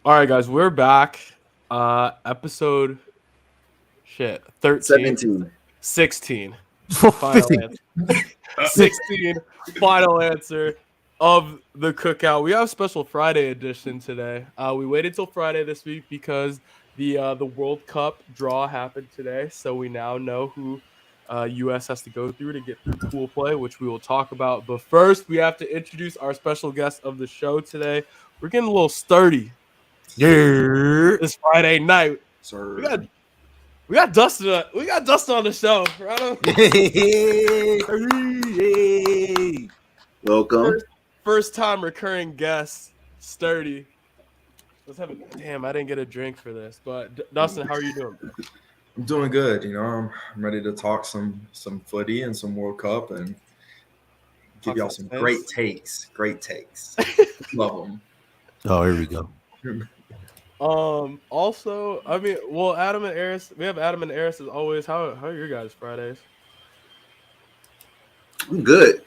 All right, guys, we're back. Episode 13, 17. 16. Final 15. answer. 16. Final answer of the cookout. We have special Friday edition today. We waited till Friday this week because the World Cup draw happened today, so we now know who US has to go through to get through pool play, which we will talk about. But first, we have to introduce our special guest of the show today. We're getting a little sturdy Yeah. this Friday night. Sir. We got Dustin. We got Dustin on the show. Right? Welcome. First time recurring guest, sturdy. Let's have it. Damn, I didn't get a drink for this. But Dustin, how are you doing? I'm doing good. I'm ready to talk some footy and some World Cup and give y'all some great takes. Great takes. Love them. Oh, here we go. Also, I mean, well, Adam and Eris, we have Adam and Eris as always. How are your guys' Fridays? I'm good.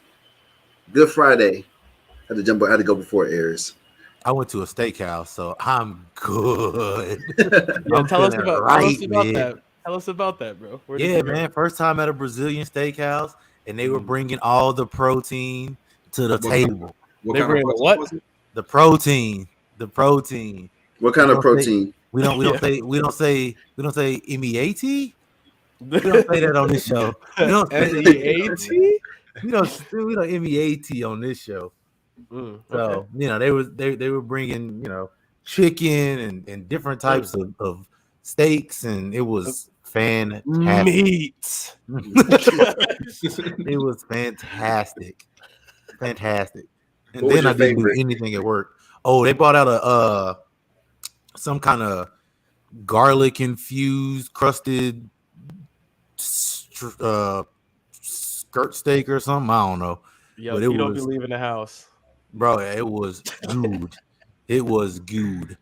Good Friday. Had to go before it airs. I went to a steakhouse, so I'm good. Yeah, tell us about man. that. Tell us about that, bro. Yeah, man. First time at a Brazilian steakhouse, and they were bringing all the protein to the table. What kind of protein was it? The protein. The protein. What kind of protein? We don't say MEAT. We don't say that on this show. We don't say MEAT. We don't MEAT on this show. So they were bringing chicken and different types of steaks, and it was fantastic. Meat. It was fantastic. And What then I was didn't your do anything at work. Oh, they brought out a some kind of garlic infused crusted skirt steak or something. I don't know. Yeah, but you don't be leaving the house, bro. It was good. It was good.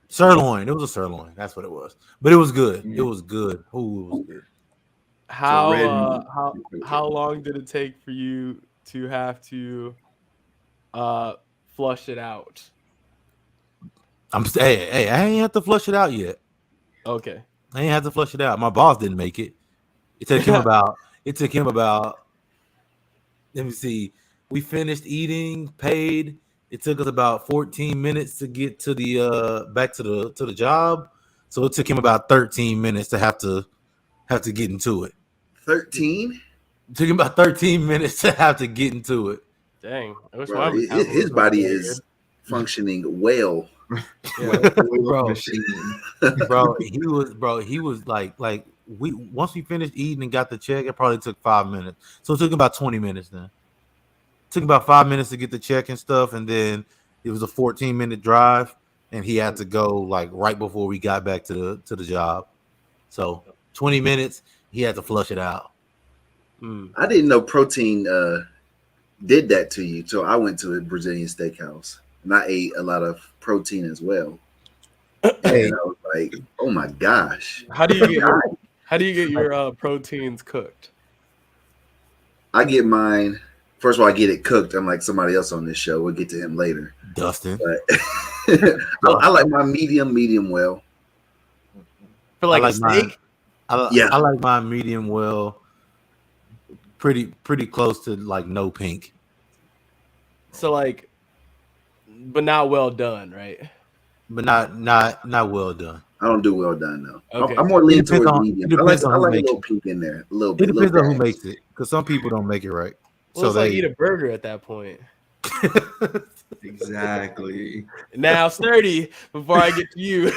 Sirloin. It was a sirloin. That's what it was. But it was good. It was good. Oh, it was good. How long did it take for you to have to flush it out? Hey, I ain't have to flush it out yet. Okay. I ain't have to flush it out. My boss didn't make it. It took him about let me see. We finished eating, paid. It took us about 14 minutes to get to the back to the job. So it took him about 13 minutes to have to get into it. 13? It took him about 13 minutes to have to get into it. Dang. I wish his body is functioning well. Yeah. bro, he was like once we finished eating and got the check, it probably took 5 minutes. So it took about 20 minutes then. It took about 5 minutes to get the check and stuff, and then it was a 14-minute drive, and he had to go like right before we got back to the job. So 20 minutes, he had to flush it out. I didn't know protein did that to you, so I went to a Brazilian steakhouse and I ate a lot of protein as well. Hey. And I was like, oh my gosh. How do you get your proteins cooked? I get mine. First of all, I get it cooked. I'm like somebody else on this show. We'll get to him later. Dustin. But I like my medium well. For like a steak? I like my medium well. Pretty close to like no pink. So like, but not well done, right? But not well done. I don't do well done though. Okay. I'm more leaning towards medium. I like a little pink in there, a little bit. It depends on who makes it, because some people don't make it right. Well, so it's like eat a burger at that point. Exactly. Now, sturdy. Before I get to you,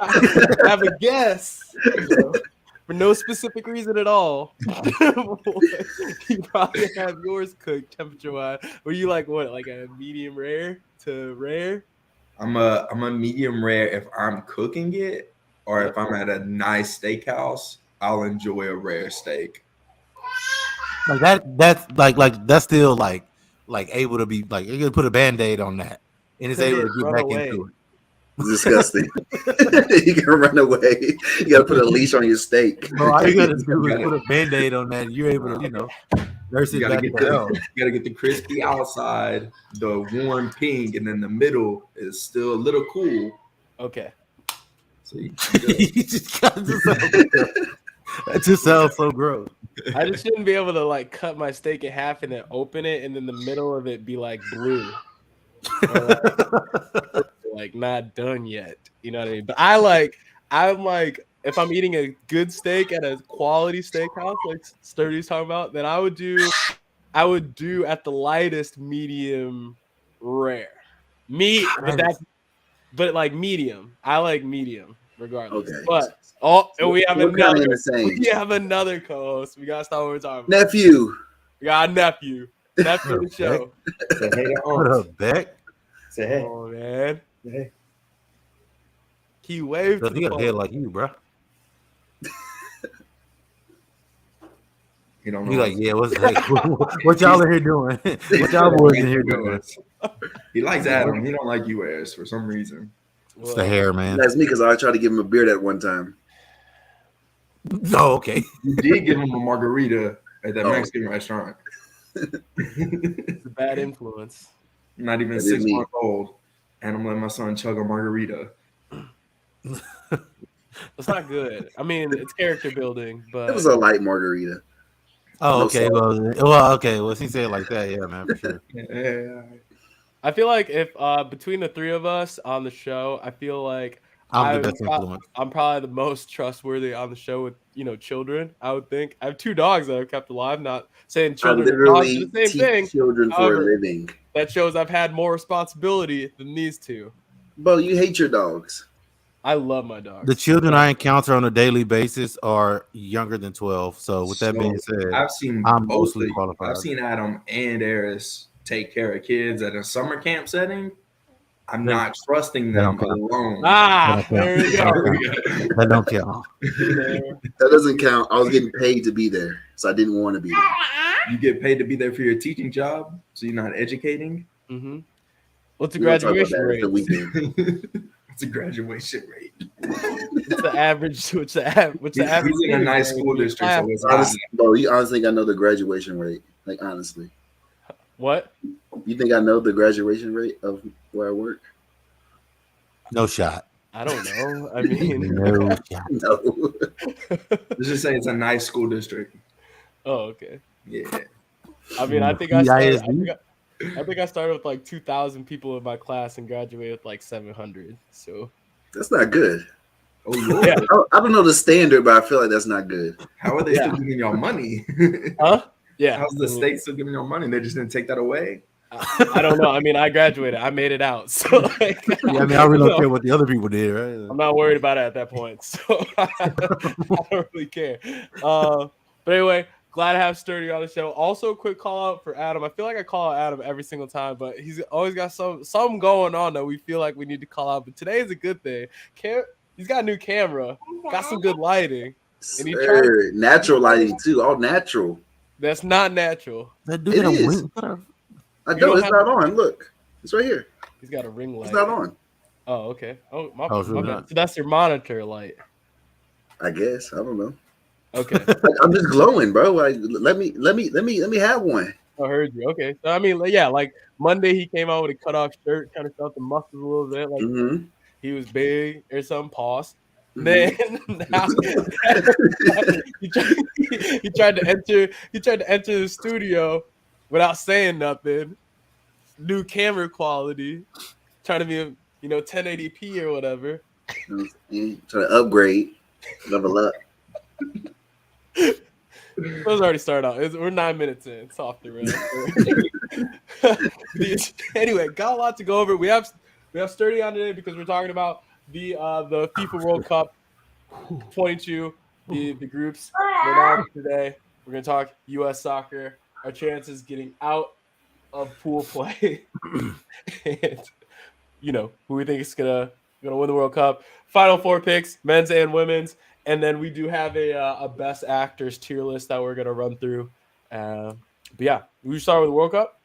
I have a guess. For no specific reason at all. You probably have yours cooked temperature-wise. Were you like what, like a medium rare to rare? I'm a medium rare if I'm cooking it, or if I'm at a nice steakhouse, I'll enjoy a rare steak. Like that's like that's still like able to be like you're gonna put a band-aid on that and it's able to get back into it. Disgusting. You can run away. You gotta put a leash on your steak. Bro, all you gotta do is put a band-aid on that and you're able to, nurse it back down. You gotta get the crispy outside, the warm pink, and then the middle is still a little cool. Okay. See, that just sounds so gross. I just shouldn't be able to like cut my steak in half and then open it, and then the middle of it be like blue, or like not done yet. You know what I mean? But I'm like, if I'm eating a good steak at a quality steakhouse, like Sturdy's talking about, then I would do at the lightest medium rare meat, but like medium. I like medium regardless. Okay. But we have another co-host. We gotta stop what we're talking about. Nephew. We got a nephew. Nephew of the show. Say hey to What up, Beck? Say hey. Oh man. Hey. He waved. He got a head like you, bro. You don't know. He like, yeah, what's that? What y'all in here doing? What y'all boys in here doing? He likes Adam. He don't like you, Ayers, for some reason. It's the hair, man. That's me because I tried to give him a beard at one time. Oh, okay. You did give him a margarita at that Mexican restaurant. It's a bad influence. Not even 6 months old, and I'm letting my son chug a margarita. It's not good. I mean, it's character building, but It was a light margarita. Oh, okay. Well, okay. Well, he said it like that, yeah, man, for sure. Yeah. I feel like if between the three of us on the show, I feel like I'm the best influence. I'm probably the most trustworthy on the show with children. I would think I have 2 dogs that I've kept alive. Not saying children and dogs are the same thing. Children However, for a living. That shows I've had more responsibility than these 2. Bo, you hate your dogs. I love my dogs. The children I encounter on a daily basis are younger than 12. So with that being said, I'm mostly qualified. I've seen Adam and Eris take care of kids at a summer camp setting. I'm not trusting them alone. There we go. That don't count. That doesn't count. I was getting paid to be there, so I didn't want to be there. You get paid to be there for your teaching job, so you're not educating. Mm-hmm. What's the graduation rate? It's a graduation rate. What's the average? What's the average? He's in a nice school district, so it's high. Bro, you honestly think I know the graduation rate? Like, honestly. What? You think I know the graduation rate of where I work? No shot. I don't know. I mean, no shot. No. Let's just say it's a nice school district. Oh, okay. Yeah. I mean, I think I started with like 2,000 people in my class and graduated with like 700. So that's not good. Oh, yeah. I don't know the standard, but I feel like that's not good. How are they still giving y'all money? Huh? Yeah. How's the state still giving y'all money? They just didn't take that away? I don't know. I mean, I graduated. I made it out. So like, yeah, I mean, I really don't care what the other people did, right? I'm not worried about it at that point. So I don't really care. But anyway, glad to have Sturdy on the show. Also, a quick call out for Adam. I feel like I call out Adam every single time, but he's always got something going on that we feel like we need to call out. But today is a good thing. He's got a new camera, got some good lighting. And natural lighting too, all natural. That's not natural. It is. I don't. It's not on. Look, it's right here. He's got a ring light. It's not on. Oh, okay. Oh, my bad. So that's your monitor light. I guess. I don't know. Okay. I'm just glowing, bro. Like, let me have one. I heard you. Okay. So I mean, yeah, like Monday he came out with a cutoff shirt, kind of felt the muscles a little bit, like he was big or something. Pause. Then he tried to enter the studio without saying nothing. New camera quality, trying to be 1080p or whatever. Trying to upgrade, level up. Those already started out. We're 9 minutes in. It's off the rails. Anyway, got a lot to go over. We have Sturdy on today because we're talking about the FIFA World Cup 22, the groups. Today we're gonna talk U.S. soccer, our chances getting out of pool play, and who we think is gonna win the World Cup. Final 4 picks, men's and women's. And then we do have a best actors tier list that we're gonna run through. But yeah, we start with the World Cup.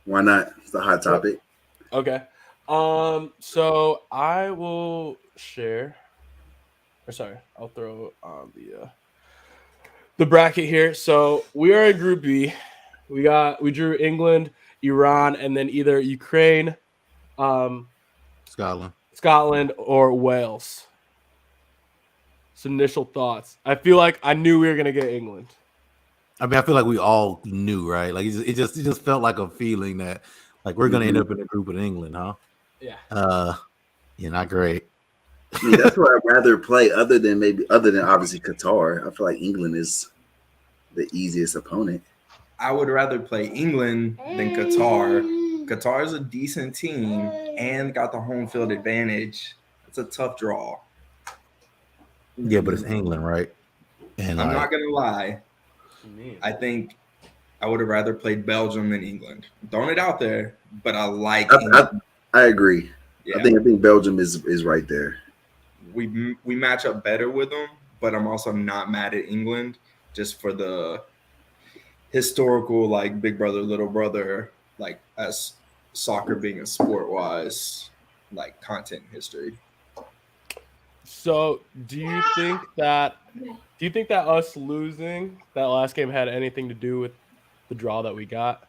Why not? It's a hot topic. Okay. So I will share. I'll throw on the bracket here. So we are in Group B. We drew England, Iran, and then either Ukraine, Scotland. or Wales. So initial thoughts. I feel like I knew we were gonna get England. I mean, I feel like we all knew, right? Like it just felt like a feeling that like we're gonna end up in a group with England, huh? Yeah. Yeah, not great. I mean, that's where I'd rather play, other than obviously Qatar. I feel like England is the easiest opponent. I would rather play England than Qatar. Qatar is a decent team and got the home field advantage. It's a tough draw. Yeah, but it's England, right? And I'm not gonna lie. I think I would have rather played Belgium than England. I'm throwing it out there, but I like England. I agree. Yeah. I think Belgium is right there. We match up better with them, but I'm also not mad at England just for the historical, like, big brother, little brother, like, as soccer being a sport wise, like, content history. So do you think that us losing that last game had anything to do with the draw that we got?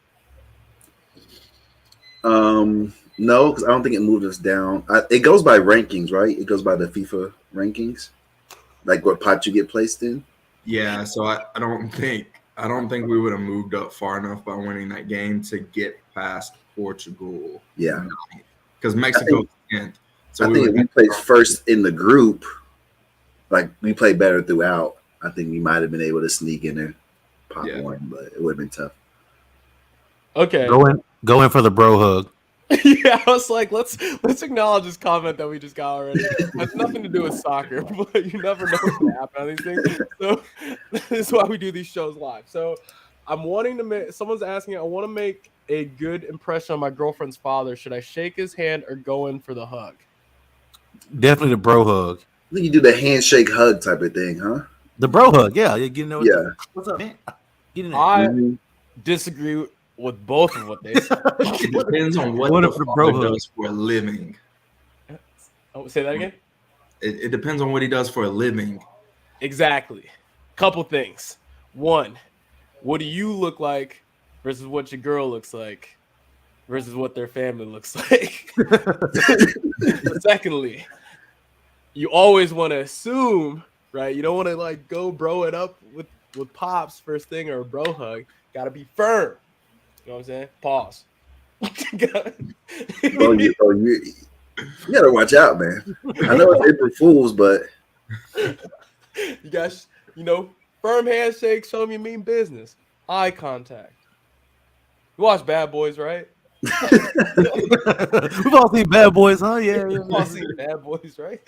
No, because I don't think it moved us down. It goes by rankings, right? It goes by the FIFA rankings, like what pot you get placed in. Yeah, so I don't think we would have moved up far enough by winning that game to get past Portugal. Yeah, because Mexico can't. So I think if we played first in the group, like we played better throughout, I think we might have been able to sneak in there, pop one, but it would have been tough. Okay, go in for the bro hug. Yeah, I was like, let's acknowledge this comment that we just got already. It has nothing to do with soccer, but you never know what's gonna happen on these things. So this is why we do these shows live. So I'm wanting to make. Someone's asking. I want to make a good impression on my girlfriend's father. Should I shake his hand or go in for the hug? Definitely the bro hug. I think you do the handshake hug type of thing, huh? The bro hug, yeah. You getting know. Yeah. What's up, man? Get in there. I disagree with both of what they said. It depends on what the father does for a living. Oh, say that again? It depends on what he does for a living. Exactly. Couple things. One, what do you look like versus what your girl looks like versus what their family looks like? Secondly, you always want to assume, right? You don't want to like go bro it up with pops first thing or a bro hug. Got to be firm. You know what I'm saying? Pause. You gotta watch out, man. I know it's April Fools, but you guys, firm handshake, show them you mean business. Eye contact. You watch Bad Boys, right? We've all seen Bad Boys, huh? Yeah. We've all seen Bad Boys, right?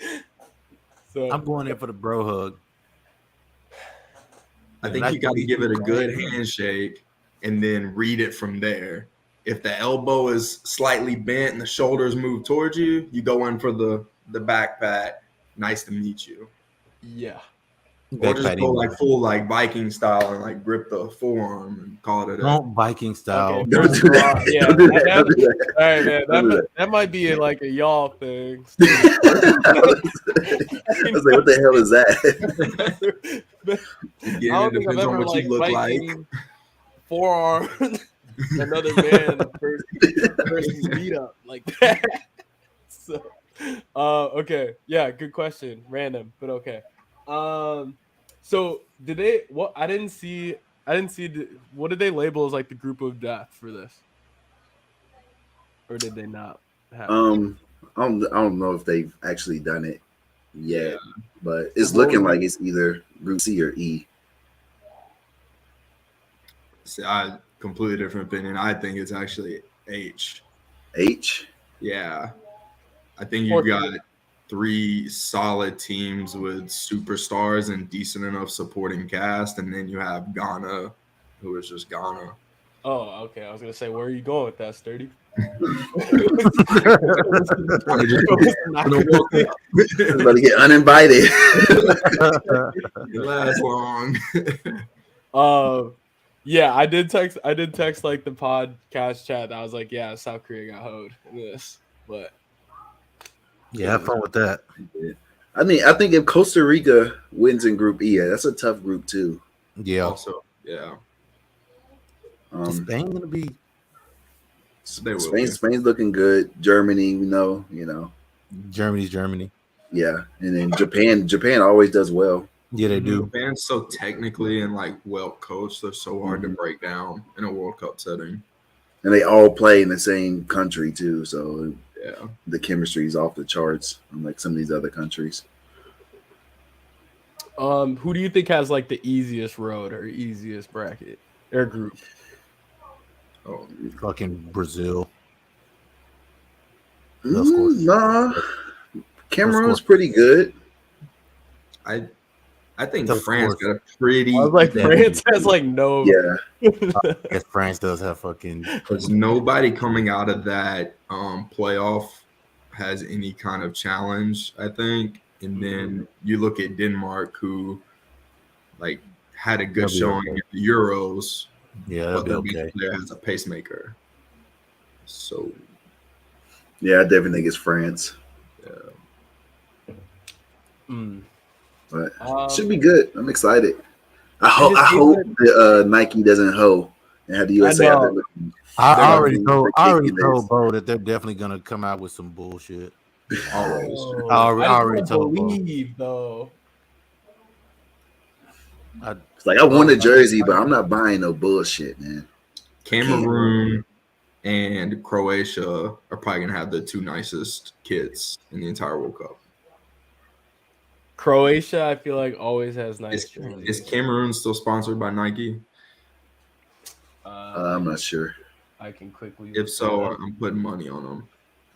So I'm going in for the bro hug. I think you got to give it a good handshake and then read it from there. If the elbow is slightly bent and the shoulders move towards you, you go in for the back pat. Nice to meet you. Yeah. Or just go like full like Viking style and like grip the forearm and call it a day. Don't Viking style. Okay, don't do that. Yeah, Don't do that. All right, man. That might be like a y'all thing. I was like, what the hell is that? Again, it depends on what you look like. Forearm another man person's beat up like that. So okay. Yeah, good question. Random, but okay. So did they I didn't see what did they label as like the group of death for this? Or did they not have I don't know if they've actually done it yet, but it's looking like it's either Group C or E. See, I completely different opinion. I think it's actually H. H? Yeah. I think you've got 3 solid teams with superstars and decent enough supporting cast, and then you have Ghana, who is just Ghana. Oh, okay. I was gonna say, where are you going with that, Sturdy? Everybody get uninvited. It lasts long. Yeah, I did text like the podcast chat. I was like, yeah, South Korea got hoed in this, but yeah, have fun with that. I mean, I think if Costa Rica wins in Group E, that's a tough group too. Yeah. Also, yeah. Is Spain gonna be? Spain's looking good. Germany, you know. Germany's Germany. Yeah, and then Japan always does well. Yeah, they do. Japan's so technically and like well coached. They're so hard to break down in a World Cup setting. And they all play in the same country too, so Yeah. the chemistry is off the charts, unlike some of these other countries. Who do you think has like the easiest road or easiest bracket or group? Oh, Fucking Brazil. They'll score. Nah, Cameroon's pretty good. I think Of France course. got a pretty. I was like, Yeah. France has like no. Yeah, I guess France does have fucking. Because nobody coming out of that playoff has any kind of challenge, I think. And then you look at Denmark, who like had a good They'll be showing okay. at the Euros, Yeah, that'll but be their okay. best player has a pacemaker. So yeah, I definitely think it's France, Mm. but Um, should be good. I'm excited. I just hope think the Nike doesn't hoe and have the USA out there know. looking. I They're already gonna told. be I already ridiculous. told Bo that they're definitely gonna come out with some bullshit. always. Oh, I already I just don't told Bo. believe though. It's like I want a jersey, but I'm not buying no bullshit, man. Cameroon and Croatia are probably gonna have the two nicest kits in the entire World Cup. Croatia, I feel like always has nice Is jerseys. Cameroon still sponsored by Nike? I'm not sure. I can quickly. If so, I'm putting money on them.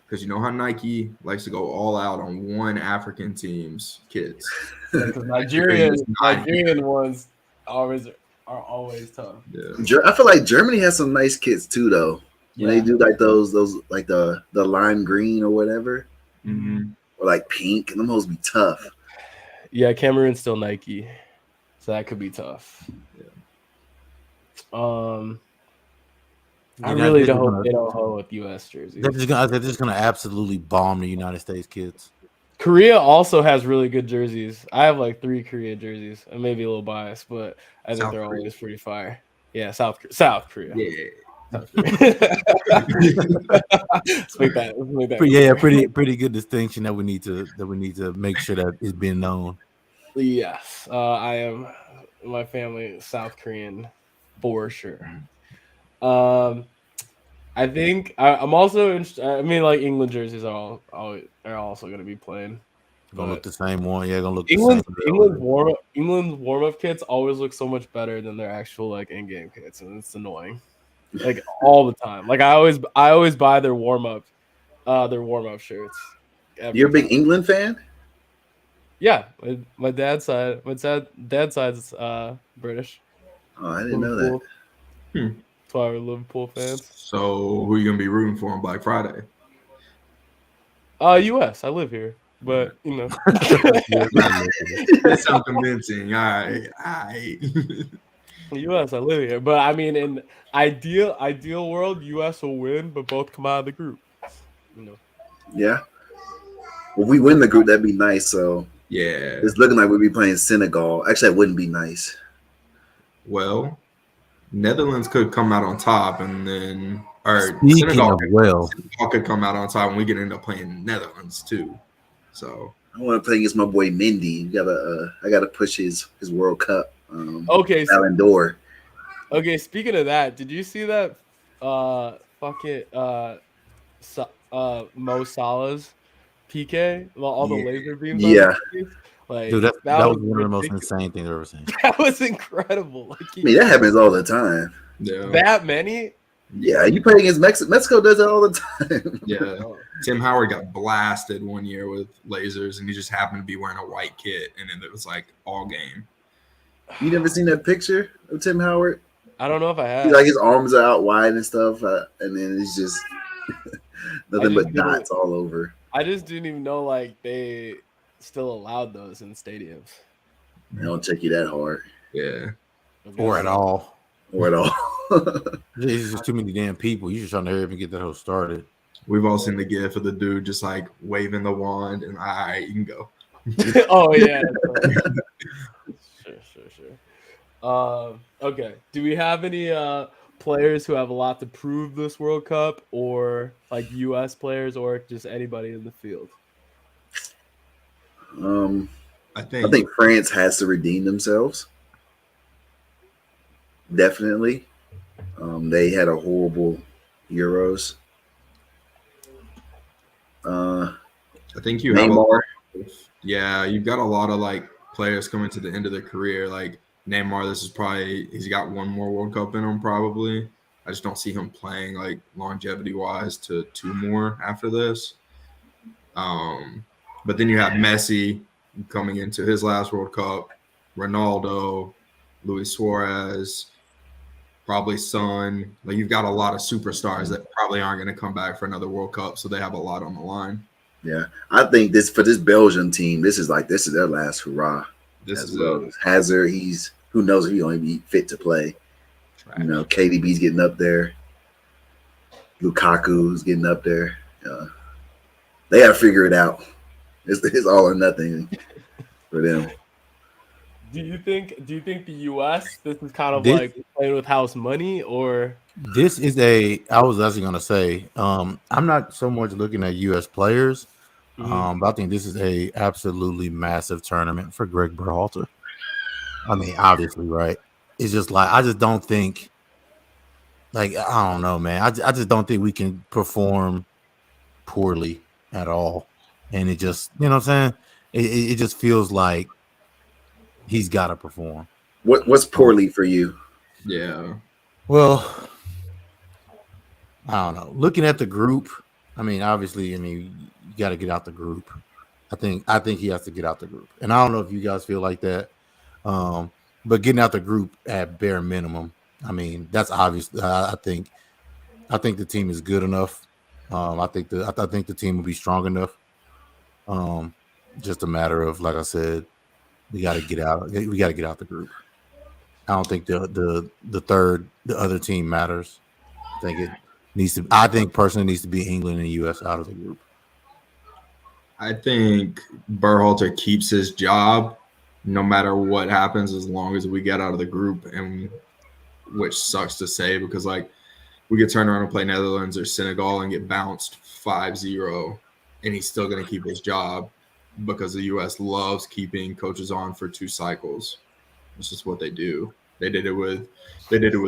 Because you know how Nike likes to go all out on one African team's kids. because Nigerian ones are always tough. Yeah. I feel like Germany has some nice kits too, though. When they Yeah. do like those like the lime green or whatever, Mm-hmm. or like pink, and them hoes be tough. Yeah, Cameroon's still Nike, so that could be tough. I United really States is hope gonna- they don't hold with U.S. jerseys. They're just gonna absolutely bomb the United States kids. Korea also has really good jerseys. I have like 3 Korea jerseys. I may be a little biased, but I think South they're Korea. always pretty fire. Yeah, South Korea. Yeah. South Korea. Let's make that. Pretty good distinction that we need to make sure that is being known. Yes, I am. My family is South Korean for sure. I think I'm also interested. I mean, like England jerseys are also going to be playing. Gonna look But the same one. Yeah, gonna look England's the same. England's warm up kits always look so much better than their actual like in game kits, and it's annoying. Like all the time. Like I always buy their warm up shirts. every You're a big time. England fan? Yeah, my dad's side. Dad's side's British. Oh, I didn't know that. Liverpool. That's why we're Liverpool fans. So who are you gonna be rooting for on Black Friday? U.S. I live here, but you know. That sounds convincing. All right. U.S. I live here, but I mean, in ideal world, U.S. will win, but both come out of the group. You know. Yeah. Well, we win the group, that'd be nice. So Yeah. it's looking like we'll be playing Senegal. Actually, that wouldn't be nice. Well, Netherlands could come out on top, and then Speaking Senegal of could come out on top, and we could end up playing Netherlands too. So I want to play against my boy Mendy. I gotta push his World Cup. Okay, Ballon d'Or. okay. Speaking of that, did you see that? Mo Salah's PK, all the laser beams. on Yeah. his face? Like dude, that was one of the most ridiculous. insane things I've ever seen. That was incredible. Like I mean, that happens all the time. yeah, that many. Yeah, you play against Mexico. Mexico does that all the time. yeah. Tim Howard got blasted one year with lasers, and he just happened to be wearing a white kit, and then it was like all game. You never seen that picture of Tim Howard? I don't know if I have. Like his arms are out wide and stuff, and then it's just nothing but didn't- dots all over. I just didn't even know like they still allowed those in stadiums. They don't check you that hard Yeah, Or at all. or at all. There's just too many damn people. You just trying to hurry up and get that whole started. we've all seen the gif of the dude just like waving the wand, and all right, you can go. Oh yeah. Sure. Okay. Do we have any players who have a lot to prove this World Cup, or like U.S. players, or just anybody in the field? I I think think France has to redeem themselves. Definitely. They had a horrible Euros. Uh, I think you have a Neymar. yeah, you've got a lot of like players coming to the end of their career. Like Neymar, this is probably he's got one more World Cup in him probably. I just don't see him playing like longevity wise to two more after this. But then you have Messi coming into his last World Cup, Ronaldo, Luis Suarez, probably Son. Like you've got a lot of superstars that probably aren't going to come back for another World Cup, so they have a lot on the line. Yeah, I think this Belgian team, this is their last hurrah. This as is well as Hazard. He's who knows if he'll only be fit to play. trash. You know, KDB's getting up there. Lukaku's getting up there. They got to figure it out. It's all or nothing for them. Do you think the US, this is kind of This- like playing with house money, or This is I was actually gonna say, I'm not so much looking at US players, but I think this is a absolutely massive tournament for Greg Berhalter. I mean, obviously, right? It's just like I just don't think, like I don't know, man. I just don't think we can perform poorly at all, and it just you know what I'm saying. It just feels like he's got to perform. What's poorly for you? Yeah. Well, I don't know. Looking at the group, I mean, obviously, you got to get out the group. I think he has to get out the group, and I don't know if you guys feel like that. But getting out the group at bare minimum, I mean, that's obvious. I think the team is good enough. I think the team will be strong enough. Just a matter of, like I said, we got to get out. We got to get out the group. I don't think the other team matters. I think it needs to. I think personally needs to be England and US out of the group. I think Berhalter keeps his job no matter what happens as long as we get out of the group, and which sucks to say because like we could turn around and play Netherlands or Senegal and get bounced 5-0 and he's still going to keep his job because the US loves keeping coaches on for 2 cycles. It's just what they do. They did it with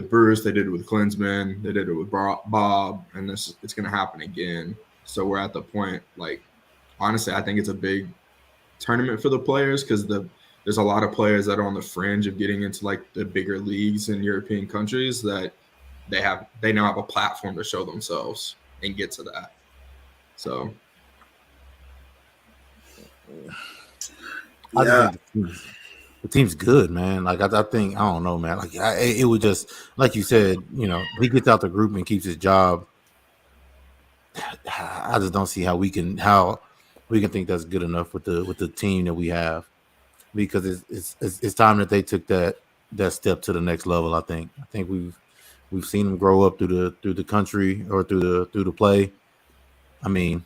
Bruce, they did it with Klinsmann, they did it with Bob, and it's going to happen again. So we're at the point, like, honestly, I think it's a big tournament for the players because there's a lot of players that are on the fringe of getting into like the bigger leagues in European countries that they now have a platform to show themselves and get to that. So I just think the team's good, man. Like I think I don't know, man. Like it would just like you said, he gets out the group and keeps his job. I just don't see how we can think that's good enough with the team that we have, because it's time that they took that step to the next level. I think we've seen them grow up through the country or through the play. I mean,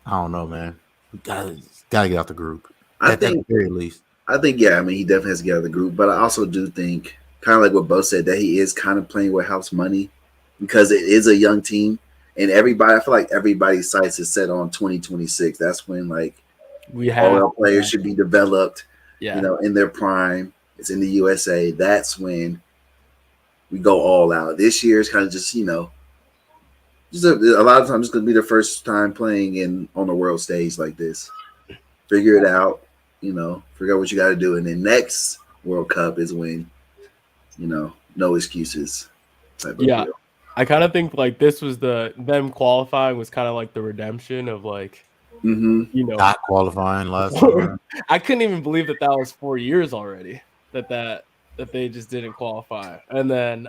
I don't know, man. We gotta get out the group. At the very least. I think yeah. I mean, he definitely has to get out of the group, but I also do think, kind of like what Bo said, that he is kind of playing with house money because it is a young team, and I feel like everybody's sights is set on 2026. That's when like all our players should be developed, in their prime. It's in the USA. That's when we go all out. This year is kind of just just a lot of times it's going to be their first time playing on a world stage like this. Figure it out, figure out what you got to do. And then next World Cup is when, no excuses. Yeah. Deal. I kind of think like this was them qualifying was kind of like the redemption of like, not qualifying last time. I couldn't even believe that was 4 years already that they just didn't qualify. And then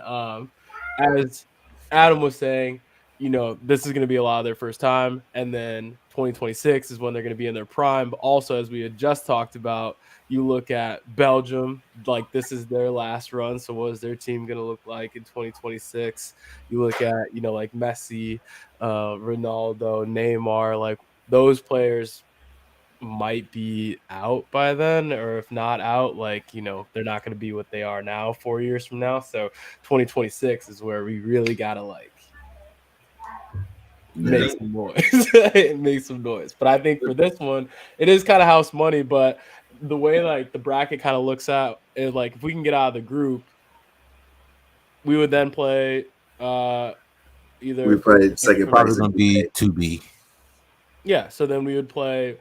as Adam was saying, this is going to be a lot of their first time. And then 2026 is when they're going to be in their prime. But also, as we had just talked about, you look at Belgium, like this is their last run. So what is their team going to look like in 2026? You look at, like Messi, Ronaldo, Neymar, like those players might be out by then, or if not out, like, they're not going to be what they are now 4 years from now. So 2026 is where we really got to like make some noise. It makes some noise. But I think for this one, it is kind of house money. But the way like the bracket kind of looks at is like if we can get out of the group, we would then play either We played second Probably place. gonna be 2B. Yeah, so then we would play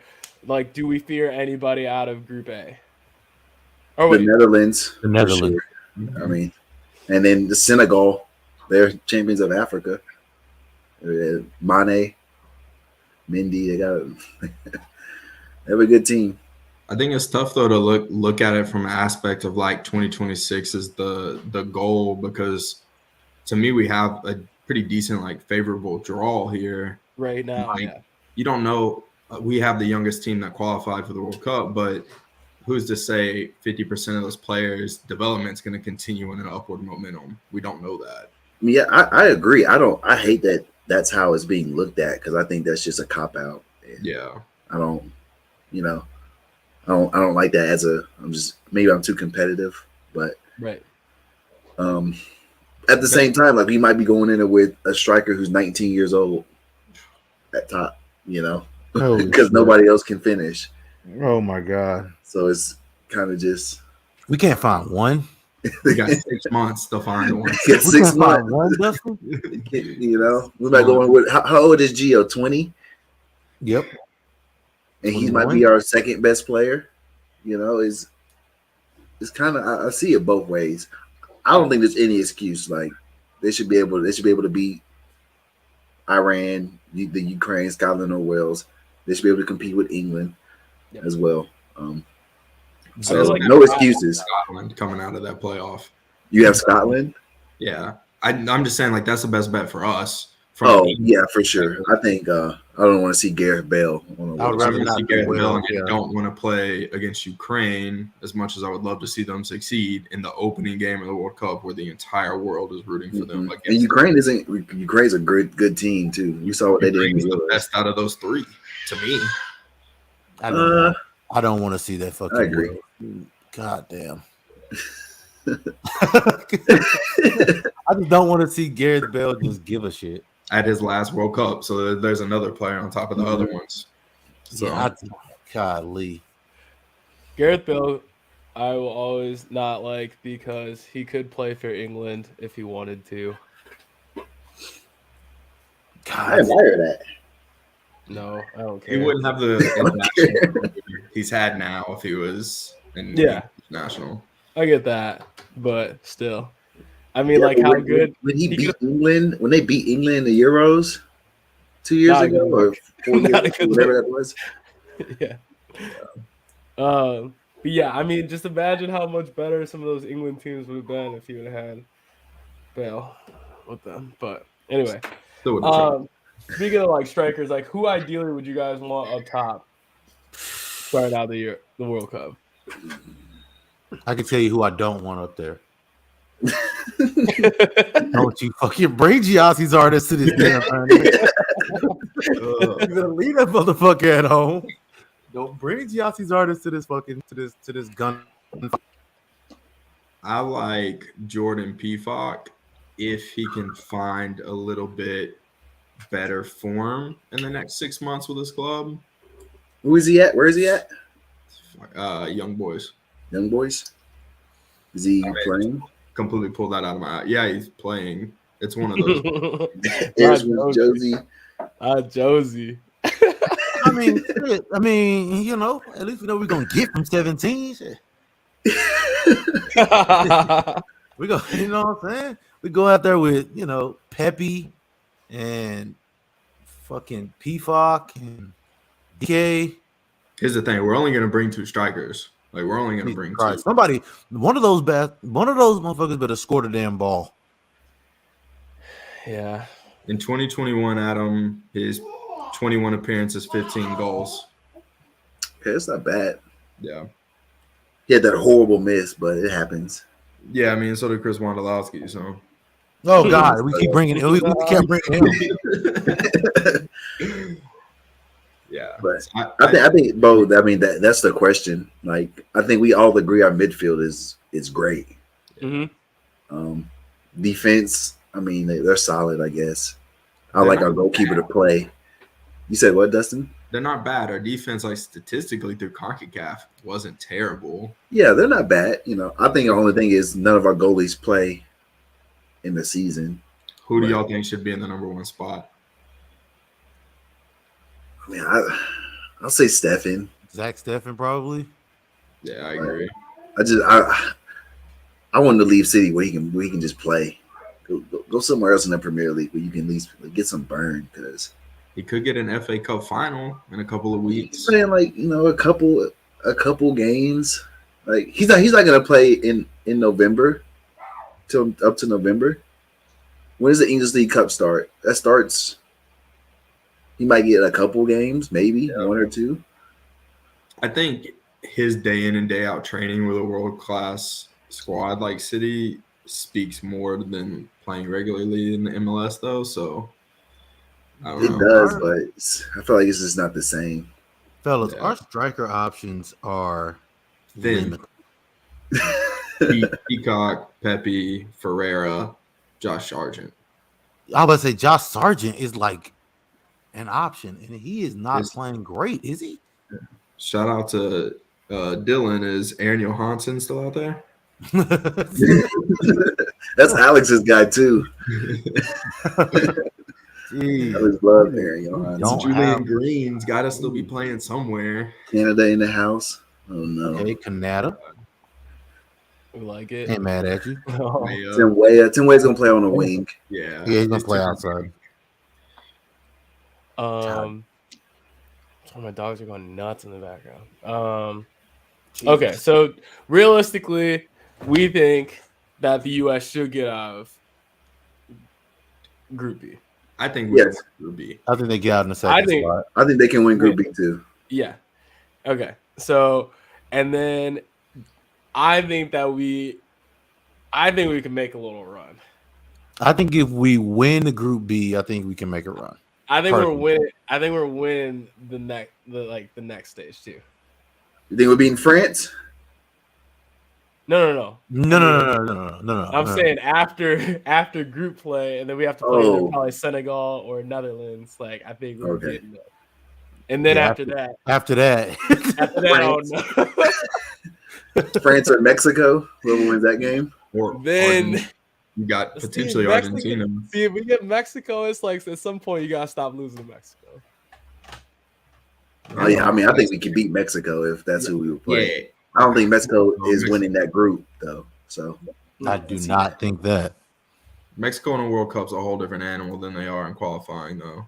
like do we fear anybody out of group A? Or The wait, Netherlands. The Netherlands. For sure. I mean, and then the Senegal, they're champions of Africa. Mane, Mendy, they have a good team. I think it's tough though to look at it from an aspect of like 2026 is the goal, because to me we have a pretty decent like favorable draw here right now, like, yeah. You don't know. We have the youngest team that qualified for the World Cup, but who's to say 50% of those players' development is going to continue in an upward momentum? We don't know that. Yeah, I agree. I hate that that's how it's being looked at, because I think that's just a cop out. Yeah, I don't like that maybe I'm too competitive, but right. At the same time, like we might be going in there with a striker who's 19 years old at top, because nobody else can finish. Oh my god! So it's kind of just we can't find one. we got 6 months to find one. We got 6 months. One, Dustin? We might go in with how old is Gio? 20. Yep. And he 21? might be our second best player. It's kind of I see it both ways. I don't think there's any excuse. Like they should be able to beat Iran, the Ukraine, Scotland, or Wales. They should be able to compete with England as well. So like no excuses. Scotland coming out of that playoff. You have Scotland? Yeah, I'm just saying like that's the best bet for us. Yeah, for sure. I think I don't want to see Gareth Bale. I would rather not see Gareth Bale, and yeah. I don't want to play against Ukraine as much as I would love to see them succeed in the opening game of the World Cup, where the entire world is rooting for them. And Ukraine's a good team too. You saw what they did. The best out of those three, to me. I don't want to see that fucking. I agree. God damn. I just don't want to see Gareth Bale just give a shit At his last World Cup, so there's another player on top of the other ones. So golly. Gareth Bale, I will always not like because he could play for England if he wanted to. I admire that. No, I don't care. he wouldn't have the international he's had now if he was in national. I get that, but still. I mean, like how good when he beat England, when they beat England in the Euros 2 years ago or 4 years ago, whatever that was. Yeah. But yeah, I mean, just imagine how much better some of those England teams would have been if he would have had Bale with them. But anyway, speaking of like strikers, like who ideally would you guys want up top starting out the World Cup? I can tell you who I don't want up there. Don't you fucking bring Giassi's artist to this damn thing. You're gonna leave that motherfucker at home. Don't bring Giassi's artist to this fucking to this gun. I like Jordan Peacock if he can find a little bit better form in the next 6 months with his club. Who is he at? Where is he at? Young Boys. Young Boys. Is he playing? Completely pulled that out of my eye. Yeah, he's playing. It's one of those. Josie. Josie. I mean, at least we know we're gonna get from 17. We go, you know what I'm saying? We go out there with, Pepe and fucking Peacock and DK. Here's the thing: we're only gonna bring 2 strikers. Like we're only gonna bring 2. Somebody, one of those motherfuckers better score the damn ball. Yeah. In 2021, Adam, his 21 appearances, 15 goals. Yeah, it's not bad. Yeah. He had that horrible miss, but it happens. Yeah, I mean, so did Chris Wondolowski. So. Oh God, we keep bringing it. We can't bring him. Yeah, but I think, Bo. I mean, that's the question. Like, I think we all agree our midfield is great. Mm-hmm. Defense, I mean, they're solid, I guess. I like our goalkeeper to play. You said what, Dustin? They're not bad. Our defense, like statistically through CONCACAF, wasn't terrible. Yeah, they're not bad. I think the only thing is none of our goalies play in the season. Who do y'all think should be in the number 1 spot? I mean, I'll say Stefan. Zach Steffen probably. Yeah, I agree. I want him to leave City where he can just play. Go somewhere else in the Premier League where you can at least get some burn, because he could get an FA Cup final in a couple of weeks. He's playing a couple games. Like he's not gonna play in November up to November. When does the English League Cup start? That starts. He might get a couple games, maybe 1 or 2. I think his day in and day out training with a world-class squad like City speaks more than playing regularly in the MLS, though. So I don't know. It does, but I feel like it's just not the same. Fellas, our striker options are thin. Peacock, Pepe, Ferreira, Josh Sargent. I was about to say Josh Sargent is like an option, and he is not playing great, is he? Shout out to Dylan. Is Aaron Johansson still out there? That's Alex's guy too. I just love Aaron Johansson. Julian Green's got to still be playing somewhere. Canada in the house. Oh no. Okay, Canada. We like it. Ain't mad at you. Tim Way's gonna play on the wing. Yeah, he's gonna play outside. My dogs are going nuts in the background. Okay, so realistically, we think that the U.S. should get out of Group B. I think we win Group B. I think they get out in the second spot. I think they can win Group B too. Yeah. Okay. So, and then I think we can make a little run. I think if we win the Group B, I think we can make a run. I think we're winning the next stage too. You think we're beating France? No. No. I'm saying after group play, and then we have to play either probably Senegal or Netherlands. Like I think we're getting up. And then after that, oh no. France or Mexico, whoever wins that game. Or then you got potentially Argentina. See, if we get Mexico, it's like at some point you gotta stop losing to Mexico. Oh yeah, I mean, I think we can beat Mexico if that's who we would play. Yeah. I don't think Mexico is winning that group though. So I do not think that. Mexico in a World Cup's a whole different animal than they are in qualifying, though.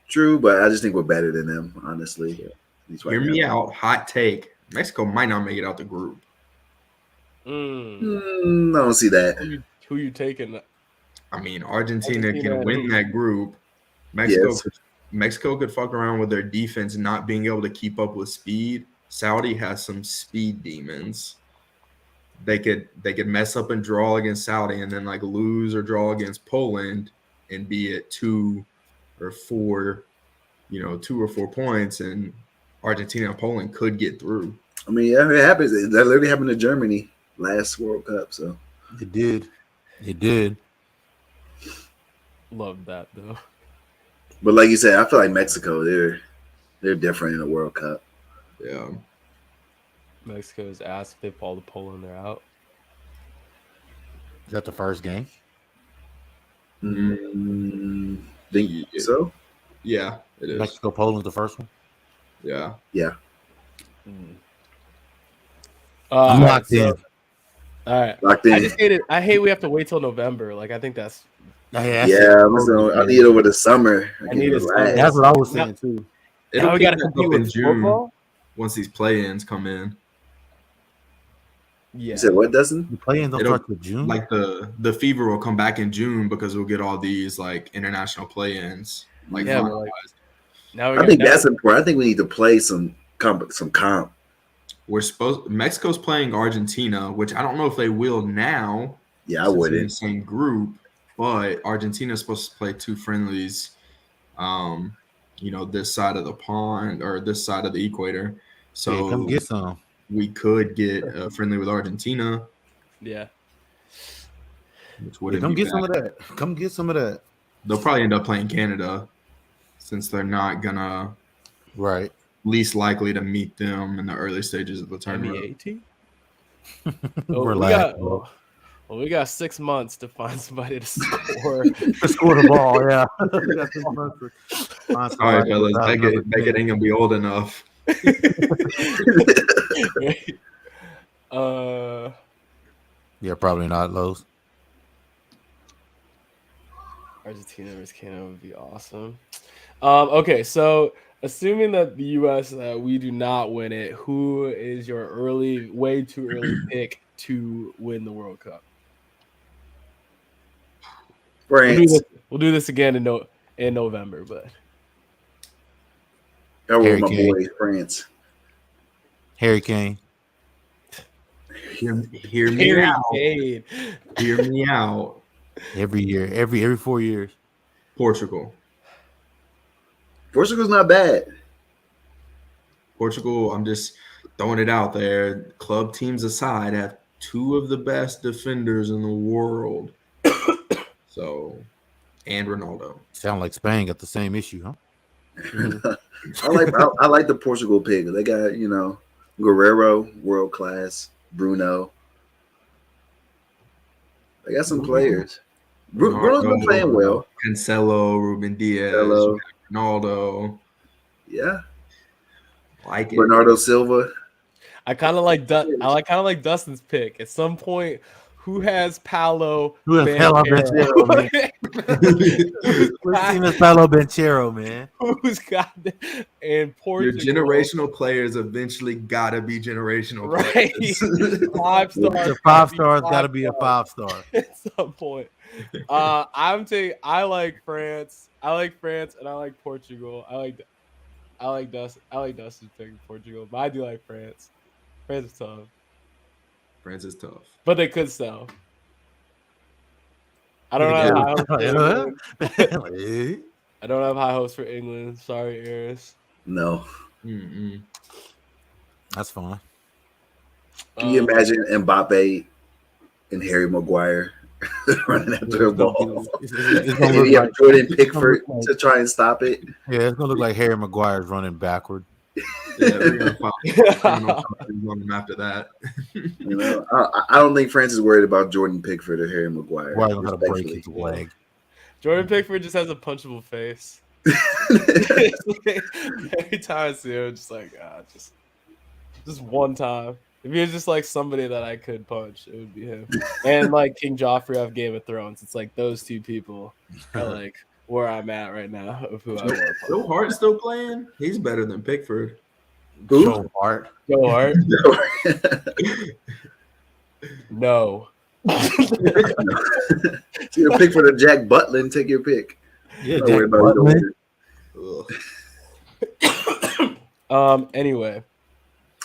True, but I just think we're better than them, honestly. Hear me out. Hot take. Mexico might not make it out the group. I don't see that. Who you taking? I mean, Argentina can win that group. Mexico could fuck around with their defense not being able to keep up with speed. Saudi has some speed demons. They could mess up and draw against Saudi and then like lose or draw against Poland and be at 2 or 4 points, and Argentina and Poland could get through. I mean, yeah, it happens. That literally happened to Germany last World Cup. So it did. Love that though. But like you said, I feel like Mexico, they're different in the World Cup. Yeah. Mexico's asked if they fall to Poland, they're out. Is that the first game? Think so? Yeah, it is. Mexico, Poland's the first one? Yeah. I'm locked in. All right. Locked in. I hate we have to wait till November. Like, I think that's... I need it over the summer. That's what I was saying, too. It'll we got to compete with June football? Once these play-ins come in. Yeah. You said what, Dustin? The play-ins don't start till June? Like, the fever will come back in June because we'll get all these, like, international play-ins. Like, I think that's important. I think we need to play some comp. Mexico's playing Argentina, which I don't know if they will now. Yeah, I wouldn't. In the same group, but Argentina's supposed to play 2 friendlies, this side of the pond or this side of the equator. So come get some. We could get a friendly with Argentina. Yeah. Come get some of that. Come get some of that. They'll probably end up playing Canada since they're not gonna Right. least likely to meet them in the early stages of the tournament. MEAT. Oh, Relax, bro. we got 6 months to find somebody to score. To score the ball, yeah. We got 6 months to find All right, somebody fellas, without Beckett another Beckett thing. ain't gonna be old enough. Yeah, probably not, Lowe's. Argentina versus Canada would be awesome. Okay, so assuming that the U.S. We do not win it, who is your way too early pick to win the World Cup? France. We'll do this again in November, but That was Harry my Kane. boy, France. Harry Kane. Hear me Harry out. Kane. Hear me out. Every year, every 4 years. Portugal. Portugal's not bad. Portugal, I'm just throwing it out there. Club teams aside, have two of the best defenders in the world. So, and Ronaldo. Sound like Spain got the same issue, huh? I like the Portugal pick. They got, Guerrero, world class, Bruno. They got some players. Bruno's been playing well. Cancelo, Ruben Diaz, Cancelo. Ronaldo. Yeah. Like it. Bernardo Silva. I kind of like Dustin's pick. At some point, who has Paulo? Who has Paulo Banchero, man? We've seen this Paulo Banchero, man. Who's got in Portugal? Your generational players eventually gotta be generational right? players. 5 stars. The 5 stars got to be a 5-star. At some point. I like France. I like France, and I like Portugal. I like Dustin's pick Portugal, but I do like France. France is tough. France is tough. But they could sell. I don't have high hopes for England. I don't have high hopes for England. Sorry, Eris. No. Mm-mm. That's fine. Can you imagine Mbappe and Harry Maguire running after a ball? And you have Jordan Pickford to try and stop it. Yeah, it's gonna look like Harry Maguire's running backward. Yeah, we're gonna find him after that. I don't think France is worried about Jordan Pickford or Harry Maguire. Why gonna break his leg? Jordan Pickford just has a punchable face. Every time I see him, just like just one time. If he was just like somebody that I could punch, it would be him. And like King Joffrey of Game of Thrones, it's like those two people are like where I'm at right now of who I want. Joe Hart's still playing. He's better than Pickford. Who? Joe Hart. Joe Hart? No. So you pick for the Jack Butland, take your pick. Yeah, Don't worry about it. Anyway.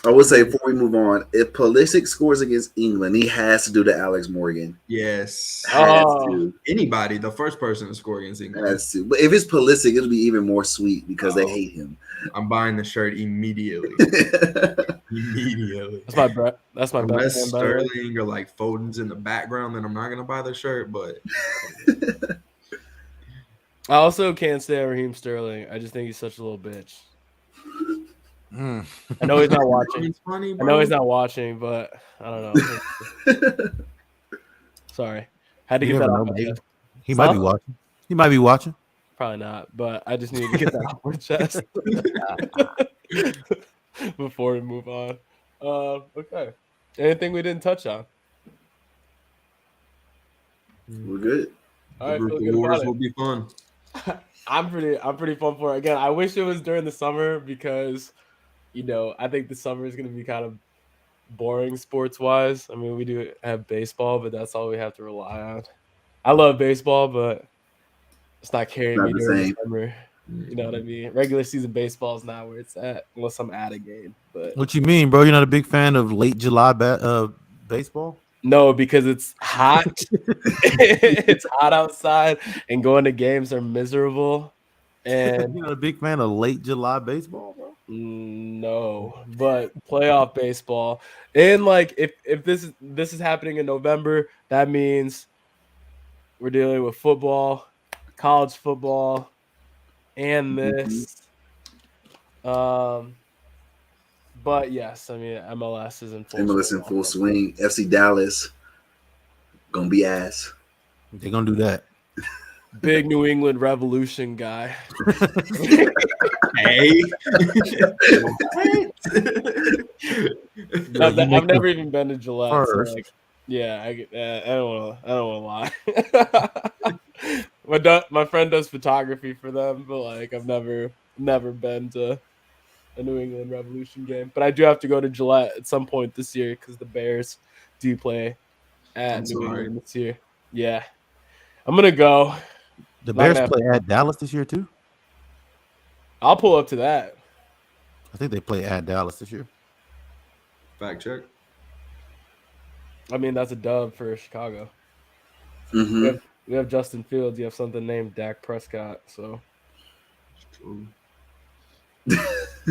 I would say before we move on, if Pulisic scores against England, he has to do the Alex Morgan. Yes. Has to. Anybody, the first person to score against England. Has to. But if it's Pulisic, it'll be even more sweet because they hate him. I'm buying the shirt immediately. Immediately. That's my Unless best. Sterling or like Foden's in the background, then I'm not gonna buy the shirt. But I also can't stand Raheem Sterling. I just think he's such a little bitch. I know he's not watching. It's funny, I know he's not watching, but I don't know. Sorry, had to get that off my chest. He might be watching. He might be watching. Probably not, but I just needed to get that off my chest before we move on. Okay. Anything we didn't touch on? We're good. All right, the feel Group good of Wars about will it. be fun. I'm pretty fun for it. Again, I wish it was during the summer because, I think the summer is going to be kind of boring sports wise. I mean, we do have baseball, but that's all we have to rely on. I love baseball, but it's not carrying me during the summer. You know what I mean? Regular season baseball is not where it's at unless I'm at a game. But what you mean, bro? You're not a big fan of late July baseball? No, because it's hot. It's hot outside, and going to games are miserable. And you're not a big fan of late July baseball, bro? No, but playoff baseball. And like, if this is happening in November, that means we're dealing with football, college football and this. But yes, I mean MLS is in full MLS swing. in full swing. FC Dallas gonna be ass. They're gonna do that. Big New England Revolution guy. Hey, I've never even been to Gillette. So First. like, yeah, I don't want to lie. My friend does photography for them, but like I've never been to a New England Revolution game. But I do have to go to Gillette at some point this year because the Bears do play at New England this year. Yeah, I'm gonna go. The Bears play at Dallas this year too. I'll pull up to that. I think they play at Dallas this year. fact check. I mean, that's a dub for Chicago. Mm-hmm. We have Justin Fields. You have something named Dak Prescott. So True.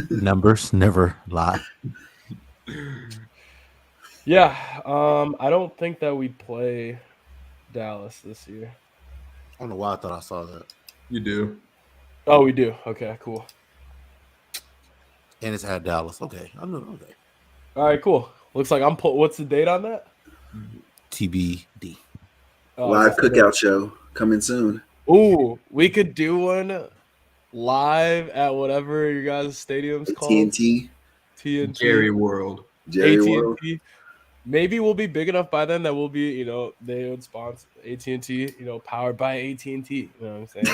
Numbers never lie. yeah, I don't think that we play Dallas this year. I don't know why I thought I saw that. You do. Oh, we do. Okay, cool. And it's at Dallas. Okay, I know. Okay. All right, cool. Looks like what's the date on that? TBD. Live cookout show coming soon. Ooh, we could do one live at whatever your guys' stadium's called. TNT. Jerry World. Jerry AT&T. World. Maybe we'll be big enough by then that we'll be, they would sponsor AT&T, powered by AT&T. You know what I'm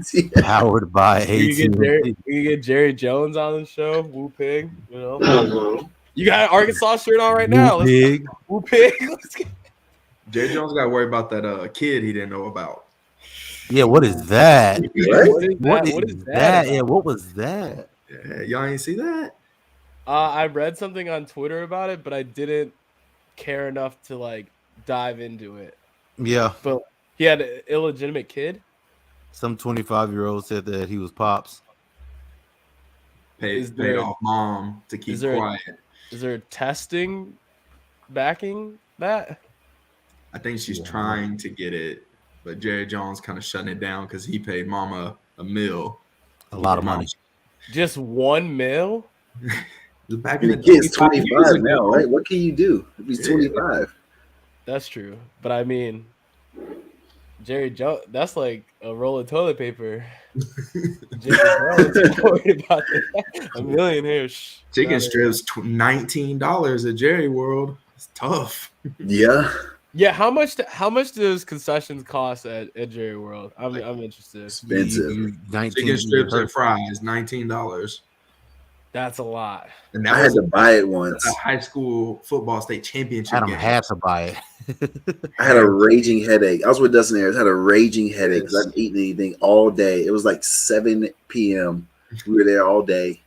saying? Powered by AT&T. We can get Jerry Jones on the show. Woo Pig. You got an Arkansas shirt on right now. Woo Pig. Woo Pig. Jerry Jones got to worry about that kid he didn't know about. Yeah, what is that? What is that? Yeah, what was that? Yeah, y'all ain't see that? I read something on Twitter about it, but I didn't care enough to dive into it. Yeah. But he had an illegitimate kid. Some 25-year-old said that he was Pops. Paid off mom to keep quiet. Is there testing backing that? I think she's trying to get it, but Jerry Jones kind of shutting it down because he paid mama a meal. A lot of money. Just $1 million? Back in the kid's 25 now, right? What can you do if he's 25? That's true. But I mean, Jerry Jones, that's like a roll of toilet paper. Jerry Jones is worried about that. $1 million here. Chicken strips, $19 at Jerry World. It's tough. Yeah. Yeah, how much does concessions cost at Jerry World? I'm interested. Expensive. Chicken strips and fries, $19. That's a lot. And I had to buy it once. A high school football state championship. Adam had to buy it. I had a raging headache. I was with Dustin Ayers. I had a raging headache because I hadn't eaten anything all day. It was like 7 p.m. We were there all day.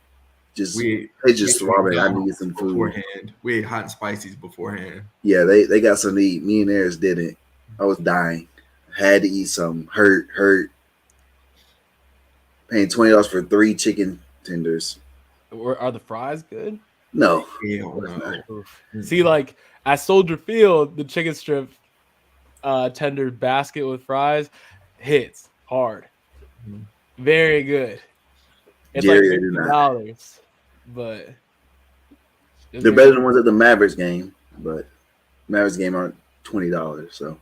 They just throbbing. I needed some food. Beforehand. We ate hot and spices beforehand. Yeah, they got something to eat. Me and Ayers didn't. I was dying. Had to eat something. Hurt. Paying $20 for 3 chicken tenders. Are the fries good? No. No. See, at Soldier Field, the chicken strip tender basket with fries hits hard. Very good. It's Jerry, $50, but they're better than the ones at the Mavericks game, but Mavericks game aren't $20. So,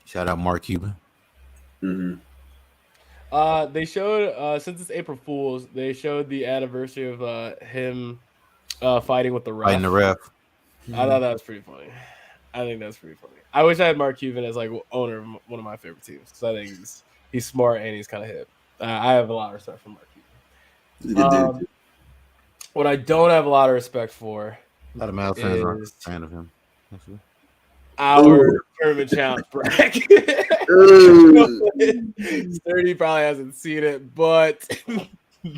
shout out Mark Cuban. Mm-hmm. They showed since it's April Fool's, they showed the anniversary of him fighting with the ref. Fighting the ref. I thought that was pretty funny. I think that's pretty funny. I wish I had Mark Cuban as owner of one of my favorite teams because I think he's smart and he's kind of hip. I have a lot of respect for Mark Cuban. What I don't have a lot of respect for, a lot of Mavs fans aren't a fan of him. Actually. Our tournament challenge bracket. Sturdy probably hasn't seen it, but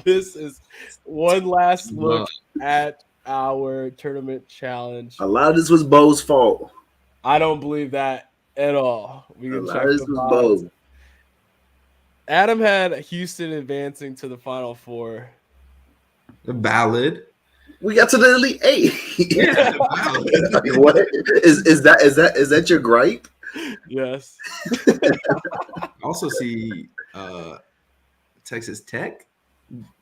this is one last look at our tournament challenge. A lot of this was Bo's fault. I don't believe that at all. We can check this was Bo. Adam had Houston advancing to the Final Four. Valid. We got to the Elite Eight. Yeah, What is that your gripe? Yes. I also see Texas Tech.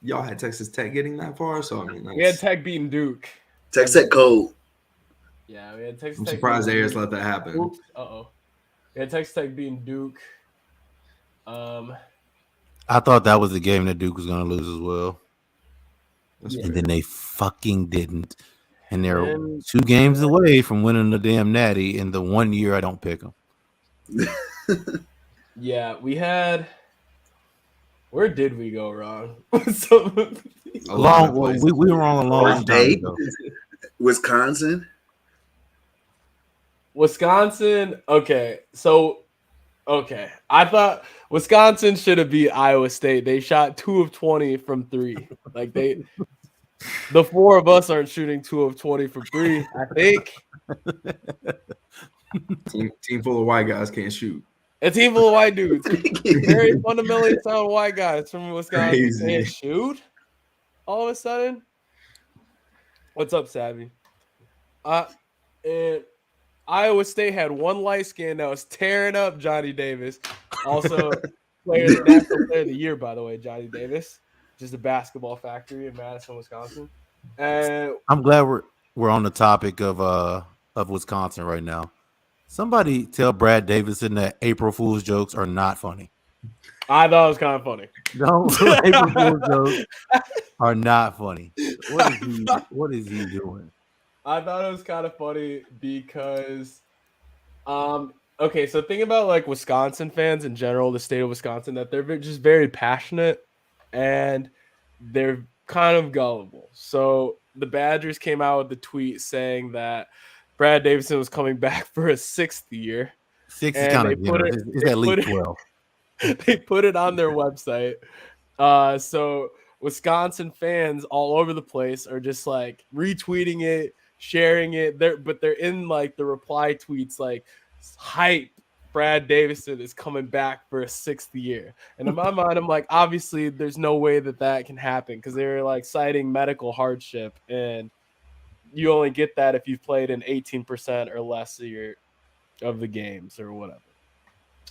Y'all had Texas Tech getting that far, so I mean, We had that's, Tech beating Duke. Texas Tech cold. Yeah, we had Texas I'm Tech. surprised beating Ayers Duke. let that happen. Oops. We had Texas Tech beating Duke. I thought that was the game that Duke was going to lose as well. That's And fair. then they fucking didn't. And they're And 2 games away from winning the damn Natty in the 1 year I don't pick them. yeah, we had. Where did we go wrong? So, A lot of We places. were wrong a long time State, ago. Wisconsin. Wisconsin. Okay, I thought Wisconsin should have beat Iowa State. They shot 2 of 20 from 3. Like the 4 of us aren't shooting 2 of 20 from 3. I think Team full of white guys can't shoot. a team full of white dudes, very fundamentally sound white guys from Wisconsin, Crazy. can't shoot. All of a sudden, what's up, Savvy? And Iowa State had one light skin that was tearing up Johnny Davis. Also, national player of the year, by the way, Johnny Davis. Just a basketball factory in Madison, Wisconsin. And I'm glad we're on the topic of Wisconsin right now. Somebody tell Brad Davison that April Fool's jokes are not funny. I thought it was kind of funny. No, April Fool's jokes are not funny. What is he doing? I thought it was kind of funny because, okay, so think about like Wisconsin fans in general, the state of Wisconsin, that they're just very passionate and they're kind of gullible. So the Badgers came out with the tweet saying that Brad Davison was coming back for a 6th year. 6 is And kind they of put generous. it- It's they at least put it- 12. They put it on their website. So Wisconsin fans all over the place are just like retweeting it, sharing it. They're in like the reply tweets like hype. Brad Davison is coming back for a 6th year. And in my mind, I'm like, obviously, there's no way that can happen because they're like citing medical hardship, and you only get that if you've played in 18% or less of the games or whatever.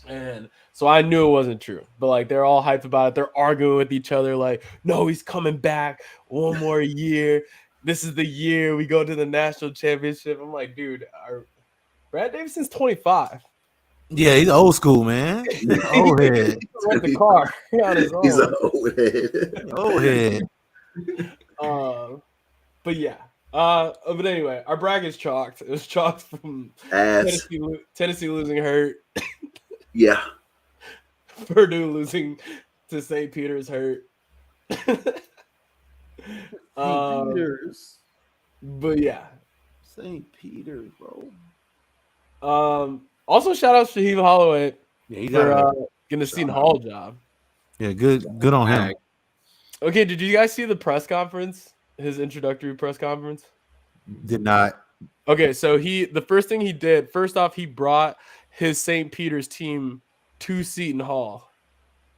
And so I knew it wasn't true, but like they're all hyped about it. They're arguing with each other, like, no, he's coming back 1 more year. This is the year we go to the national championship. I'm like, dude, Brad Davison's 25. Yeah, he's old school, man. He's an old head. Rent the car on his own. He's an old head. Old head. But yeah. But anyway, our bracket's chalked. It was chalked from Ass. Tennessee losing hurt, Yeah. Purdue losing to St. Peter's hurt. Peter's. But yeah. St. Peter's, bro. Also, shout out Shaheem Holloway Yeah, he's for getting the Seton Hall job. yeah, good on him. Okay, did you guys see the press conference? His introductory press conference? Did not. Okay, so the first thing he did, first off, he brought his St. Peter's team to Seton Hall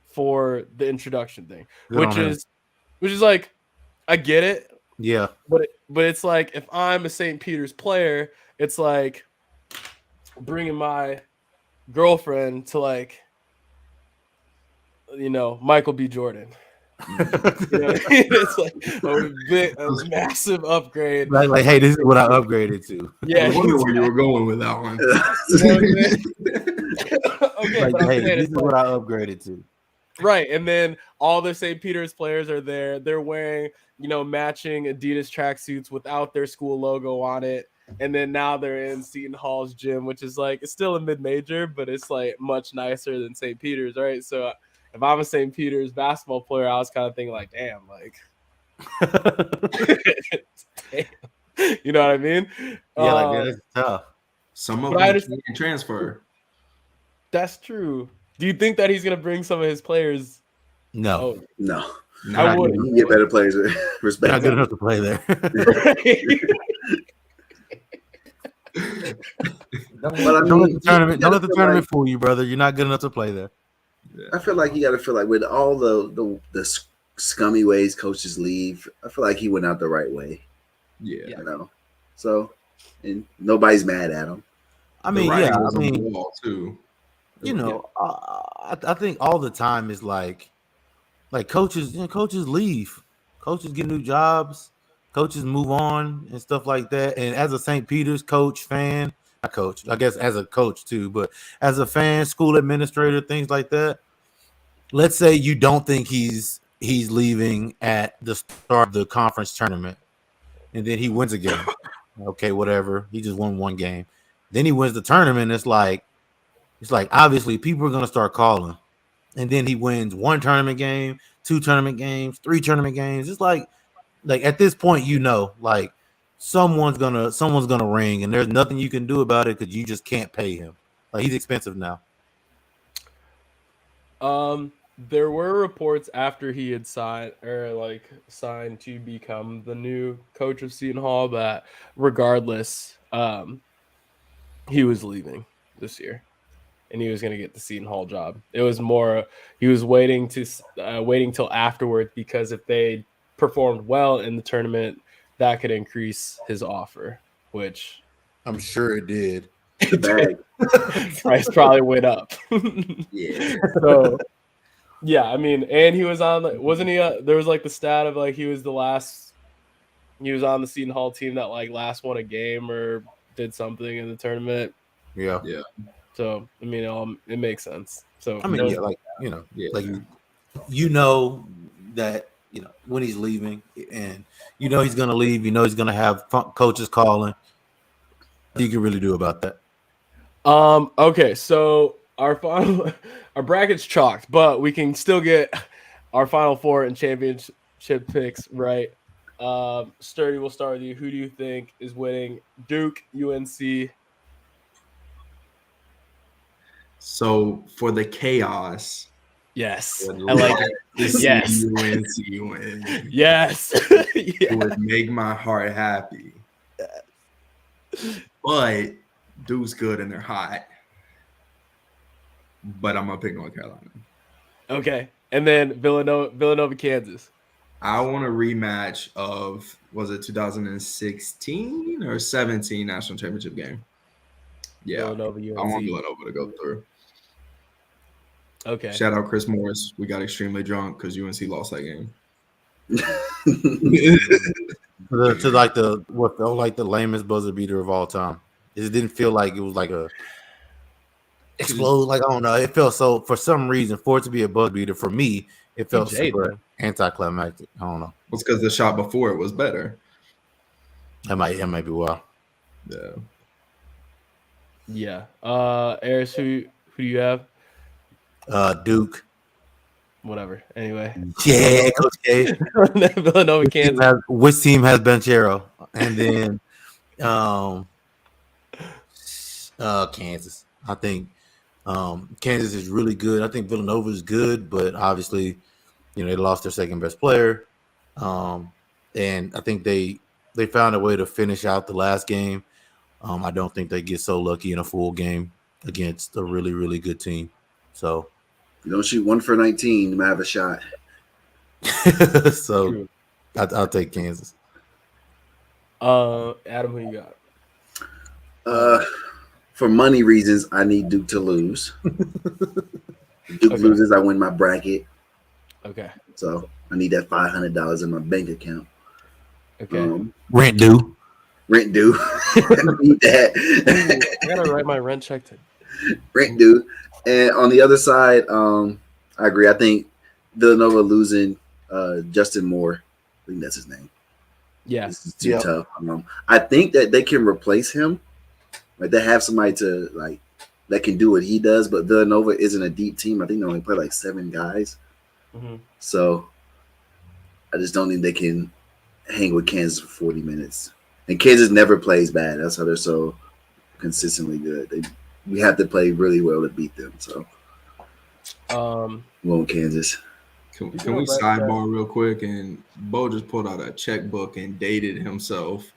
for the introduction thing, Good which on him. is like, I get it, Yeah. but it's like if I'm a St. Peter's player, it's like bringing my girlfriend to like, Michael B. Jordan. It's like a massive upgrade. Like, hey, this is what I upgraded to. Yeah, I wonder where you were going with that one. Okay, Like, but I'm hey, saying this it's is what I upgraded to. right, and then all the St. Peter's players are there. They're wearing, matching Adidas tracksuits without their school logo on it. And then now they're in Seton Hall's gym, which is like, it's still a mid-major, but it's like much nicer than St. Peter's, right? So if I'm a St. Peter's basketball player, I was kind of thinking like, damn, like, damn. You know what I mean? Yeah, like man, it's tough. Some of But I them understand- can transfer. That's true. Do you think that he's gonna bring some of his players? No, Oh, No. I would. You can get better players with they're respect. not good enough to play there. But I Don't let mean, the tournament. Don't let the feel tournament fool you, brother. You're not good enough to play there. I feel like you got to feel like with all the scummy ways coaches leave, I feel like he went out the right way. Yeah. You know, so and nobody's mad at him. I mean, writing yeah, was I on the mean, wall too. you know, I think all the time is like coaches, coaches leave, coaches get new jobs, coaches move on and stuff like that. And as a St. Peter's coach, fan, not coach, I guess as a coach too, but as a fan, school administrator, things like that. Let's say you don't think he's leaving at the start of the conference tournament, and then he wins a game. Okay, whatever. He just won one game. Then he wins the tournament. It's like obviously people are gonna start calling. And then he wins one tournament game, two tournament games, three tournament games. It's like at this point, like someone's gonna ring, and there's nothing you can do about it because you just can't pay him. Like he's expensive now. There were reports after he had signed to become the new coach of Seton Hall that regardless, he was leaving this year. And he was going to get the Seton Hall job. It was more he was waiting till afterwards because if they performed well in the tournament, that could increase his offer, which I'm sure it did. Price probably went up. Yeah. So, yeah, I mean, and he was on. Wasn't he? There was like the stat of like he was on the Seton Hall team that like last won a game or did something in the tournament. Yeah. So I mean, it makes sense. So I mean, like that when he's leaving, and he's gonna leave. He's gonna have coaches calling. What you can really do about that? Okay, so our bracket's chalked, but we can still get our Final Four and championship picks right. Sturdy, we'll start with you. Who do you think is winning? Duke, UNC. So for the chaos, Yes, I like it. Yes, UNC win. Yes, It would make my heart happy. But Duke's good and they're hot. But I'm gonna pick North Carolina. Okay, and then Villanova, Kansas. I want a rematch of, was it 2016 or 17 national championship game? Yeah, Villanova, UNC. I want Villanova to go through. Okay. Shout out Chris Morris. We got extremely drunk because UNC lost that game. to like what felt like the lamest buzzer beater of all time. It didn't feel like it was like a explode. Like I don't know. It felt so for some reason for it to be a buzzer beater for me. It felt super anticlimactic. I don't know. It's because the shot before it was better. That might be wild. Yeah. Aris, who do you have? Duke. Whatever. Anyway. Yeah, Coach K. Villanova, Kansas. Which team has Banchero? And then Kansas. I think Kansas is really good. I think Villanova is good, but obviously, they lost their second best player. And I think they found a way to finish out the last game. I don't think they get so lucky in a full game against a really, really good team. So you don't shoot 1 for 19, you might have a shot. So I'll take Kansas. Adam, who you got? For money reasons, I need Duke to lose. If Duke loses, I win my bracket. Okay. So I need that $500 in my bank account. Okay. Rent due. I need that. I gotta write my rent check to Rent due. And on the other side, I agree. I think Villanova losing Justin Moore. I think that's his name. Yeah. This is too tough. I think that they can replace him. Like they have somebody to that can do what he does, but Villanova isn't a deep team. I think they only play like 7 guys. Mm-hmm. So I just don't think they can hang with Kansas for 40 minutes. And Kansas never plays bad. That's how they're so consistently good. We have to play really well to beat them. So, won't Kansas. Can we sidebar real quick? And Bo just pulled out a checkbook and dated himself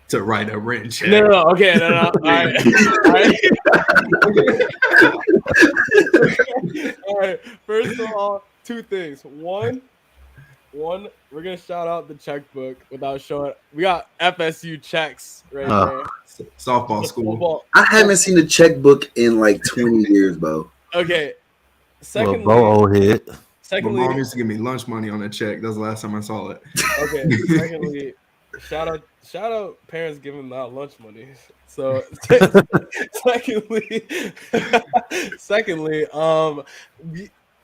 to write a rent check. No. Okay, no. All right. All right. First of all, 2 things. One, One, we're gonna shout out the checkbook without showing. We got FSU checks right there. Softball school. Football. I haven't seen a checkbook in like 20 years, bro. Okay. Well, Secondly, Bo old head. My secondly, mom used to give me lunch money on a check. That's the last time I saw it. okay. Secondly, shout out parents giving out lunch money. So secondly,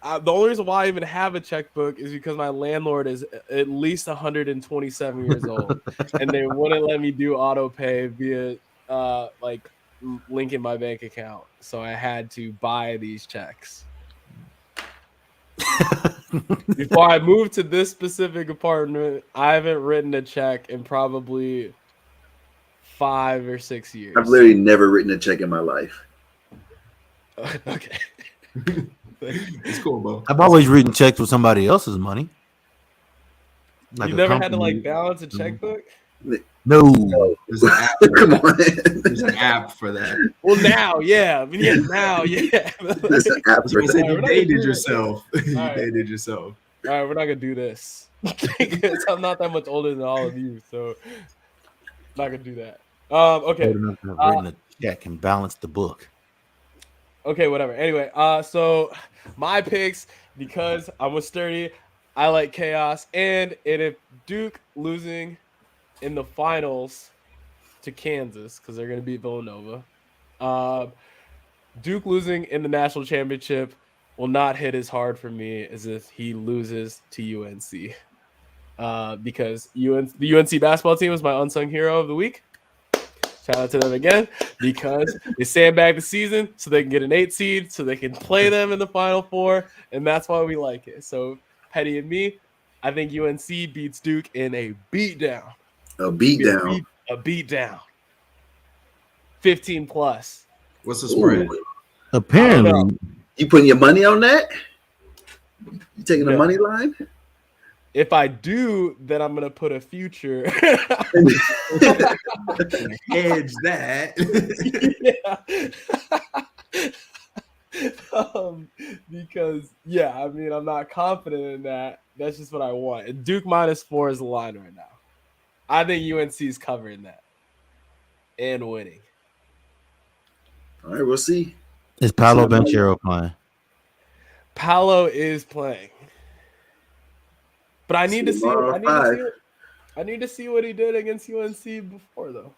the only reason why I even have a checkbook is because my landlord is at least 127 years old, and they wouldn't let me do auto pay via like linking my bank account. So I had to buy these checks. Before I moved to this specific apartment, I haven't written a check in probably 5 or 6 years. I've literally never written a check in my life. Okay. It's cool, bro. I've always written checks with somebody else's money. Like You a never had to company. like balance a checkbook? No. There's an app. Come on. There's an app for that. Well, now, yeah. I mean, yeah, now, yeah. There's an app for You said that. you We're not gonna dated do it. yourself. You All right. dated yourself. All right, we're not gonna do this because I'm not that much older than all of you, so not gonna do that. Okay, I've written a check and balanced the book. okay, whatever. Anyway, so my picks, because I'm with Sturdy, I like chaos, and if Duke losing in the finals to Kansas, because they're gonna beat Villanova, Duke losing in the national championship will not hit as hard for me as if he loses to UNC. Because the UNC basketball team is my unsung hero of the week. Shout out to them again, because they sandbagged the season so they can get an 8 seed, so they can play them in the Final Four, and that's why we like it. So, Petty and me, I think UNC beats Duke in a beatdown. A beatdown. A beatdown. 15 plus. What's the spread? Ooh. Apparently, You putting your money on that? You taking the No. money line? If I do, then I'm gonna put a future. Hedge that. Because I mean, I'm not confident in that. That's just what I want. And Duke -4 is the line right now. I think UNC is covering that and winning. All right, we'll see. is Paolo Banchero playing? Paolo is playing, but I need to see. I need to see what he did against UNC before, though.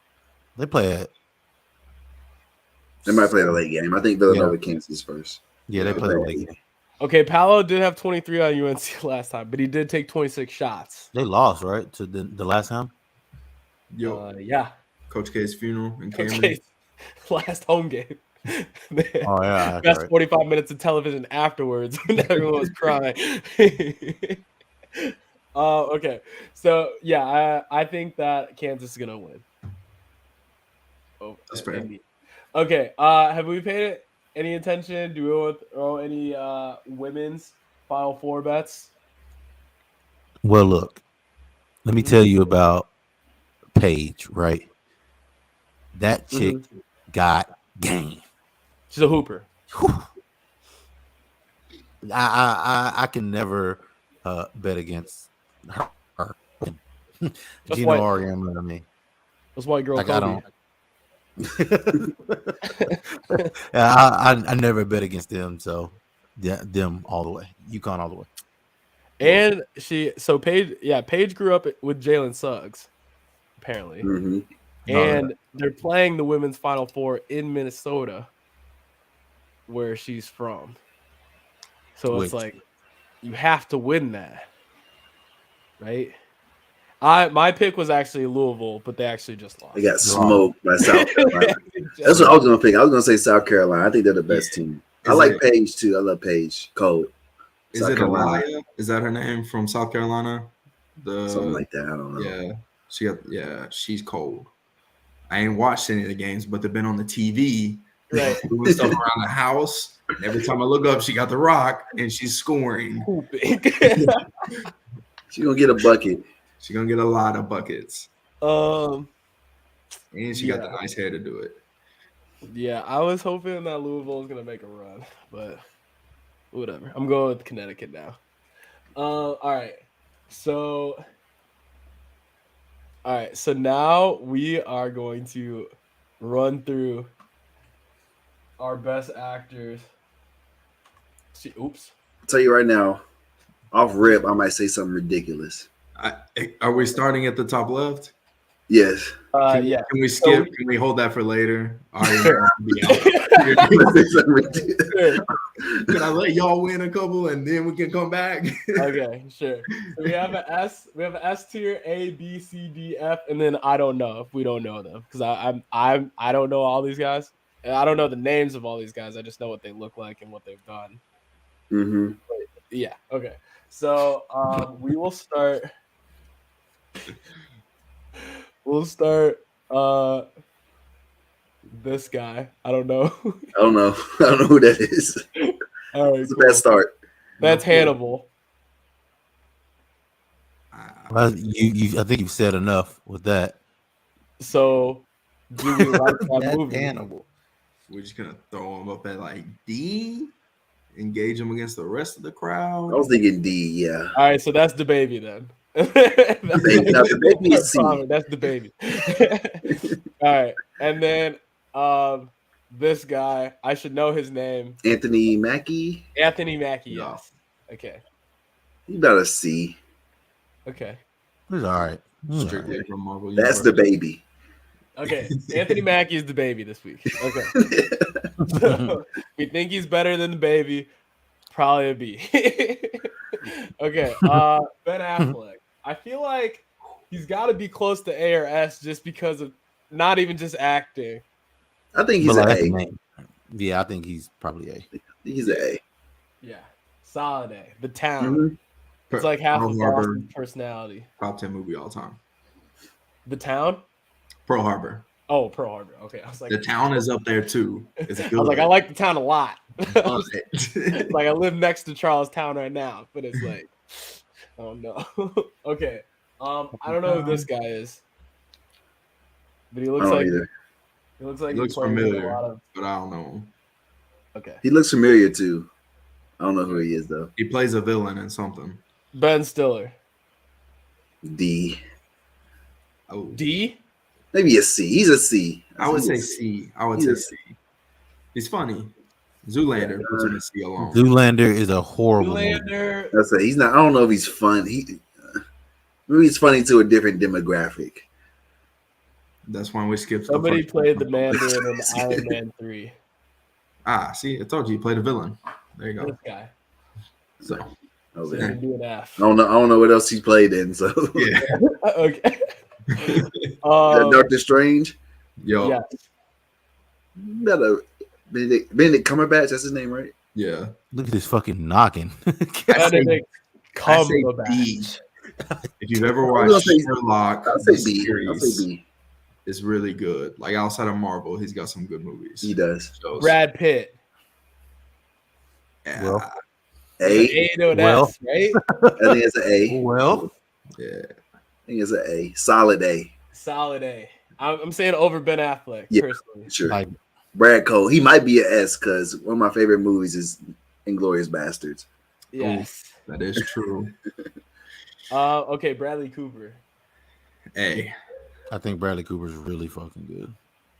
They play it. They might play the late game. I think Villanova Kansas first. Yeah, they play the late game. Okay, Paolo did have 23 on UNC last time, but he did take 26 shots. They lost, right? To the last time? Yo, Yeah. Coach K's funeral in Cameron. Okay. Last home game. Oh, yeah. Best Right. 45 minutes of television afterwards when everyone was crying. Okay. So, I think that Kansas is going to win. Oh, That's fair. Okay. Have we paid any attention? Do we want to throw any women's Final Four bets? Well, look, let me tell you about Paige, right? That chick got game. She's a hooper. I can never bet against her. Gino why- Ariam, I mean. That's why girl Like, I Kobe. don't. I never bet against them, so them all the way. UConn all the way. And Paige grew up with Jalen Suggs, apparently. Mm-hmm. And they're playing the women's Final Four in Minnesota, where she's from. So it's like you have to win that, right? My pick was actually Louisville, but they actually just lost. They got smoked by South Carolina. That's what I was going to pick. I was going to say South Carolina. I think they're the best team. I like Paige, too. I love Paige. Cold. Is South it Carolina. Aliyah? Is that her name from South Carolina? Something like that. I don't know. She's cold. I ain't watched any of the games, but they've been on the TV, Right. doing stuff around the house. And every time I look up, she got the rock and she's scoring. She's going to get a bucket. She's gonna get a lot of buckets. And she got the Yeah. nice hair to do it. Yeah, I was hoping that Louisville was gonna make a run, but whatever. I'm going with Connecticut now. All right. So, all right. So now we are going to run through our best actors. Oops. I'll tell you right now, off rip, I might say something ridiculous. Are we starting at the top left? Yes. Yeah. Can we skip? Can we hold that for later? Sure. Can I let y'all win a couple and then we can come back? Okay, sure. So we have an S. We have an S tier, A, B, C, D, F, and then I don't know if we don't know them because I don't know all these guys and I don't know the names of all these guys. I just know what they look like and what they've done. Mm-hmm. Yeah. Okay. So we will start. We'll start. This guy. I don't know. I don't know who that is. All right. It's Cool. a bad start. That's Hannibal. Well, I think you've said enough with that. So, do we like that That's movie? Hannibal. We're just gonna throw him up at like D, engage him against the rest of the crowd. I was thinking D. Yeah. All right, so that's the baby then. Now, the baby is C. That's the baby. All right, and then this guy, I should know his name. Anthony Mackie. Anthony Mackie. No. Yes. Okay. He got a C. Okay. He's all right. Strictly from Marvel. That's the baby. Okay. Anthony Mackie is the baby this week. Okay. So, we think he's better than the baby. Probably a B. Okay. Ben Affleck. I feel like he's got to be close to A or S just because of not even just acting. I think he's an A. Yeah, I think he's probably A. He's an A. Yeah. Solid A. The Town. Mm-hmm. It's like half Pearl of Harbor, Boston's personality. top 10 movie all time. The Town? Pearl Harbor. Oh, Pearl Harbor. Okay. I was like, The Town is up there too. It's I was like, I like The Town a lot. it. Like I live next to Charlestown right now, but it's like, oh no. Okay. I don't know who this guy is, but he looks like Either. he looks like He looks plays familiar. a lot of. But I don't know. Okay. He looks familiar too. I don't know who he is though. He plays a villain in something. Ben Stiller. D. Oh, D. Maybe a C. He's a C. I would say C. I would say Yes. C. He's funny. Zoolander puts him in C alone. Zoolander is a horrible movie. Zoolander. That's a, he's not. I don't know if he's fun. Maybe he's funny to a different demographic. That's why we skipped. Somebody the played the Mandarin in Iron Man 3. See, I told you, he played a villain. There you go. This guy. So, Oh, So man. he'd be an F. I don't know what else he played in. So yeah. Okay. Doctor Strange. Yo, Yeah. Got a Benedict Cumberbatch. That's his name, right? yeah. Look at this fucking knocking. Benedict I say B. Cumberbatch. If you've ever I'm watched gonna say- Sherlock, I'll say the B. series, I'll say B. it's really good. Like outside of Marvel, he's got some good movies. He does. Shows. Brad Pitt. Yeah. Well, A. A to an Well. S, right? I think it's an A. well, yeah. I think it's an A. Solid A. Solid A. I'm saying over Ben Affleck, Yeah. personally. Sure. like Brad Cole. He might be an S because one of my favorite movies is Inglourious Bastards. Yes. That is true. Okay, Bradley Cooper. A. I think Bradley Cooper's really fucking good.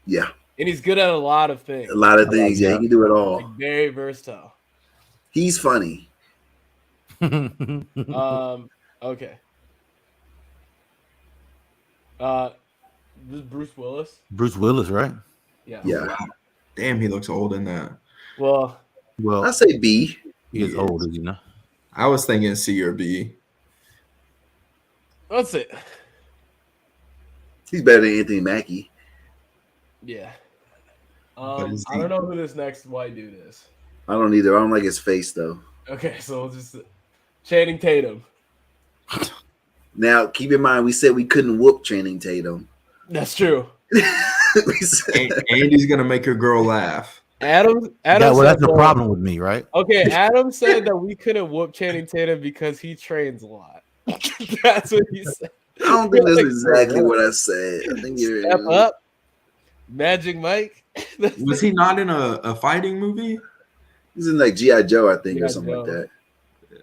Yeah. And he's good at a lot of things. A lot of things. Yeah, he can do it all. Like, very versatile. He's funny. Okay. This is Bruce Willis. Bruce Willis, right? Yeah. Yeah. Damn, he looks old in that. Well, Well, I say B. he is old, is he not? I was thinking C or B. that's it. He's better than Anthony Mackie. Yeah. But is I he- don't know who this next white dude is. I don't either. I don't like his face though. Okay, so we'll just Channing Tatum. Now, keep in mind, we said we couldn't whoop Channing Tatum. That's true. We said- Andy's gonna make your girl laugh. Adam Yeah, well, said that's the that- problem with me, right? Okay, Adam said that we couldn't whoop Channing Tatum because he trains a lot. That's what he said. I don't think that's exactly what I said. I think you're Step up, Magic Mike. Was he not in a fighting movie? He's in like G.I. Joe, I think, or G.I. something like Joe. that.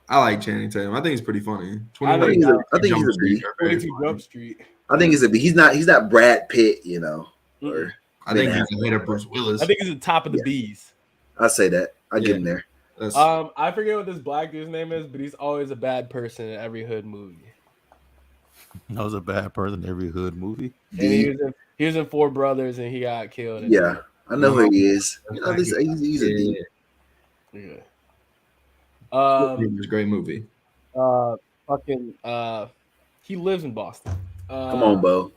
I like Channing Tatum. I think he's pretty funny. I 21 think I think he's a B. Street are very 22 funny. Jump Street. I think he's a B. He's not Brad Pitt, you know. Mm-mm. Or I think he's ahead of Bruce Willis. I think he's the top of the Yeah. B's. I say that. I give him there. That's, I forget what this black dude's name is, but he's always a bad person in every hood movie. That was a bad person in every hood movie. And he was in Four Brothers, and he got killed. Yeah, I know who he is. You know, he's a D. Yeah. it was a great movie. He lives in Boston. Come on, Bo.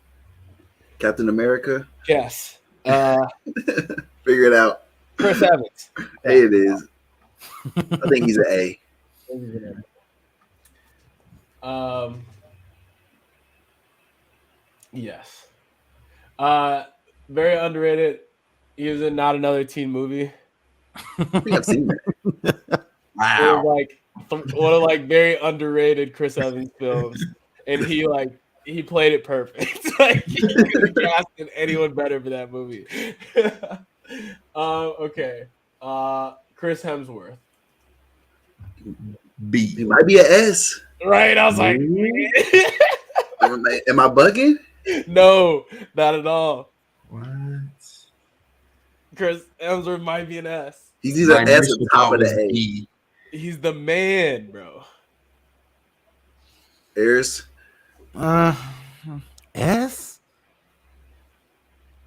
Captain America. Yes. Figure it out. Chris Evans. Hey, it is. I think he's an A. Yes. Very underrated. He was in Not Another Teen Movie. I think I've seen that. Wow. One of very underrated Chris Evans films, and he played it perfect. He couldn't have casted anyone better for that movie. Okay. Chris Hemsworth. B. He might be an S. Right, I was like, Am I bugging? no, not at all. What? Chris Hemsworth might be an S. He's either My S initial or top thought of the was A. B. He's the man, bro. Ayers. S.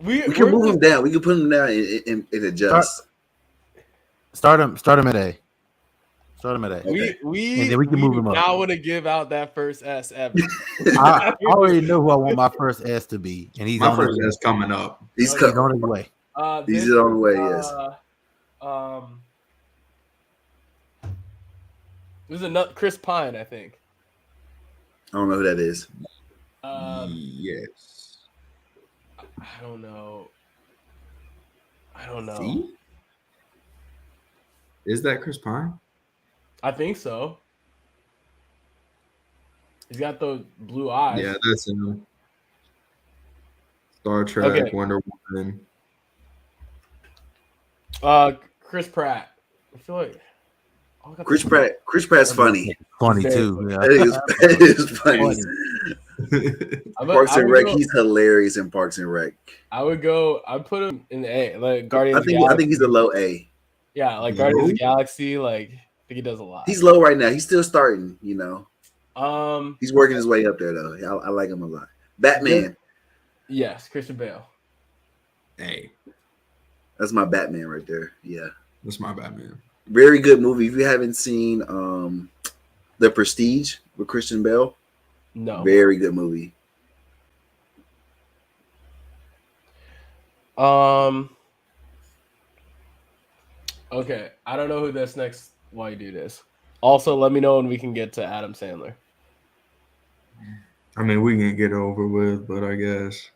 We can move him down. We can put him down and adjust. Start him at A. Start him at A. We And then we can move him up. Now want to give out that first S ever. I already know who I want my first S to be, and he's My on first his way. is coming up. He's He's on his way. He's on the way. Yes. There's another Chris Pine, I think. I don't know who that is. Yes. I don't know. See? Is that Chris Pine? I think so. He's got those blue eyes. Yeah, that's him. Star Trek, Okay. Wonder Woman. Chris Pratt. I feel like Chris Pratt's funny. Funny too. Yeah. That is funny. Parks and Rec. Go, He's hilarious in Parks and Rec. I'd put him in the A, like Guardians of the I Galaxy. think he's a low A. Yeah, like Guardians of the Galaxy. Like, I think he does a lot. He's low right now. He's still starting. You know. He's working his way up there though. I like him a lot. Batman. Yes, Christian Bale. Hey, That's my Batman right there. Yeah. that's my Batman. Very good movie. If you haven't seen The Prestige with Christian Bale, No. very good movie. Okay, I don't know who this next white dude is. Also, let me know when we can get to Adam Sandler. I mean, we can get it over with, but I guess.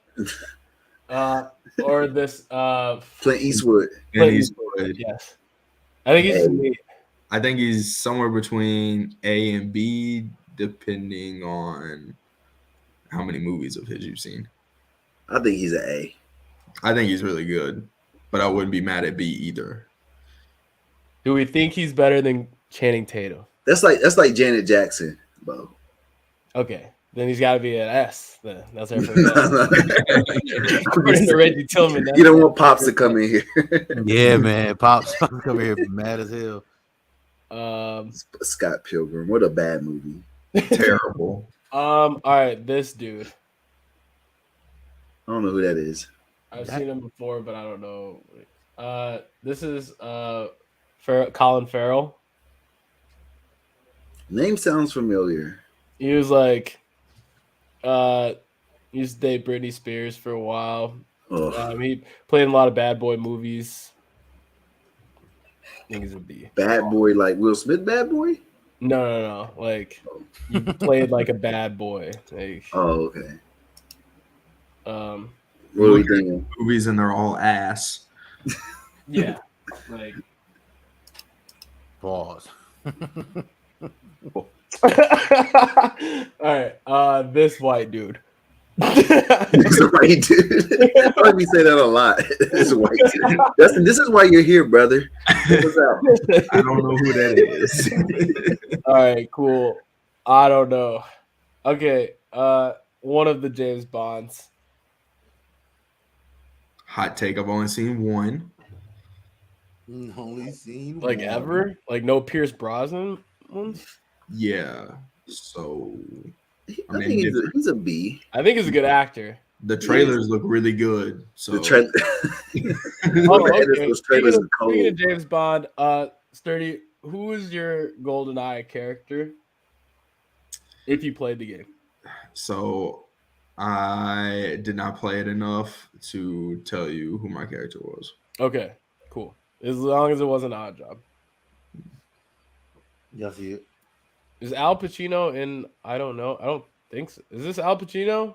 Or this Clint Eastwood. And Clint he's Eastwood, yes. I think he's I think he's somewhere between A and B, depending on how many movies of his you've seen. I think he's an A. I think he's really good, but I wouldn't be mad at B either. Do we think he's better than Channing Tatum? That's like Janet Jackson, Bo. Okay, then he's got to be an S. Then that's our first S. According to Reggie Tillman. You don't want Pops to come in here. Yeah, man. Pops come here mad as hell. Scott Pilgrim. What a bad movie. Terrible. All right, this dude. I don't know who that is. I've seen him before, but I don't know. This is Colin Farrell. Name sounds familiar. He was like, he used to date Britney Spears for a while. He played in a lot of bad boy movies. I think he's a B. Bad boy, like Will Smith, bad boy? No. Like, you played like a bad boy. Like, Oh, okay. What are we Look at thinking? Movies and they're all ass. yeah. Like, Pause. all right. This white dude. He's a white dude. I heard me say that a lot. It's a white dude. Dustin, this is why you're here, brother. Check us out. I don't know who that is. All right, cool. I don't know. Okay, one of the James Bonds. Hot take. I've only seen one. Only seen Like one. ever? Like no Pierce Brosnan ones? Yeah. So I think he's a B. I think he's a good actor. the trailers look really good. So The trailer. Oh, okay. Those trailers are Speaking of cold. James Bond, Sturdy, who is your GoldenEye character? If you played the game. So I did not play it enough to tell you who my character was. Okay, cool. As long as it wasn't Odd Job. Y'all see it? Is Al Pacino in? I don't know. I don't think so. Is this Al Pacino?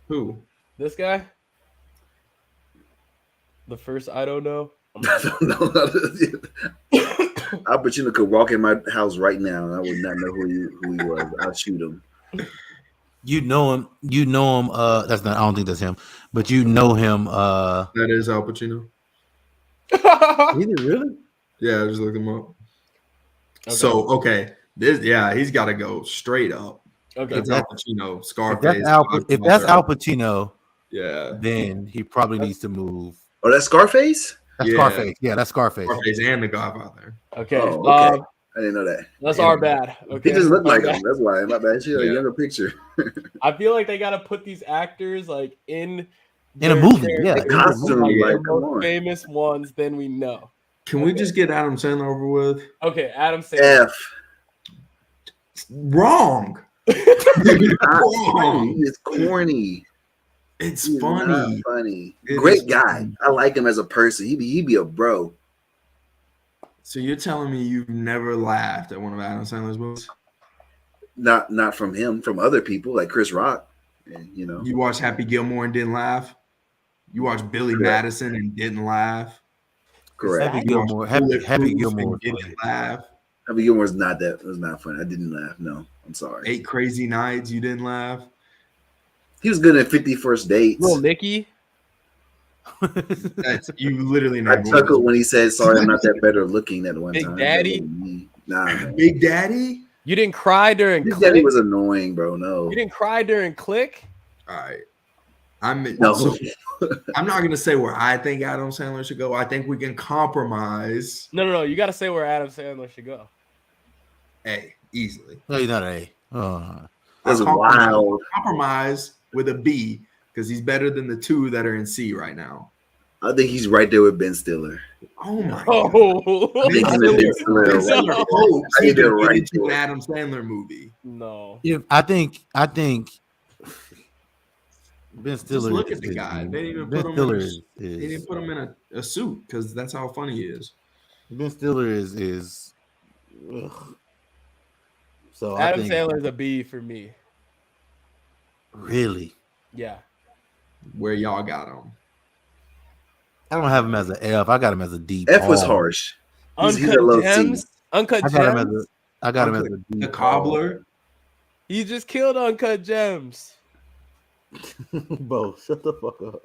Who? This guy? The first I don't know. I don't know. Al Pacino could walk in my house right now, and I would not know who he was. I'll shoot him. You know him. You know him. That's not. I don't think that's him. But you know him. That is Al Pacino. Is it really? Yeah, I just looked him up. Okay. So he's got to go straight up. Okay. That's Al Pacino, If Scarface. that's Al Pacino, yeah, then he probably needs to move. Oh, that's Scarface? That's Yeah. Scarface. Yeah, that's Scarface. Scarface and The Godfather. Okay. Oh, okay. Um, I didn't know that. that's Yeah. our bad. Okay. He just looked Our like bad. him. That's why. My bad. She had a Yeah. younger picture. I feel like they gotta put these actors like in In a their movie, character- yeah. The costume, like, like, the come most on. famous ones. Then we know. Can we just get Adam Sandler over with? Okay, Adam Sandler. F. Wrong. Funny. He is corny. It's He's funny. not funny. It Great is guy. funny. I like him as a person. He be a bro. So you're telling me you've never laughed at one of Adam Sandler's movies? Not from him, from other people like Chris Rock. And, you know. You watched Happy Gilmore and didn't laugh? You watched Billy Correct. Madison and didn't laugh? Correct. Happy You watched Gilmore. Bulletproof Happy and Gilmore. didn't laugh? Happy Gilmore was not that. It was not funny. I didn't laugh. No, I'm sorry. 8 Crazy Nights, you didn't laugh? He was good at 50 First Dates. Little Nicky. That's you literally I never chuckled when he said, "Sorry, I'm not that better looking." At one Big time. Daddy? That wasn't me. Nah, man. Big Daddy? You didn't cry during Big Click. Daddy was annoying, bro. No, You didn't cry during Click. All right. I'm no. I'm not gonna say where I think Adam Sandler should go. I think we can compromise. No. You got to say where Adam Sandler should go. A easily. No, he's not A. That's I'll wild. compromise with a B because he's better than the 2 that are in C right now. I think he's right there with Ben Stiller. Oh my god. Oh Ben Stiller. Ben Stiller No. hopes I he think they're can get right into an there. Adam Sandler movie. no. I think Ben Just Stiller. look at the guy. They didn't even Ben put him Stiller in They is didn't put him in a suit because that's how funny he is. Ben Stiller is. Ugh. So I Adam think Sandler's a B for me. really. Yeah. Where y'all got him? I don't have him as an F. I got him as a D. F was Paul. harsh. He's a Uncut low C. Gems. Uncut I got him as Gems. a D. The Cobbler. He just killed Uncut Gems. Bo, shut the fuck up.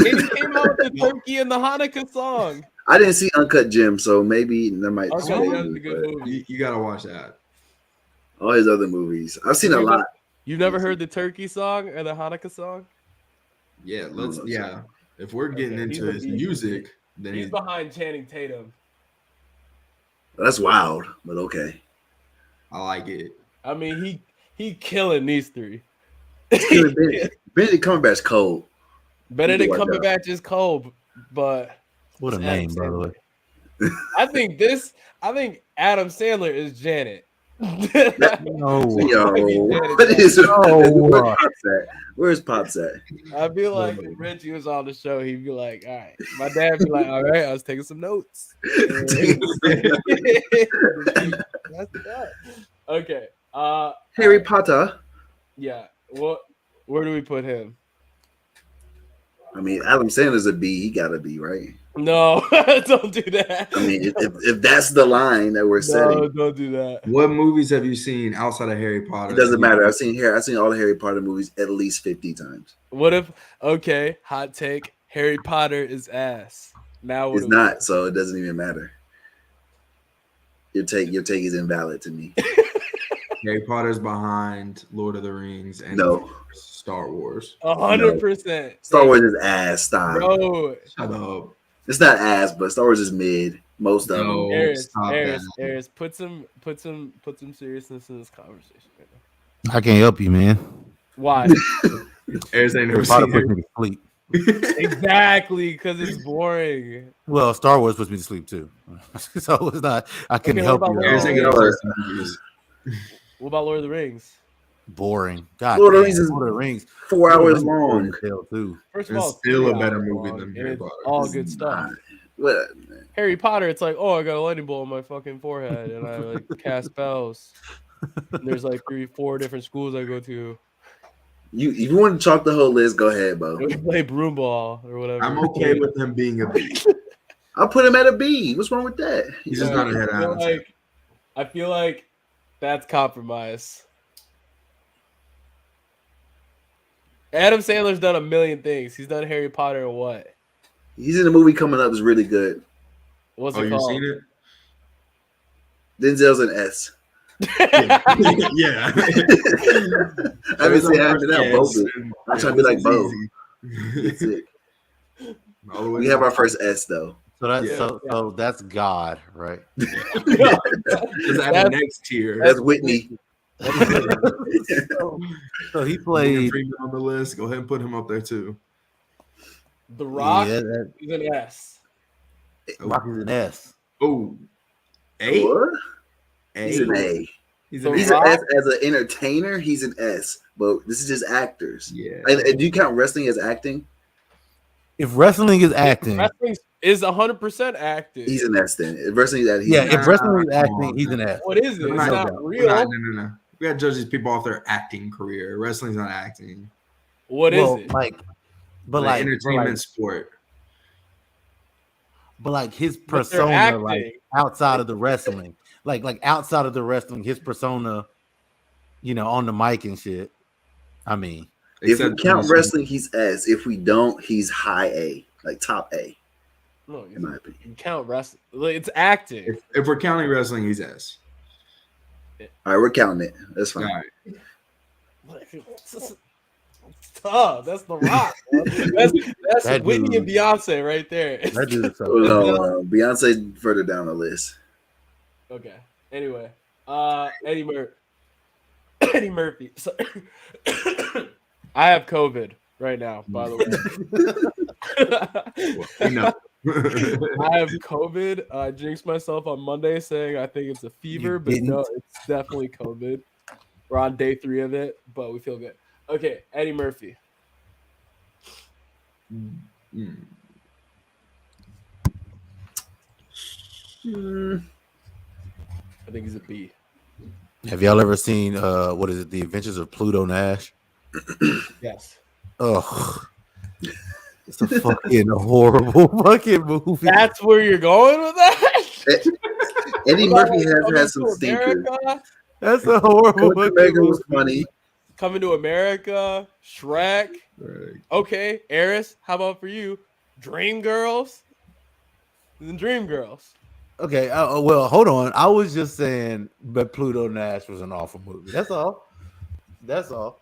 He came out with the turkey and the Hanukkah song. I didn't see Uncut Gems, so maybe there might. Uncut sway Gems is me, a good but movie. You gotta watch that. all his other movies, I've seen a lot. You've never heard the turkey song or the Hanukkah song? Yeah, let's- yeah. If we're getting Okay, into his music, then He's behind Channing Tatum. That's wild, but okay. I like it. I mean, he killing these three. Benedict Cumberbatch's cold. Benedict Watch out. Cumberbatch is cold, but What a it's name, Adam by the way. Sandler. I think Adam Sandler is Janet. No. Yo, Benedict what is it? No. Where's Pops at? Where's Pops at? I feel like if Reggie was on the show, he'd be like, all right. My dad be like, all right, I was taking some notes. That's that. Okay. Harry Potter. Yeah. Where do we put him? I mean, Adam Sandler's a B. He gotta be right. No, don't do that. I mean, if that's the line that we're setting, No, don't do that. What movies have you seen outside of Harry Potter? it doesn't matter. I've seen all the Harry Potter movies at least 50 times. What if? Okay, hot take. Harry Potter is ass. Now what It's do we not, do? so it doesn't even matter. Your take is invalid to me. Harry Potter's behind Lord of the Rings and No. Star Wars. 100%. Star Wars is ass. Stop. Bro, Shut up. It's not ass, but Star Wars is mid. Most of them. No. Aris, stop Aris, put some seriousness in this conversation right now. I can't help you, man. Why? Aris ain't never Harry Potter seen puts it. me to sleep. Exactly, because it's boring. Well, Star Wars puts me to sleep too. So it's not. I couldn't Okay, help what you. about at Aris all. ain't gonna No. touch the movies. What about Lord of the Rings? Boring. God, Lord of the damn, Rings is Lord of the Rings. 4 Lord of the hours Rings is boring long. as hell, too. First of It's all, still a 3 better hours movie long, than and Harry it's Potter. all It's good stuff. not. What? Harry Potter, it's like, oh, I got a lightning bolt on my fucking forehead, and I like cast spells. And there's like 3-4 different schools I go to. If you want to chalk the whole list, go ahead, Bo. We play broom ball or whatever. I'm okay with him being a B. I'll put him at a B. What's wrong with that? He's just not ahead of Adam Sandler. I feel like that's compromise. Adam Sandler's done a million things. He's done Harry Potter and what? He's in a movie coming up. Is really good. What's Oh, it you called? seen it? Denzel's an S. Yeah. I haven't seen that. Both. I'm trying to be like Bo. It's it. We have our first S though. So that's Yeah. so that's God, right? Just add the next tier. That's Whitney. So he Morgan played. Freeman on the list. Go ahead and put him up there too. The Rock Yeah, is an S. Rock is an S. Oh, A? What? A? He's an A. He's The an He's A. an Rock? S as an entertainer. He's an S. But this is just actors. Yeah. And do you count wrestling as acting? If wrestling is acting, Wrestling is 100% acting. He's an S then. If wrestling is that, he's yeah. an If S. wrestling is Come acting, on, he's an man. S. What is it? We're It's not- not we're real. No. We gotta judge these people off their acting career. Wrestling's not acting. What is Well, it? like, but Like like entertainment sport. but like his But they're persona, acting. like outside of the wrestling, like outside of the wrestling, his persona, on the mic and shit. I mean, If we Except count when- wrestling, he's S. If we don't, he's high A, like top A, No, in my opinion. you count wrestling. It's acting. If we're counting wrestling, he's S. All right, we're counting it. That's fine. All right. It's tough. That's The Rock. Bro. That's That Whitney dude- and Beyonce right there. that dude is so. No, Beyonce further down the list. Okay. Anyway, Eddie Murphy. So, I have COVID right now, by the way. Well, we know. I have COVID. I jinxed myself on Monday saying I think it's a fever, You but no, didn't? it's definitely COVID. We're on day 3 of it, but we feel good. Okay, Eddie Murphy. Mm. I think he's a B. Have y'all ever seen what is it? The Adventures of Pluto Nash? Yes. Ugh. It's a fucking horrible fucking movie. That's where you're going with that? Eddie What about Murphy has Coming had some to stinkers. America? That's a horrible Coming to fucking America was movie. funny. Coming to America, Shrek. Right. Okay, Eris, how about for you? Dreamgirls? The Dreamgirls. Okay, well, hold on. I was just saying, but Pluto Nash was an awful movie. That's all. That's all.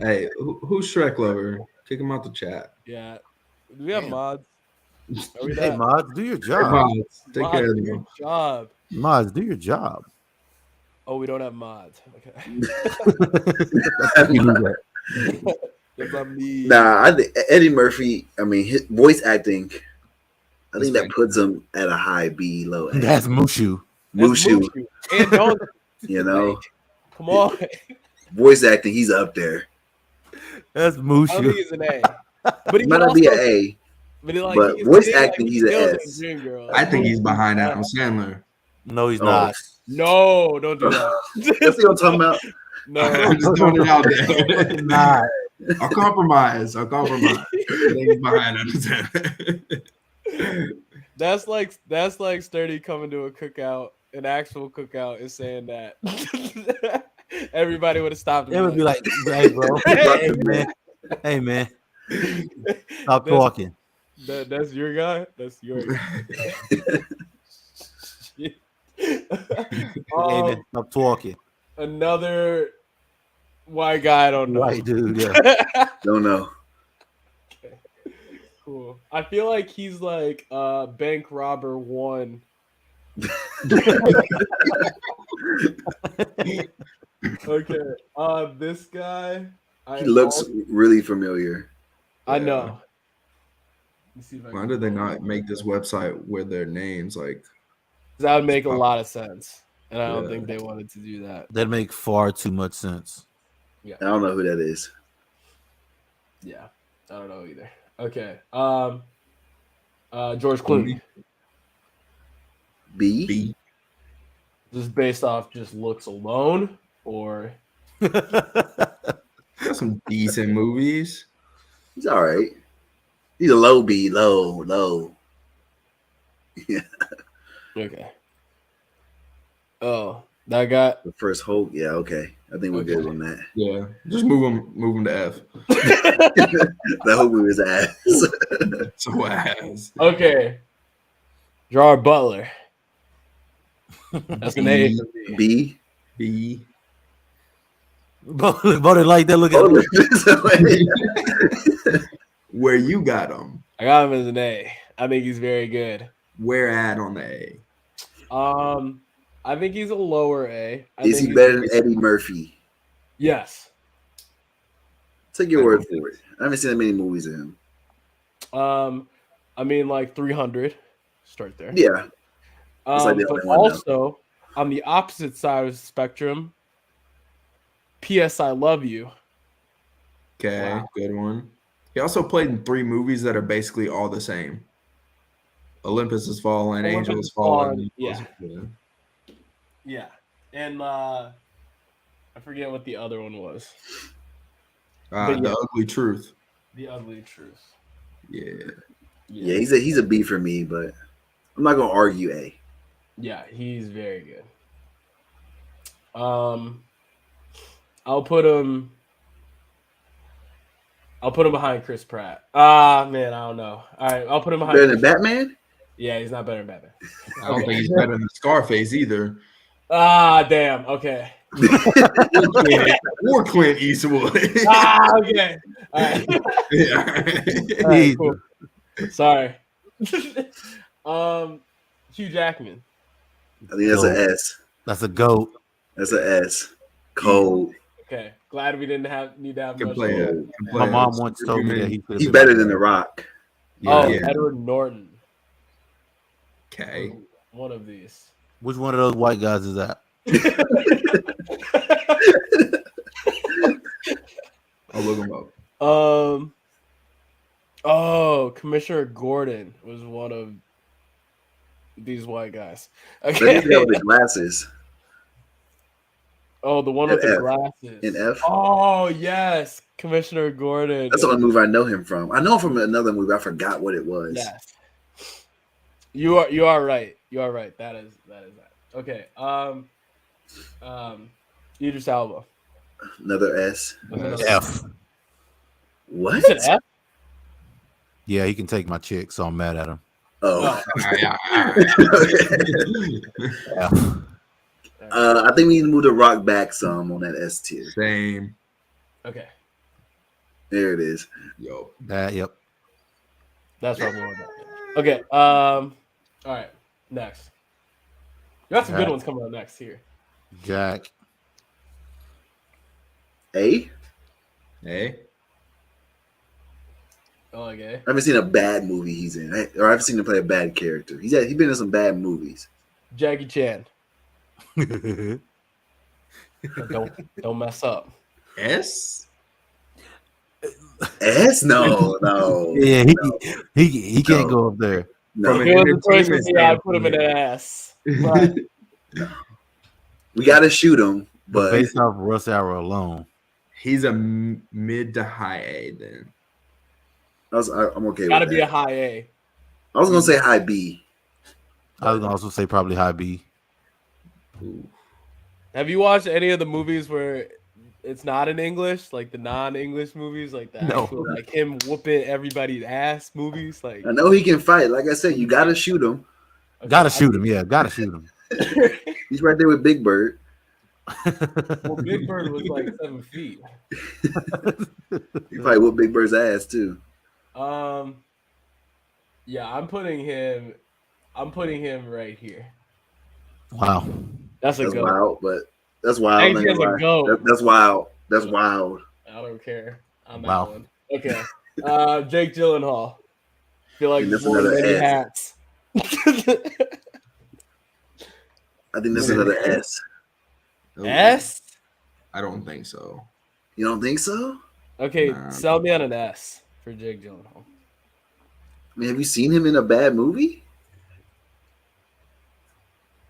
Hey, who's Shrek lover? Kick him out the chat. Yeah. Do we have Damn. mods? Are we Hey, that? Mods, do your Hey, job. Mods, take Mods, care of do them. your job. Mods, do your job. Oh, we don't have mods. Okay. You do that. That's on me. Nah, I think Eddie Murphy. I mean, his voice acting. I think that puts him at a high B, low A. That's Mushu. That's Mushu, Mushu. And don't you know, come on. voice acting. He's up there. That's I don't think Mushu. he's an A. But he Might can not be an also, A. but he, like, but he can voice sing, acting, he he's an kills S. in Dreamgirls. I think he's behind Adam Sandler. No, he's Oh. not. No, don't do that. That's what I'm talking about. No. I'm just throwing it out there. Not. I'll compromise. I think he's behind Adam Sandler. That's like Sturdy coming to a cookout, an actual cookout, and saying that. Everybody would have stopped. It would be like, hey, bro. Hey, man. Stop talking. That's your guy. That's your guy. Hey, man, stop talking. Another white guy. I don't know. White dude, yeah. Don't know. Okay. Cool. I feel like he's like Bank Robber 1. Okay. This guy. He looks really familiar. I know. Why did they not make this website with their names? Like, that would make a lot of sense, and I don't think they wanted to do that. That'd make far too much sense. Yeah, I don't know who that is. Yeah, I don't know either. Okay. George Clooney. B. Just based off just looks alone, or got some decent movies. He's all right. He's a low B, low. Yeah. okay. Oh, that guy. The first Hulk. Yeah, okay. I think we're good on that. Yeah, just move him to F. That Hulk movie is ass. So ass. Okay. Gerard Butler. That's an A for me. B. Butler like that. Look at him. Where you got him? I got him as an A. I think he's very good. Where at on the A? I think he's a lower A. Is he better than Eddie Murphy? Yes. Take your word for it. I haven't seen that many movies of him. I mean, like 300. Start there. Yeah. Like but also, on the opposite side of the spectrum, P.S. I Love You. Okay, good one. He also played in 3 movies that are basically all the same. Olympus Has Fallen, Angel Has Fallen. Yeah. Yeah. And I forget what the other one was. The Ugly Truth. The Ugly Truth. Yeah. Yeah, he's a B for me, but I'm not gonna argue A. Yeah, he's very good. I'll put him behind Chris Pratt. Man, I don't know. All right, I'll put him behind. Better than Batman? Yeah, he's not better than Batman. I don't think he's better than Scarface either. Damn. Okay. Or Clint Eastwood. Okay. All right. Yeah. All right, cool. Sorry. Hugh Jackman. I think that's an S. That's a GOAT. That's an S. Cold. Okay. Glad we didn't need to have Can much. play it. My mom once told me that He's better than The Rock. Edward Norton. Okay. One of these. Which one of those white guys is that? I'll look him up. Commissioner Gordon was one of these white guys. Let Okay. me with the glasses. Oh, the one with In the F. glasses. In F. Oh, yes. Commissioner Gordon. That's the only movie I know him from. I know him from another movie. I forgot what it was. Yes. You are right. You are right. That is that. Okay. Idris Elba. Another S. F. What? You said F? Yeah, he can take my chick, so I'm mad at him. Oh. F. I think we need to move the Rock back some on that S tier. Same. Okay. There it is. Yo. Yep. That's what I'm going with. Okay. All right. Next. You got some good ones coming up next here. Jack. A? Hey. Oh, okay. I haven't seen a bad movie he's in. Or I haven't seen him play a bad character. He's been in some bad movies. Jackie Chan. Don't mess up. S? S? No. Yeah, he can't go up there. No. If it was a choice for me, I'd put him in an ass. But We got to shoot him, but Based off Russ Hour alone. He's a mid to high A then. I'm okay gotta with be that. a high A. I was going to say high B. I would also say probably high B. Ooh. Have you watched any of the movies where it's not in English, like the non-English movies, like the No. actual, like him whooping everybody's ass movies? Like, I know he can fight. Like I said, you gotta shoot him. okay, Gotta shoot him. Yeah, gotta shoot him. He's right there with Big Bird. Well, Big Bird was like 7 feet. He probably whooped Big Bird's ass too. Yeah, I'm putting him right here. Wow. That's a That's go. wild, but that's wild. Hey, I'm not he has gonna a lie. go. That's wild. That's wild. I don't care on that Wow. one. Okay. Jake Gyllenhaal. Feel like And that's more another many S. hats. I think that's another S. Ooh. S? I don't think so. You don't think so? Okay, Nah. sell me on an S for Jake Gyllenhaal. I mean, have you seen him in a bad movie?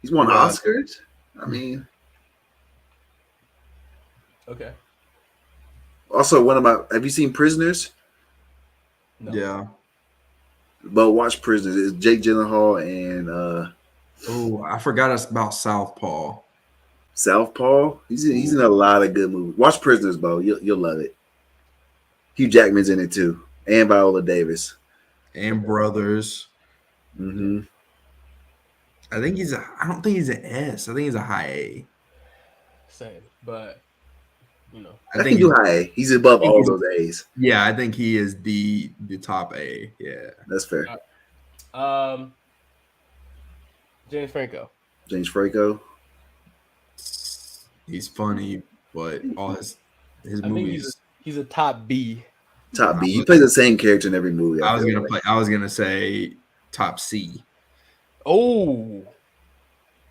He's won Yeah. Oscars. I mean, Okay. also one of my. Have you seen Prisoners? No. Yeah. But watch Prisoners. It's Jake Gyllenhaal and Oh, I forgot about Southpaw. Southpaw. He's in a lot of good movies. Watch Prisoners, Bo. You'll love it. Hugh Jackman's in it too, and Viola Davis. And Brothers. Mm-hmm. I don't think he's an S. I think he's a high A. Same, but you know. I think do high A. He's above think all he's- those A's. Yeah, I think he is the top A. Yeah. That's fair. James Franco. James Franco. He's funny, but all his I think movies. he's a top B. Top B. He plays the same character in every movie. I was feel gonna like. play. I was gonna say top C. Oh,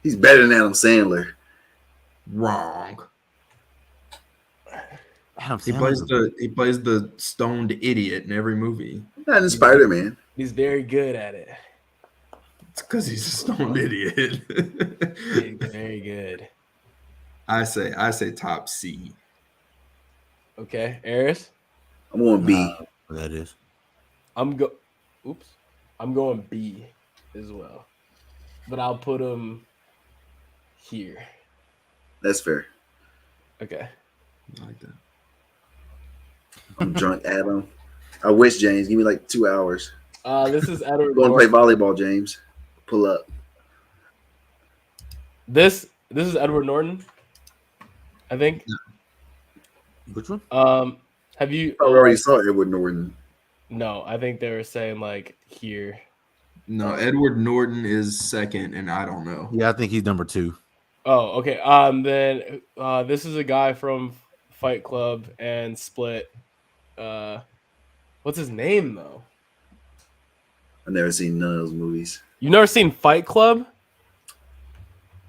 He's better than Adam Sandler. Wrong. Adam He Sandler's plays the stoned idiot in every movie. Not in Spider-Man. he's very good at it. It's because he's a stoned idiot. Very good. I say top C. Okay, Eris. I'm on B. that is. I'm going B as well, but I'll put him here. That's fair. Okay. I like that. I'm drunk, Adam. I wish, James. Give me like 2 hours. This is Edward. Go and play Norton. volleyball, James. Pull up. This is Edward Norton, I think. Which one? Have you? I already saw Edward Norton. No, I think they were saying like here. No, Edward Norton is second, and I don't know. Yeah, I think he's number 2. Oh, okay. Then this is a guy from Fight Club and Split. What's his name though? I've never seen none of those movies. You never seen Fight Club?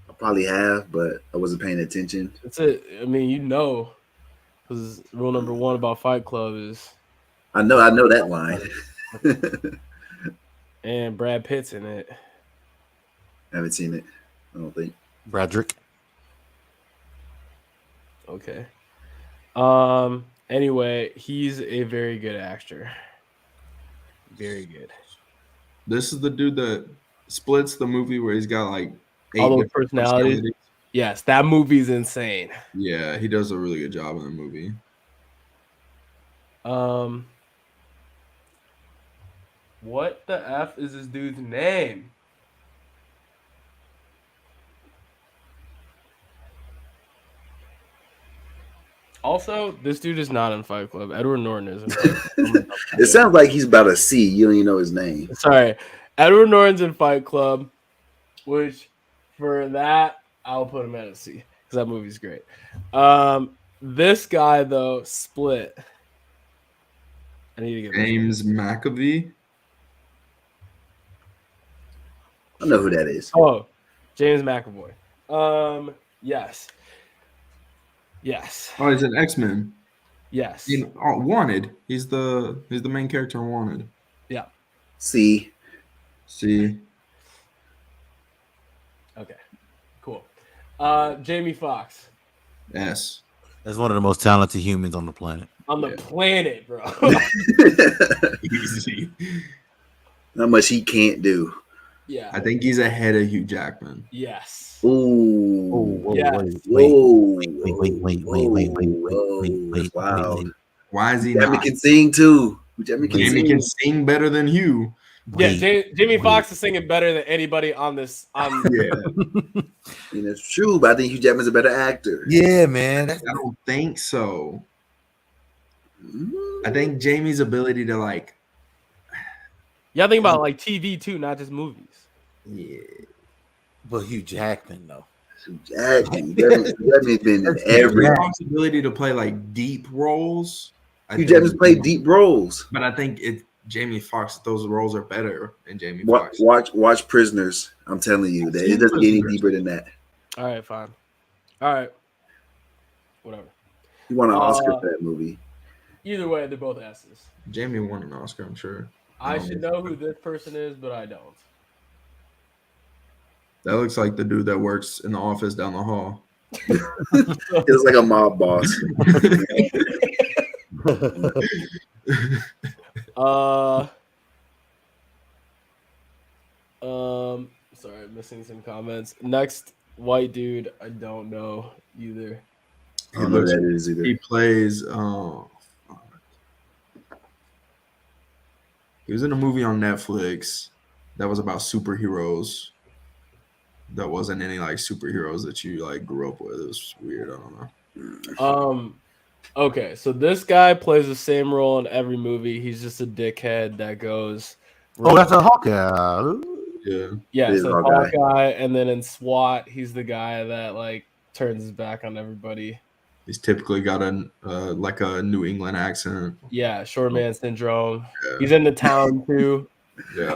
I probably have, but I wasn't paying attention. That's it. I mean, you know, because rule number 1 about Fight Club is, I know that line. and Brad Pitt's in it. Haven't seen it. I don't think. Bradrick. Okay. Anyway, he's a very good actor. Very good. This is the dude that splits the movie where he's got like 8 All those different personalities. Yes, that movie's insane. Yeah, he does a really good job in the movie. What the F is this dude's name? Also, this dude is not in Fight Club. Edward Norton is in Fight Club. It sounds like he's about a C. You don't even know his name. Sorry. Edward Norton's in Fight Club, which for that, I'll put him at a C because that movie's great. This guy, though, Split. I need to get James McAvoy. I know who that is. Oh, James McAvoy. Yes. Yes. Oh, he's an X-Men. Yes. Wanted. He's the main character in Wanted. Yeah. C. See, Okay. Cool. Jamie Foxx. S. That's one of the most talented humans on the planet. On the Yeah. planet, bro. Easy. Not much he can't do. Yeah. I think he's ahead of Hugh Jackman. Yes. Ooh. Whoa, Yes. Wait. Wow. Why is he Jamie not? can sing too. Jamie Jamie can sing better than Hugh. Jamie Foxx is singing better than anybody on this. Yeah, And it's true, but I think Hugh Jackman's a better actor. Yeah, man. I don't think so. Mm. I think Jamie's ability to like, Yeah, think about like TV too, not just movies. yeah, But Hugh Jackman, though. Hugh Jackman's been in every. Fox's ability to play like deep roles. Hugh Jackman's played deep roles. but I think Jamie Foxx. Those roles are better in Jamie Foxx. Watch Prisoners. I'm telling you, that it doesn't get any deeper than that. All right, fine. All right, whatever. He won an Oscar for that movie. Either way, they're both S's. Jamie won an Oscar, I'm sure. I should know who this person is, but I don't. That looks like the dude that works in the office down the hall. It's like a mob boss. Sorry, I'm missing some comments. Next, white dude, I don't know either. I don't know who that is either. He plays. He was in a movie on Netflix that was about superheroes. That wasn't any like superheroes that you like grew up with. It was weird. I don't know. Okay, so this guy plays the same role in every movie. He's just a dickhead that goes. Oh, that's a Hawkeye. Yeah. So Hawkeye, and then in SWAT, he's the guy that like turns his back on everybody. He's typically got a like a New England accent. Yeah, short man syndrome. Yeah. He's in the town too. Yeah.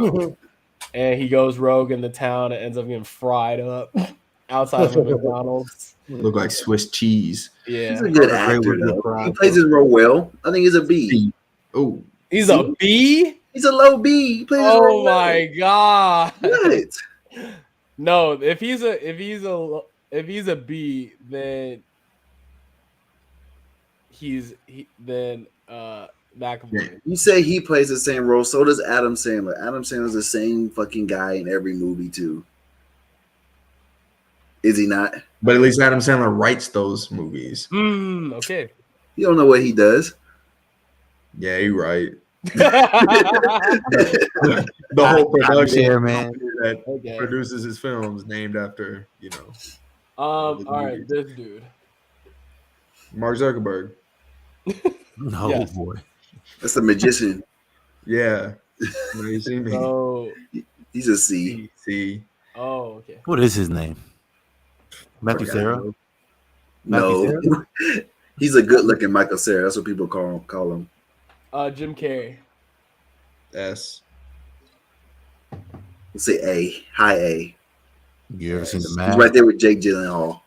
And he goes rogue in the town and ends up getting fried up outside of McDonald's. Look like Swiss cheese. Yeah. He's a good actor, though. He plays his role well. I think he's a B. Oh, He's a B? He's a low B. He plays his role Oh my god. What? No, if he's a B, then McAvoy. You say he plays the same role, so does Adam Sandler. Adam Sandler's the same fucking guy in every movie too. Is he not? but at least Adam Sandler writes those movies. Okay. You don't know what he does. Yeah, you're right. Okay. The whole production there, man. that produces his films named after, All right, this dude. Mark Zuckerberg. No, Yes. boy. That's the magician. Yeah. You see me? Oh, He's a C. See. oh, okay. What is his name? Matthew Sarah? No, he's a good-looking Michael Cera. That's what people call him. Jim Carrey. S. Let's say A, high A. You ever seen the He's man? right there with Jake Gyllenhaal.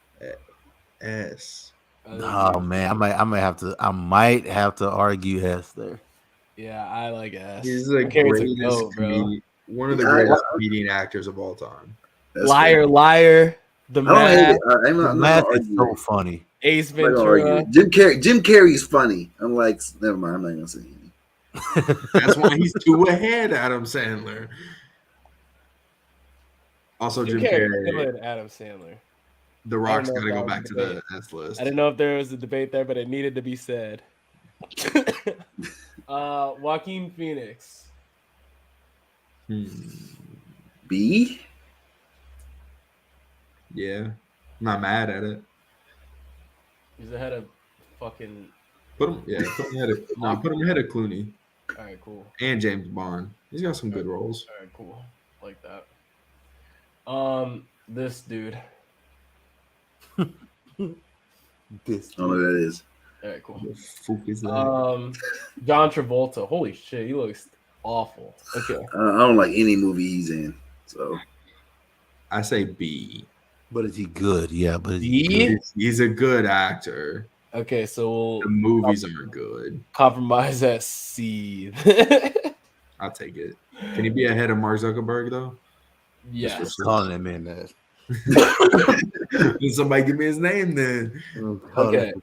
S. Oh man, I might have to argue S there. Yeah, I like S. He's the Carrey's a greatest goat, bro. comedian, one of the greatest comedian actors of all time. That's Liar, cool. Liar, The I don't hate Mask, it. I'm not Math gonna is argue so it. funny. Ace I'm not gonna argue Ventura. it. Jim Carrey's funny. I'm like, never mind. I'm not gonna say anything. That's why he's two ahead, Adam Sandler. Also, Jim Carrey. Similar to Adam Sandler. The Rock's I got don't to know go if back that to was the S list. I didn't know if there was a debate there, but it needed to be said. Joaquin Phoenix. B? Yeah. Not mad at it. He's ahead of fucking. Put him ahead of Clooney All right, cool. and James Bond. He's got some good roles. All right, cool. Like that. This dude. This I don't know who that is. All right, cool. The fuck is that? John Travolta. Holy shit, he looks awful. Okay. I don't like any movie he's in. So I say B. But is he good? Yeah, but is he B? good? He's a good actor. Okay, so The movies aren't good. compromise at C. I'll take it. Can he be ahead of Mark Zuckerberg though? Yeah. Just calling him in that. Can somebody give me his name then? Okay.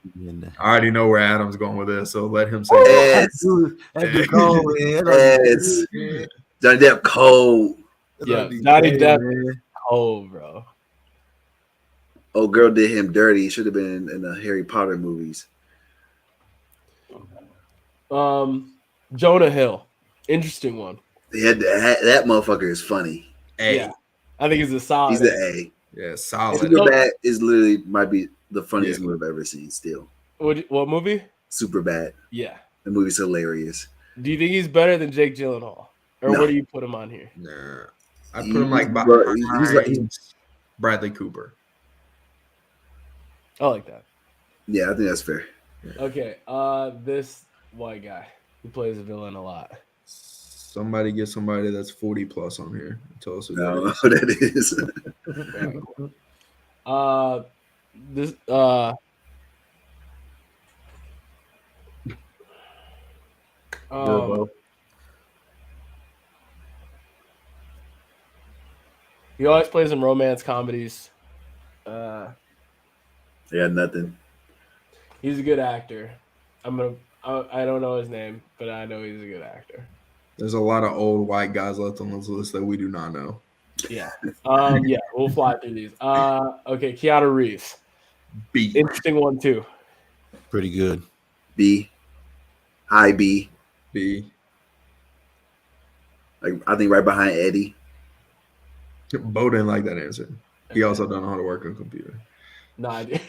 I already know where Adam's going with this, so let him say S. That's cold, man. S. Johnny Depp cold. Yeah, That'd be Downey crazy, Depp. man. Oh, bro. Oh, girl did him dirty. He should have been in the Harry Potter movies. Jonah Hill. Interesting one. That motherfucker is funny. A. Yeah. I think he's a solid. He's the A. Yeah, solid. Superbad is literally might be the funniest Yeah. movie I've ever seen. Still, What movie? Superbad. Yeah. The movie's hilarious. Do you think he's better than Jake Gyllenhaal? Or No. what do you put him on here? Nah. I put him like he's Bradley Cooper. I like that. Yeah, I think that's fair. Okay. This white guy who plays a villain a lot. Somebody get somebody that's 40 plus on here. Tell us who No, that that is. This he always plays in romance comedies. I got nothing. He's a good actor. I don't know his name, but I know he's a good actor. There's a lot of old white guys left on this list that we do not know. Yeah. Yeah, we'll fly through these. Okay, Keanu Reeves. B. Interesting one too. Pretty good. B. High B. B. Like I think right behind Eddie. Bo didn't like that answer. He also don't know how to work on a computer. No, I did.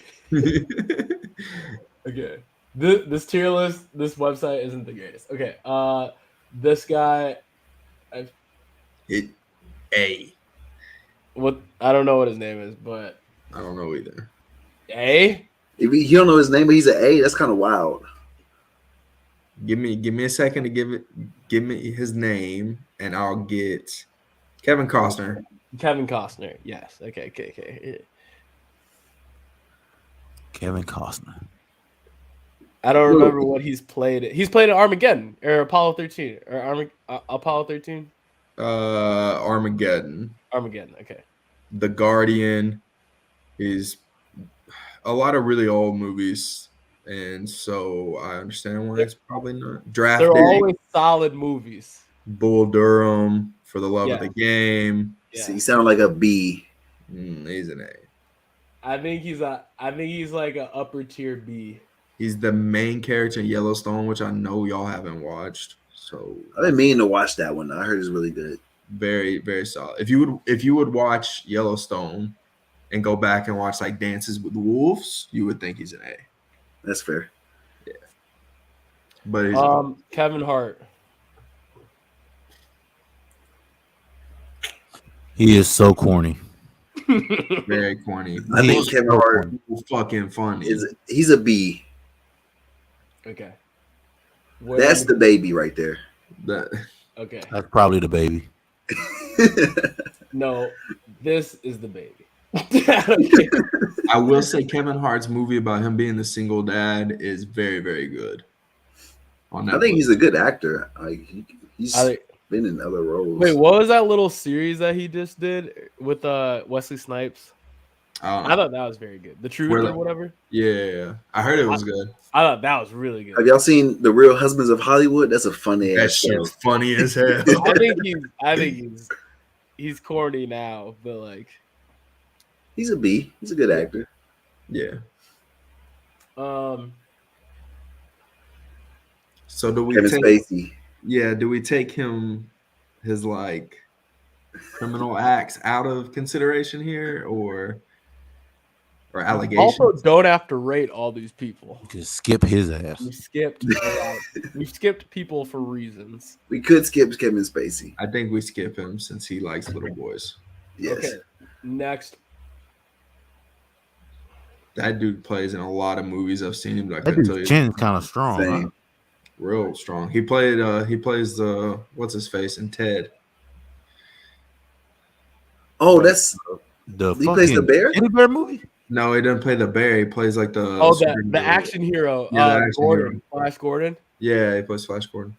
Okay. This tier list, this website isn't the greatest. Okay. This guy, A. what I don't know what his name is, but I don't know either. A. If you don't know his name, but he's an A, that's kind of wild. Give me a second to give me his name, and I'll get Kevin Costner. Kevin Costner. Yes. Okay. Kevin Costner. I don't remember what he's played. He's played in Armageddon or Apollo 13 or Apollo 13. Armageddon. Armageddon. Okay. The Guardian is a lot of really old movies, and so I understand why it's probably not Draft They're Day, always solid movies. Bull Durham, For the Love of Yeah. the Game. Yeah. See, he sounded like a B. He's an A. I think he's like an upper tier B. He's the main character in Yellowstone, which I know y'all haven't watched. So I've been meaning to watch that one. I heard it's really good. very, very solid. If you would watch Yellowstone and go back and watch like Dances with Wolves, you would think he's an A. That's fair. But he's Kevin Hart. He is so corny. very corny. I think He's Kevin so Hart corny. Fucking funny. he's a B. Okay. That's the baby right there. That Okay. That's probably the baby. No, this is the baby. I will say Kevin Hart's movie about him being the single dad is very, very good. On I think he's a good actor. Like he's I think- been in other roles. Wait, what was that little series that he just did with Wesley Snipes? I thought that was very good. The Truth Where- or whatever. Yeah. I heard it was good. I thought that was really good. Have y'all seen The Real Husbands of Hollywood? That's a funny That ass show. shit's funny as hell. I think he's corny now, but like He's a B. He's a good actor. Yeah. um So do we Kevin take Spacey. do we take his like criminal acts out of consideration here or allegations? also don't have to rate all these people. Just skip his ass. We've skipped people for reasons. We could skip Kevin Spacey. I think we skip him since he likes little boys. Yes. Okay. Next. That dude plays in a lot of movies. I've seen him, but I That couldn't tell dude's you. chin's kind of strong. Huh? Same. Real strong. He plays what's his face in Ted. Oh, that's The he plays the fucking bear? Teddy Bear movie. No, he doesn't play the bear. He plays like the The action hero. Yeah, the action Gordon. hero. Flash Gordon. Yeah, he plays Flash Gordon.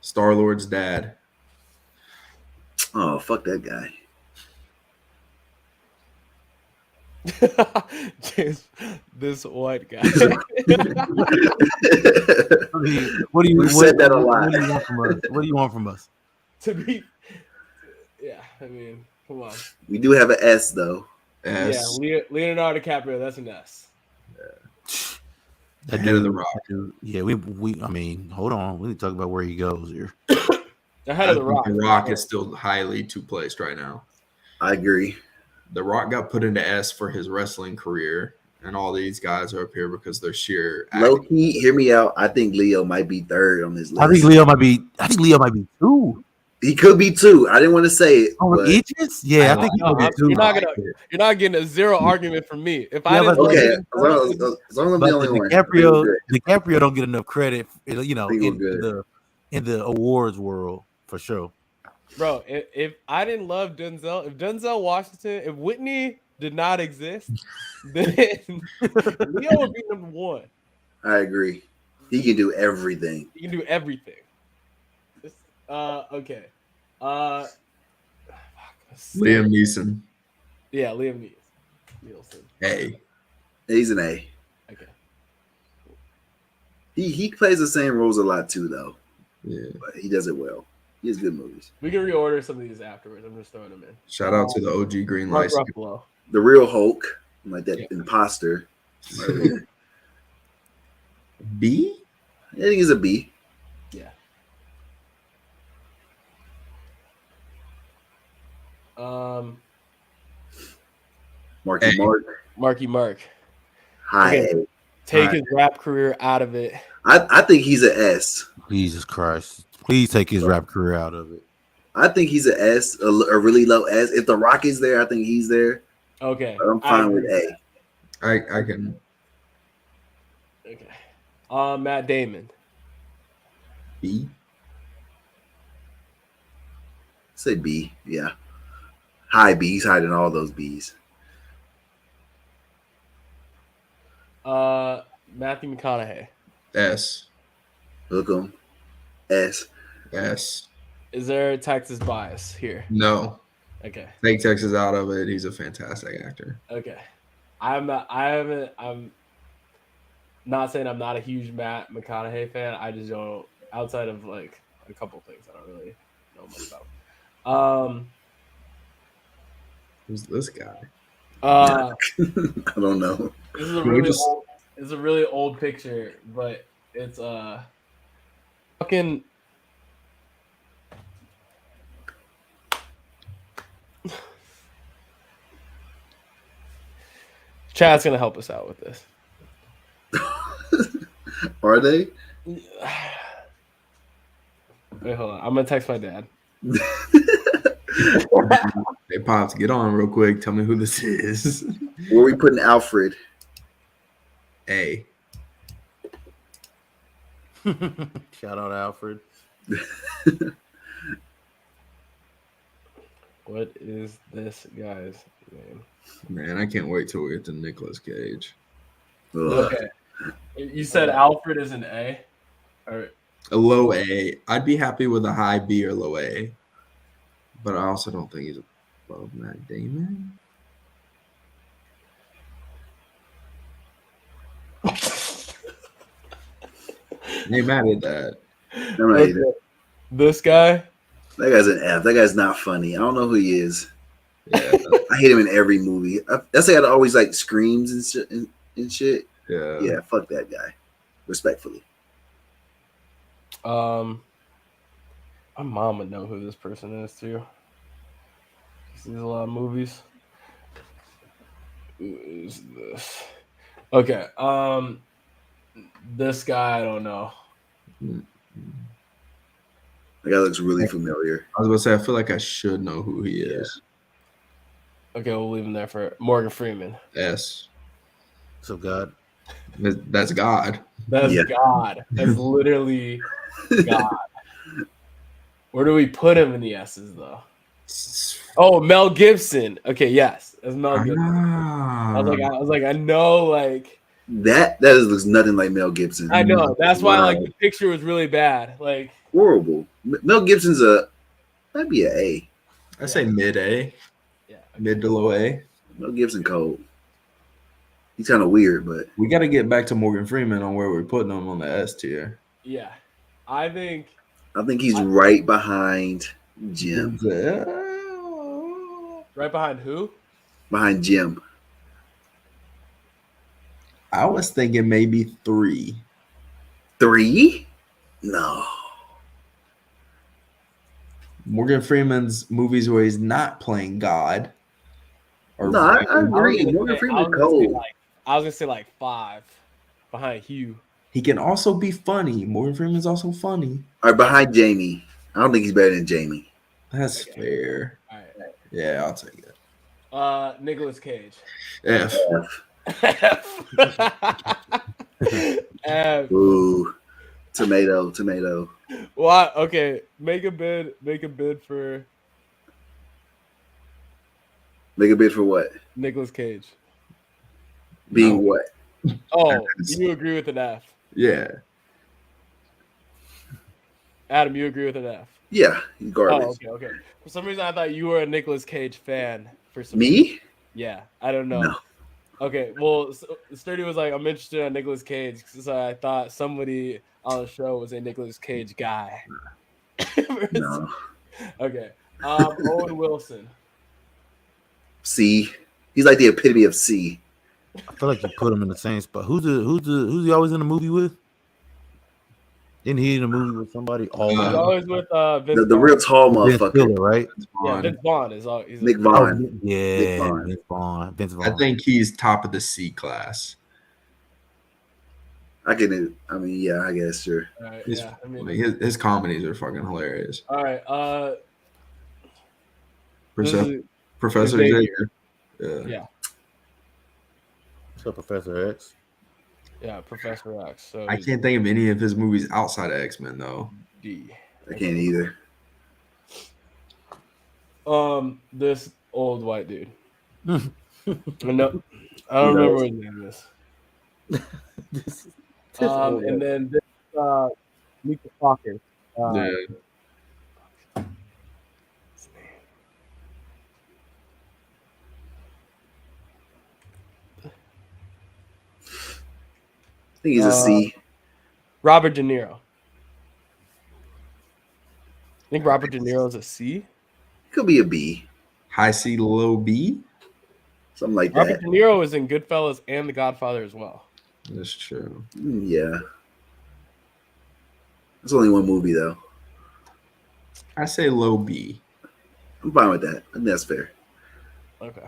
Star-Lord's dad. Oh, fuck that guy. This white guy. What do you We've said that a lot. What do you want from us? What do you want from us? to be I mean, come on. We do have an S though. S. Yeah, Leonardo DiCaprio. That's an S. That Head of the dude, Rock. yeah, we. I mean, hold on. We need to talk about where he goes here. Ahead of the Rock. The Rock is still highly two-placed right now. I agree. The Rock got put into S for his wrestling career, and all these guys are up here because they're sheer Low acting. key, hear me out. I think Leo might be third on this list. I think Leo might be 2. He could be 2. I didn't want to say it. Oh, but- Idris? Yeah, I think he No, might be 2. you're not getting a zero argument from me. If I Yeah, didn't but- love Okay, it, as long as I'm But the only one. I think we're DiCaprio, good. DiCaprio don't get enough credit, you know, I think we're in good. the awards world for sure. bro, if I didn't love Denzel, if Denzel Washington, if Whitney did not exist, then Leo would be number 1. I agree. He can do everything. He can do everything. Okay. Liam Neeson. Yeah, Liam Neeson. A. He's an A. Okay. He plays the same roles a lot too, though. Yeah. But he does it well. He has good movies. We can reorder some of these afterwards. I'm just throwing them in. Shout out to the OG Green Mark Light. Ruffalo. The real Hulk, like that Yeah. imposter. I B? think he's a B. Yeah. Marky A. Mark. Marky Mark. High Okay. A. Take Right. his rap career out of it. I think he's an S. Jesus Christ. Please take his rap career out of it. I think he's an S, a really low S. If The Rock is there, I think he's there. Okay. But I'm fine with A. I can. Okay. Matt Damon. B. Say B. Yeah. High B. He's hiding all those B's. Matthew McConaughey. S. Look him. S. S. Is there a Texas bias here? No. Okay. Take Texas out of it. He's a fantastic actor. Okay. I'm not saying I'm not a huge Matt McConaughey fan. I just don't, outside of like a couple things I don't really know much about. Who's this guy? I don't know. This is a Can we really just- old, it's a really old picture, but it's fucking Chad's gonna help us out with this. Are they? Wait, hold on. I'm gonna text my dad. Hey, Pops, get on real quick. Tell me who this is. Where are we putting Alfred? A. Shout out Alfred. What is this guy's name? Man, I can't wait till we get to Nicolas Cage. Ugh. Okay. You said Alfred is an A? Or A low A. I'd be happy with a high B or low A. But I also don't think he's above Matt Damon. Ain't mad at that. I'm not either. this guy? That guy's an F. That guy's not funny. I don't know who he is. Yeah. I hate him in every movie. That's the guy that always like screams and shit. And shit. Yeah. Yeah, fuck that guy. Respectfully. My mom would know who this person is too. She sees a lot of movies. Who is this? Okay. This guy I don't know. That guy looks really familiar. I was about to say, I feel like I should know who he is. Okay, we'll leave him there for Morgan Freeman. S. So God. That's God. That's Yeah. God. That's literally God. Where do we put him in the S's though? Oh, Mel Gibson. Okay, yes, that's Mel Gibson. I was like, I know, like, That looks nothing like Mel Gibson. I know. That's why, Wow. like, the picture was really bad. Like, Horrible. Mel Gibson's might be an A. I say mid A, yeah, mid to low A. Mel Gibson cold. He's kind of weird, but We got to get back to Morgan Freeman on where we're putting him on the S tier. yeah. I think I think he's right behind Jim. Right behind who? Behind Jim. I was thinking maybe 3. 3? No. Morgan Freeman's movies where he's not playing God. No, I agree. Morgan Freeman cold. I was gonna say like 5 behind Hugh. He can also be funny. Morgan Freeman's also funny. All right, behind Jamie. I don't think he's better than Jamie. That's fair. All right. Yeah, I'll take it. Nicolas Cage. F. F. Ooh, tomato. What? Okay, make a bid for Make a bid for what? Nicolas Cage. Being what? Oh, you agree with an F? Yeah. Adam, you agree with an F? Yeah, he's garbage. Oh, okay. For some reason, I thought you were a Nicolas Cage fan. For some Me? reason. Yeah, I don't know. No. Okay, well, Sturdy was like, I'm interested in Nicolas Cage, so I thought somebody on the show was a Nicolas Cage guy. No. Okay, Owen Wilson. C. He's like the epitome of C. I feel like you put him in the same spot. Who's he always in the movie with? Isn't he in a movie with somebody? He's always with Vince The real tall Vince motherfucker. Stiller, right? Yeah, Vince Vaughn is all. He's Nick a- Vaughn. Yeah, Vince Vaughn. Vince Vaughn. I think he's top of the C class. I guess, sure. All right, He's yeah, I mean, funny. His comedies are fucking hilarious. all right. This Professor, is- Professor Xavier. Xavier. Yeah, What's up, Professor X? yeah, Professor X. So I can't think of any of his movies outside of X-Men though. D. I can't either. This old white dude. No, I don't remember what his name is. And then this Mika Fokker. Yeah. I think he's a C. Robert De Niro. I think Robert De Niro is a C. Could be a B. High C, low B. Something like Robert that. De Niro is in Goodfellas and The Godfather as well. That's true. Yeah. It's only one movie though. I say low B. I'm fine with that. I think that's fair. Okay.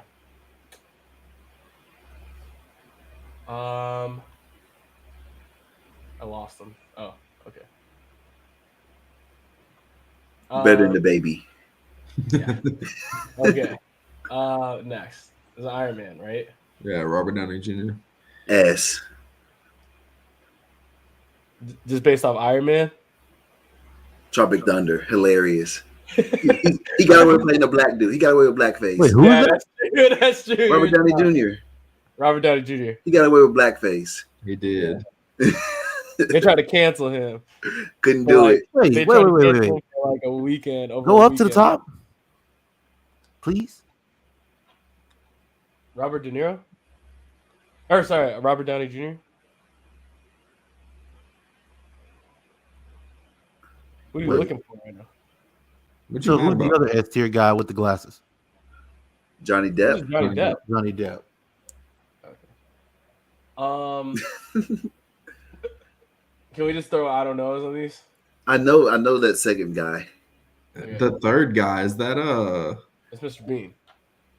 I lost them. Oh, okay. Better than the baby. Yeah. Okay. Next is Iron Man, right? Yeah, Robert Downey Jr. S. Just based off Iron Man. Tropic Thunder. Hilarious. he got away with playing a black dude. He got away with blackface. Wait, who Yeah, is that? that's true. That's true. Robert Downey Jr. Robert Downey Jr. He got away with blackface. He did. They tried to cancel him. Couldn't do it. Wait, They wait, tried to wait, cancel wait. him for like a weekend. Over Go a up to the weekend. top, please. Robert De Niro. Or sorry, Robert Downey Jr. What are you Wait. looking for right now? What So you who's mad the about? other S tier guy with the glasses? Johnny This Depp. is Johnny Depp. Johnny Depp. Can we just throw I don't knows on these? I know that second guy. The third guy is that It's Mr. Bean.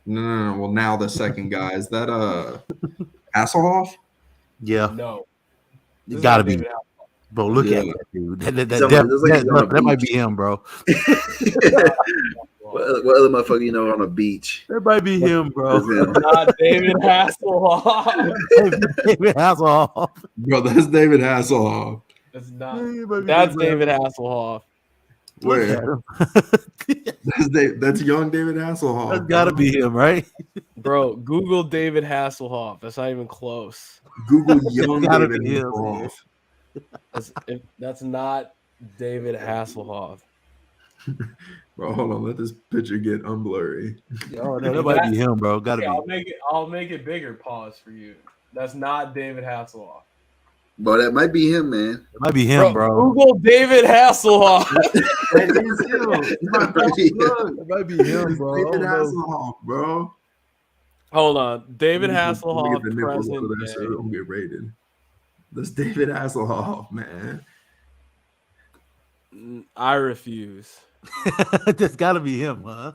no. Well, now the second guy is that Hasselhoff. Yeah, No. you This is gotta not be, David Hasselhoff. bro. Look Yeah. at that dude. Someone- looks like he's on a That might beach. be him, bro. What other motherfucker you know on a beach? That might be him, bro. It's him. Not David Hasselhoff. David Hasselhoff. Bro, that's David Hasselhoff. That's not. He might be That's David David Hasselhoff. Look at Where? him. That's young David Hasselhoff. That's gotta be him, right? Bro, Google David Hasselhoff. That's not even close. Google young gotta David be him, Hasselhoff. That's not David Hasselhoff. Bro, hold on. Let this picture get unblurry. Oh, no, that might be him, bro. Gotta Okay, be. I'll make it bigger. Pause for you. That's not David Hasselhoff. Bro, that might be him, man. It might be him, bro. Google David Hasselhoff. That is him. It might be him, bro. I David don't know. Hasselhoff, bro. Hold on, David Let me get Hasselhoff, the nipples present over there so it day. don't get rated. That's David Hasselhoff, man. I refuse. That's got to be him, huh?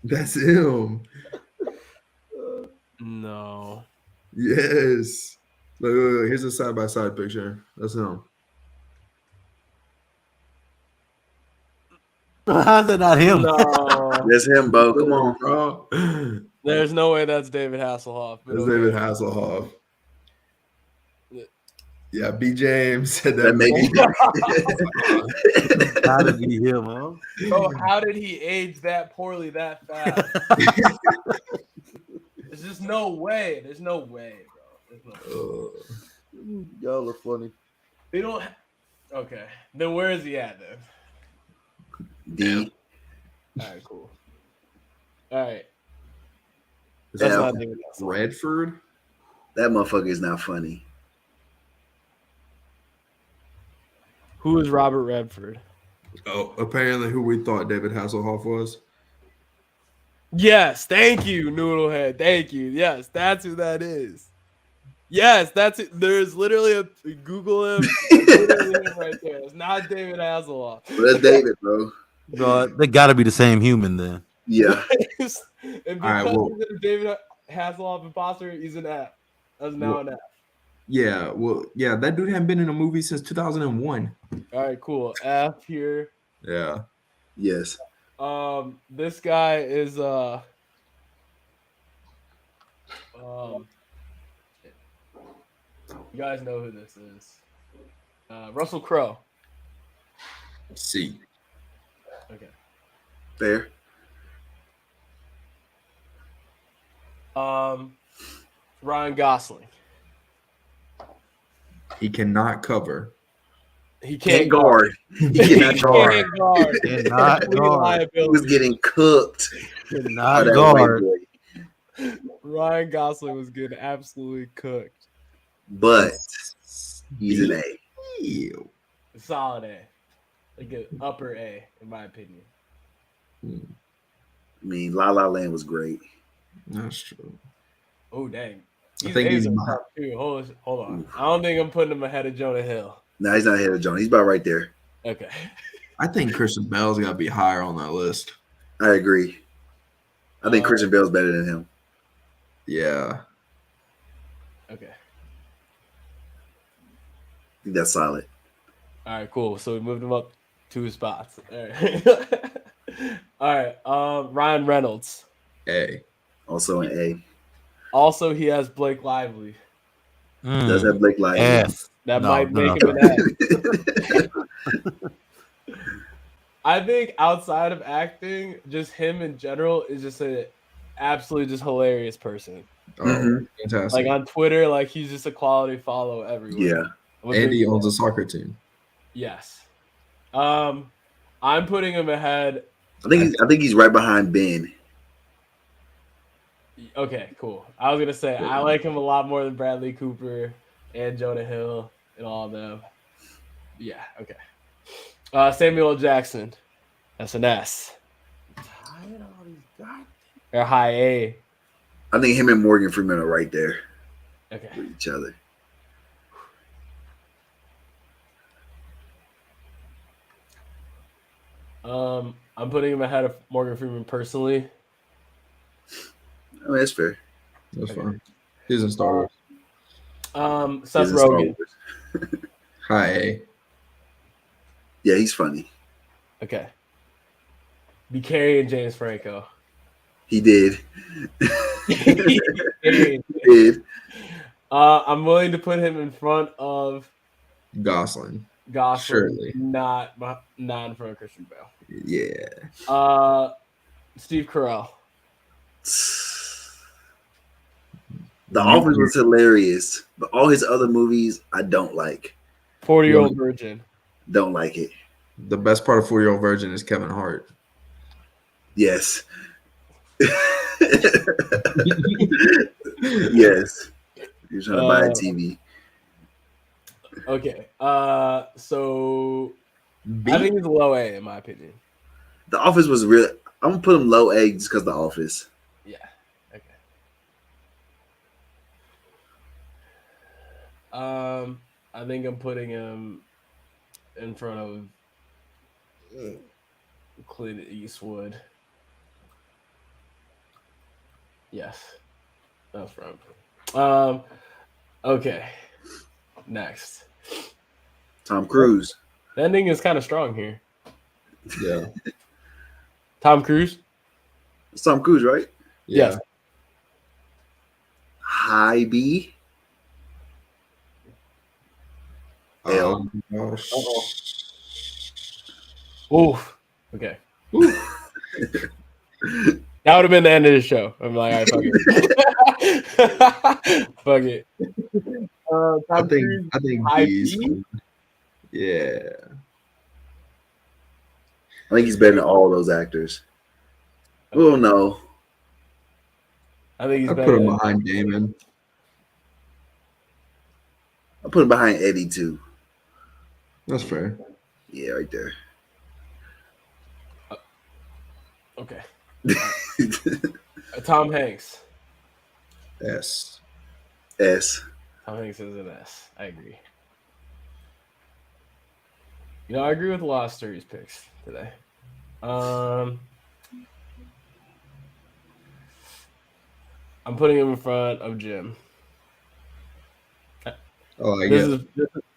That's him. No. Yes. Look, here's a side-by-side picture. That's him. How's that not him? No. That's him, bro. Come on. Bro. There's no way that's David Hasselhoff. but That's okay. David Hasselhoff. Yeah, B. James said that. That make Gotta be him, huh? Bro, how did he age that poorly that fast? There's just no way. There's no way, bro. There's no way. Y'all are funny. They don't. Okay, then where is he at then? D. All right, cool. All right, Is that's Yeah. not David Hasselhoff. Redford? That motherfucker is not funny. Who is Robert Redford? Oh, apparently who we thought David Hasselhoff was. Yes, thank you, Noodlehead. Thank you. Yes, that's who that is. Yes, that's it. There's literally a Google him. Literally him right there. It's not David Hasselhoff. That's David, bro. Bro, they got to be the same human then. Yeah. And because right, well- he's a David Hasselhoff imposter, he's an app. That's now an app. Yeah, well, yeah, that dude hadn't been in a movie since 2001. All right, cool. F here. Yeah. Yes. This guy is you guys know who this is. Russell Crowe. C. Okay. Fair. Ryan Gosling. He cannot cover. He Can't guard. He He cannot guard. can't guard. Cannot Complete guard. He was liability. getting cooked. by Cannot that guard. white boy. Ryan Gosling was getting absolutely cooked. But he's an A. Ew. Solid A. Like an upper A, in my opinion. I mean, La La Land was great. That's true. Oh, dang. I think he's A's in behind. top two. Hold on. I don't think I'm putting him ahead of Jonah Hill. No, he's not ahead of John. He's about right there. Okay. I think Christian Bale's got to be higher on that list. I agree. I think Christian Bale's better than him. Yeah. Okay. I think that's solid. All right, cool. So we moved him up 2 spots. All right. All right. Ryan Reynolds. A. Also an A. Also, he has Blake Lively. Does have Blake Lively. F. That No, might no, make him an A. I think outside of acting, just him in general is just a absolutely just hilarious person. Oh, Mhm. fantastic. Like on Twitter, like he's just a quality follow everywhere. Yeah. I'm a and big he fan. owns a soccer team. Yes. I'm putting him ahead. I think he's right behind Ben. Okay, cool. I was gonna say I like him a lot more than Bradley Cooper and Jonah Hill and all of them. Yeah, okay. Samuel L. Jackson. That's an S. Or high A. I think him and Morgan Freeman are right there Okay. with each other. I'm putting him ahead of Morgan Freeman personally. I mean, that's fair. That's Okay. fine. He's in Star Wars. Seth He's in Star Rogen. Wars. High A. Yeah, he's funny. Okay. Be carrying James Franco. He did. He He did. I'm willing to put him in front of Gosling. Gosling, Surely. not in front of Christian Bale. Yeah. Steve Carell. The Office was hilarious, but all his other movies I don't like. 40-Year-Old Virgin. Don't like it. The best part of 4-Year-Old Virgin is Kevin Hart. Yes. Yes. You're trying to buy a TV. Okay. So B. I think it's low A in my opinion. The Office was really. I'm gonna put him low A just because The Office. Yeah. Okay. I think I'm putting him in front of Clint Eastwood. Yes. That's right. Okay. Next. Tom Cruise. The ending is kind of strong here. Yeah. Tom Cruise? It's Tom Cruise, right? Yeah. Yes. High B. L. Oh, Oof. Okay. Ooh. That would have been the end of the show. I'm like, all right, fuck it. Fuck it. I Tom think Cruise, B is B? cool. Yeah. I think he's better than all those actors. Oh no. I think he's I better. put him than- behind Damon. I put him behind Eddie too. That's fair. Yeah, right there. Okay. Tom Hanks. S. S. Tom Hanks is an S. I agree. You know, I agree with a lot of Sturry's picks today. I'm putting him in front of Jim. Oh, I guess.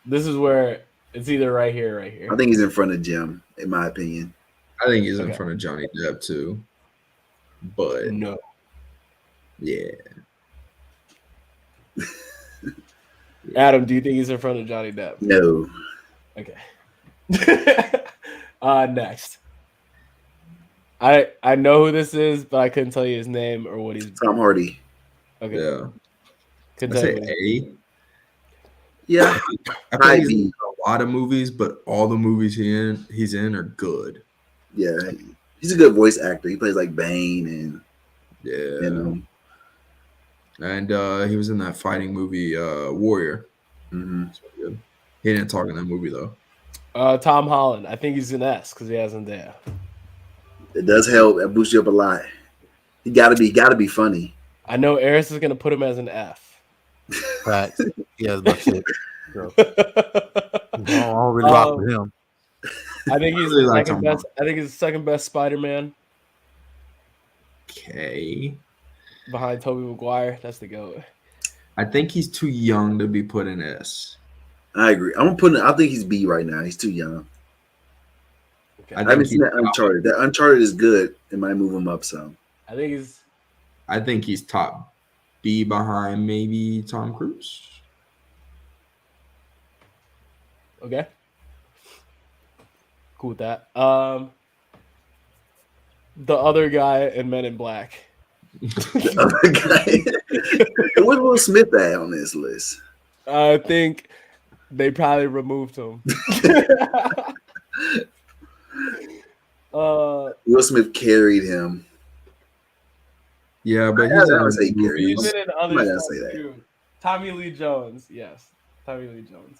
This is where it's either right here or right here. I think he's in front of Jim, in my opinion. I think he's in Okay. front of Johnny Depp too. But No. yeah. Adam, do you think he's in front of Johnny Depp? No. Okay. Next. I know who this is, but I couldn't tell you his name or what he's. Tom Hardy. Okay. Yeah. Couldn't I tell you say what he's- A. Yeah. I High think he's B. in a lot of movies, but all the movies he's in are good. Yeah. He's a good voice actor. He plays like Bane and Yeah. and And he was in that fighting movie, Warrior. mhm. That's really good. He didn't talk in that movie though. Tom Holland. I think he's an S because he hasn't there. It does help. It boosts you up a lot. He gotta be funny. I know Eris is gonna put him as an F. Facts. He has my shit. So, I don't really rock with him. I think he's really the like second Tom best. I think he's the second best Spider-Man Okay. behind Tobey Maguire. That's the goat. I think he's too young to be put in S. I agree. I think he's B right now. He's too young. Okay. I haven't seen that Uncharted. That Uncharted is good. It might move him up some. I think he's top B behind maybe Tom Cruise. okay. Cool with that. The other guy in Men in Black. The other guy. Where's Will Smith at on this list? I think they probably removed him. Will Smith carried him. Yeah, but I he's in would other say Gary. He's movies. been in I other might not stuff say that. too. Tommy Lee Jones. Yes. Tommy Lee Jones.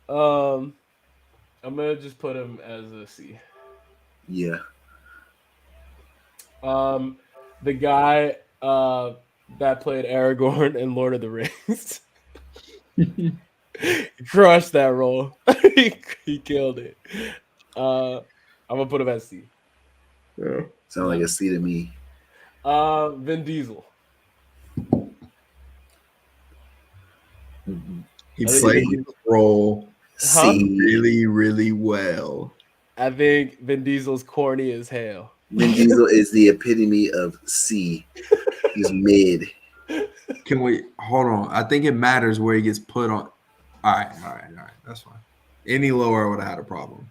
I'm gonna just put him as a C. Yeah. The guy that played Aragorn in Lord of the Rings. Crushed that role. he killed it. I'm gonna put him as C. Yeah. Sound like a C to me. Vin Diesel. He I think played he- the role C. really, really well. I think Vin Diesel's corny as hell. Vin Diesel is the epitome of C. He's mid. Can we hold on? I think it matters where he gets put on. All right. That's fine. Any lower, I would have had a problem.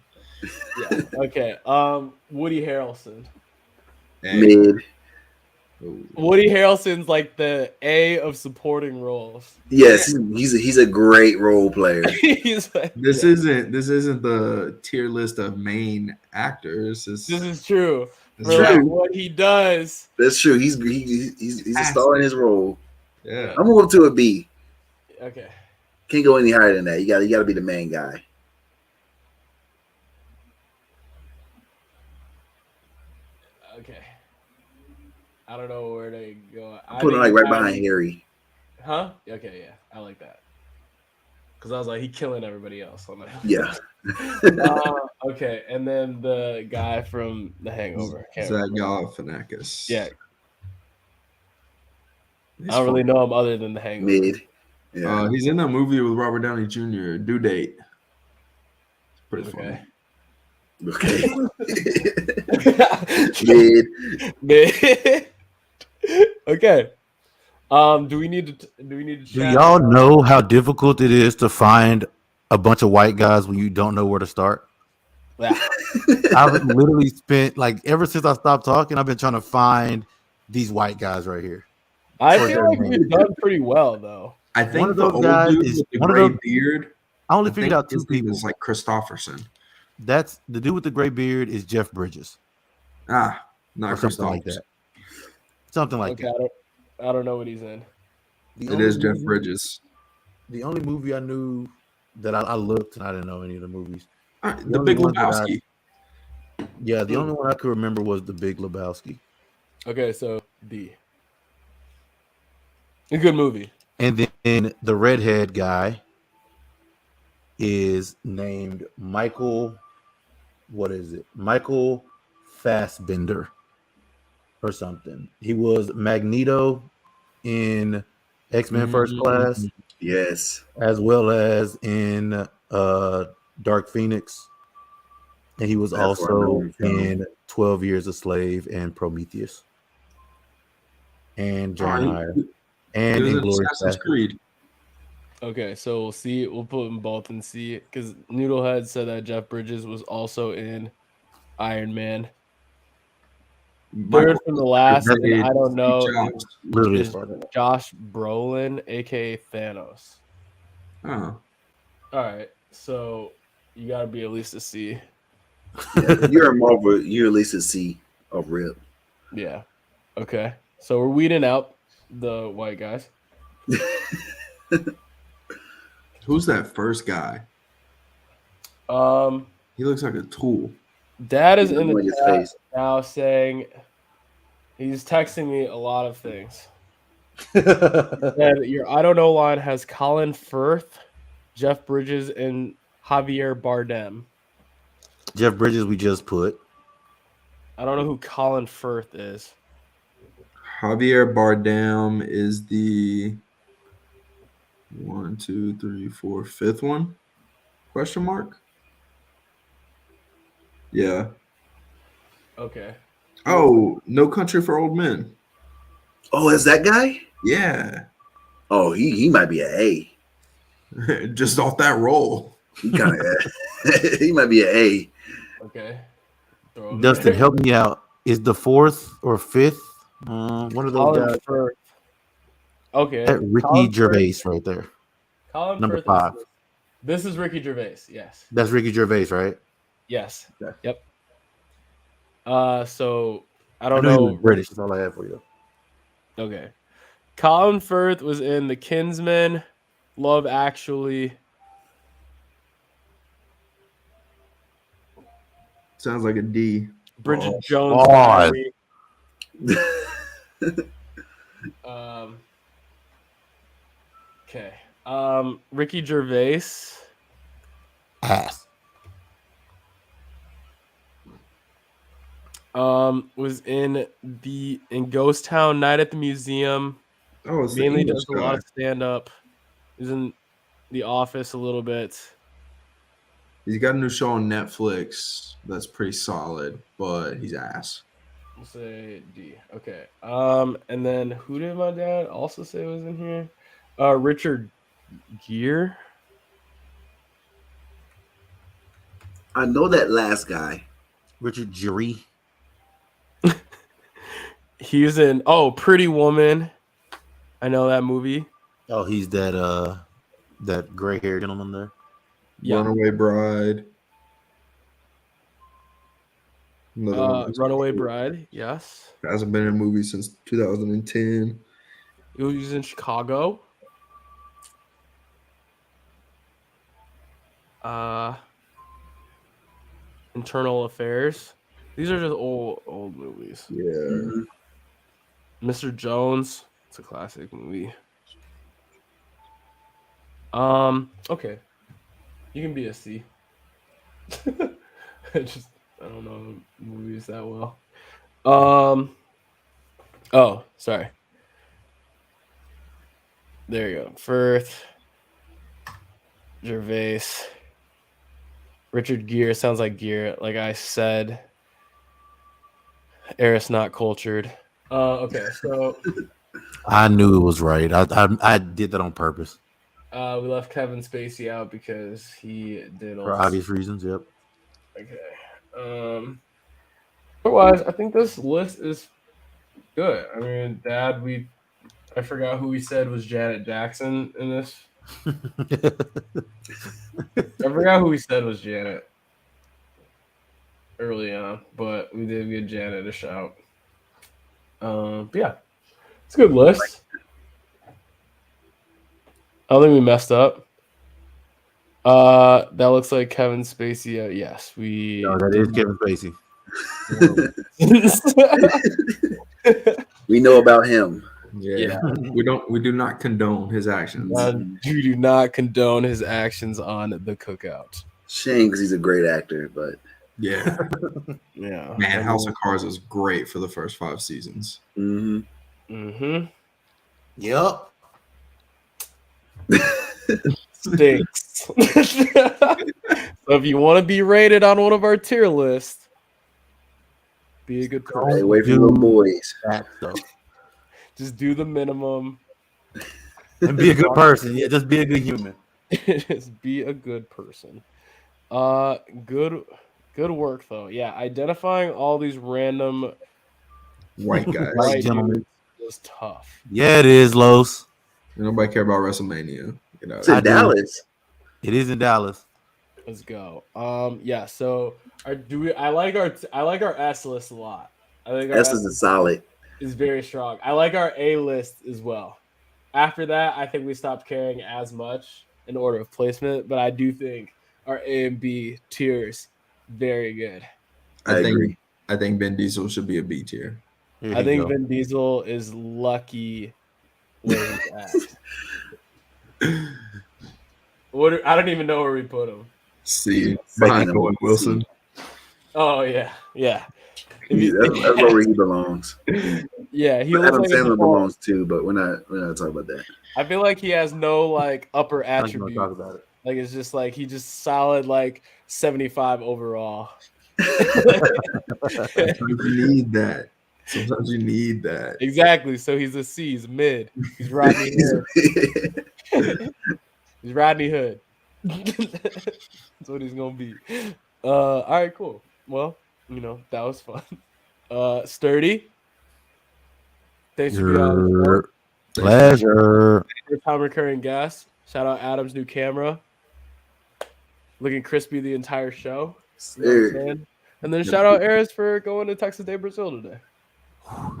Yeah. Okay. Woody Harrelson. A. Mid. Ooh. Woody Harrelson's like the A of supporting roles. Yes, he's a great role player. He's like, This isn't the tier list of main actors. this is true. It's For like true. what he does. That's true. He's a star in his role. Yeah. I'm going to a B. Okay. Can't go any higher than that. You got to be the main guy. Okay. I don't know where to go. I'm putting like right behind Harry. Huh? Okay, yeah. I like that. Because I was like, he killing everybody else on that. Yeah. Okay, and then the guy from The Hangover. Zach Galifianakis. Yeah. He's I don't really fun. know him other than The Hangover. Mid. Yeah. He's in that movie with Robert Downey Jr. Due Date. It's pretty funny. Okay. Mid. Okay. Do we need to Do chat? y'all know how difficult it is to find a bunch of white guys when you don't know where to start? Yeah. I've literally spent ever since I stopped talking, I've been trying to find these white guys right here. I feel like we've done pretty well though. I think One of the those old guys dude is with the one of gray those- beard. I only figured out two his name people. is like Christopherson. That's the dude with the gray beard is Jeff Bridges. Not Or something like Christopherson. that. Something like Okay, that. I don't know what he's in. The It is only Jeff movie- Bridges. The only movie I knew that I looked and I didn't know any of the movies. The only Big one that Lebowski. Yeah, the only one I could remember was The Big Lebowski. Okay, so D. A good movie. And then the redhead guy is named Michael. What is it? Michael Fassbender or something. He was Magneto in X-Men First Class, Yes. as well as in Dark Phoenix. And he was That's where I know also him from. in 12 Years a Slave and Prometheus. And Jeremiah. And He was in Inglourious Assassin's Basterds. Creed. Okay, so we'll see. We'll put them both in C because Noodlehead said that Jeff Bridges was also in Iron Man. Third from the last, and I don't know, Jobs. Literally is as far as I know. Josh Brolin, aka Thanos. Oh. All right, so you gotta be at least a C. Yeah. You're a Marvel. You're at least a C of rip. Yeah. Okay. So we're weeding out the white guys. Who's that first guy? He looks like a tool. Dad is He in doesn't like the his chat face. now saying he's texting me a lot of things. And your I don't know line has Colin Firth, Jeff Bridges, and Javier Bardem. Jeff Bridges, we just put. I don't know who Colin Firth is. Javier Bardem is the 1, 2, 3, 4, 5th one? Question mark? Yeah. Okay. Oh, No Country for Old Men. Oh, is that guy? Yeah. Oh, he might be an A. Just off that roll. He kind of he might be an A. Okay. Throw him Dustin, there. help me out. Is the 4th or 5th one of those Colin guys? Firth. Okay. That Ricky Colin Gervais Firth. right there. Colin Number Firth 5. This is Ricky Gervais. Yes. That's Ricky Gervais, right? Yes. Okay. Yep. So I I don't know he know. was British. That's all I have for you. Okay. Colin Firth was in The Kinsman, Love Actually. Sounds like a D. Bridget Oh, Jones' God. Diary. Okay. Ricky Gervais. Ass. Was in Ghost Town, Night at the Museum. Oh, it's Mainly the does English a lot guy. of stand up. Is in The Office a little bit. He's got a new show on Netflix that's pretty solid, but he's ass. We'll say D. Okay. And then who did my dad also say was in here? Richard Gere. I know that last guy. Richard Gere. He's in Pretty Woman. I know that movie. Oh, he's that gray haired gentleman there. Yeah. Runaway Bride. Another one that's Runaway cool. Bride. Yes. Hasn't been in a movie since 2010. He was in Chicago. Internal Affairs. These are just old movies. Yeah. Mhm. Mr. Jones. It's a classic movie. Okay. You can be a C. I don't know movies that well. Oh, sorry. There you go. Firth, Gervais, Richard Gere. Sounds like Gere. Like I said, Eris not cultured. Okay, so I knew it was right. I did that on purpose we left Kevin Spacey out because he did for obvious reasons. Yep. Okay. Otherwise, I think this list is good. I mean, I forgot who we said was Janet Jackson in this. I forgot who we said was Janet early on, but we did give Janet a shout. But yeah, it's a good list. I don't think we messed up. That looks like Kevin Spacey. Yes, we. No, that is Kevin Spacey. We know about him. Yeah. We do not condone his actions. We do not condone his actions on the cookout. Shame because he's a great actor, but Yeah. Yeah. Man, House of Cards was great for the first 5 seasons. Mm-hmm. Yep. Stinks. So if you want to be rated on one of our tier lists, be a good person. stay away from little boys. That stuff. Just do the minimum. And be a good person. Yeah, just be a good human. Just be a good person. Good work though. Yeah, identifying all these random White guys. White gentlemen. dudes was tough. Yeah, it is, Los. Nobody care about WrestleMania. You know. It's in Dallas. It is in Dallas. Let's go. Yeah. So I like our S list a lot. I think our S is a solid. is very strong. I like our A list as well. After that, I think we stopped caring as much in order of placement, but I do think our A and B tiers very good. I agree. I think Vin Diesel should be a B tier. Here I you think go. Vin Diesel is lucky where he's at. I don't even know where we put him. C. Second Behind number Owen C. Wilson. Oh yeah. That's where he belongs. Yeah, he But looks Adam like a Sandler default. belongs too, but we're not talking about that. I feel like he has no like upper I'm not gonna attribute. talk about it. Like it's just like he just solid like 75 overall. Sometimes you need that. Sometimes you need that. Exactly. So he's a C. He's mid. He's Rodney Hood. He's Rodney Hood. That's what he's gonna be. All right, cool. Well, that was fun. Sturdy. Thanks for being on the board. Pleasure. First time recurring guest. Shout out Adam's new camera. Looking crispy the entire show. You know what I'm saying? And then shout out Eris for going to Texas Day Brazil today.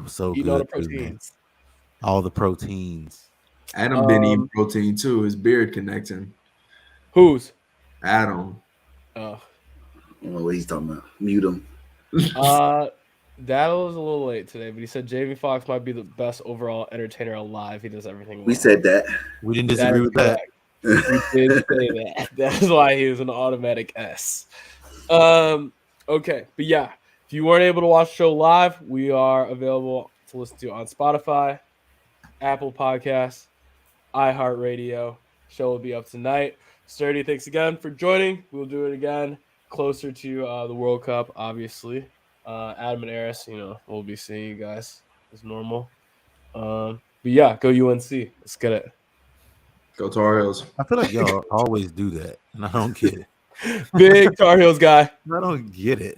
So Eating all the good. too, man. proteins. All the proteins. Adam been eating protein too. His beard connecting. Whose? Adam. Oh. I don't know what he's talking about. Mute him. That was a little late today, but he said Jamie Foxx might be the best overall entertainer alive. He does everything well. We said that. We didn't disagree with that. We did say that. That's why he was an automatic S. Okay, but yeah, if you weren't able to watch the show live, we are available to listen to on Spotify, Apple Podcasts, iHeartRadio. Show will be up tonight. Sturdy, thanks again for joining. We'll do it again closer to the World Cup, obviously. Adam and Eris, we'll be seeing you guys as normal. But yeah, go UNC. Let's get it. Go Tar Heels. I feel like y'all always do that, and I don't get it. Big Tar Heels guy. I don't get it.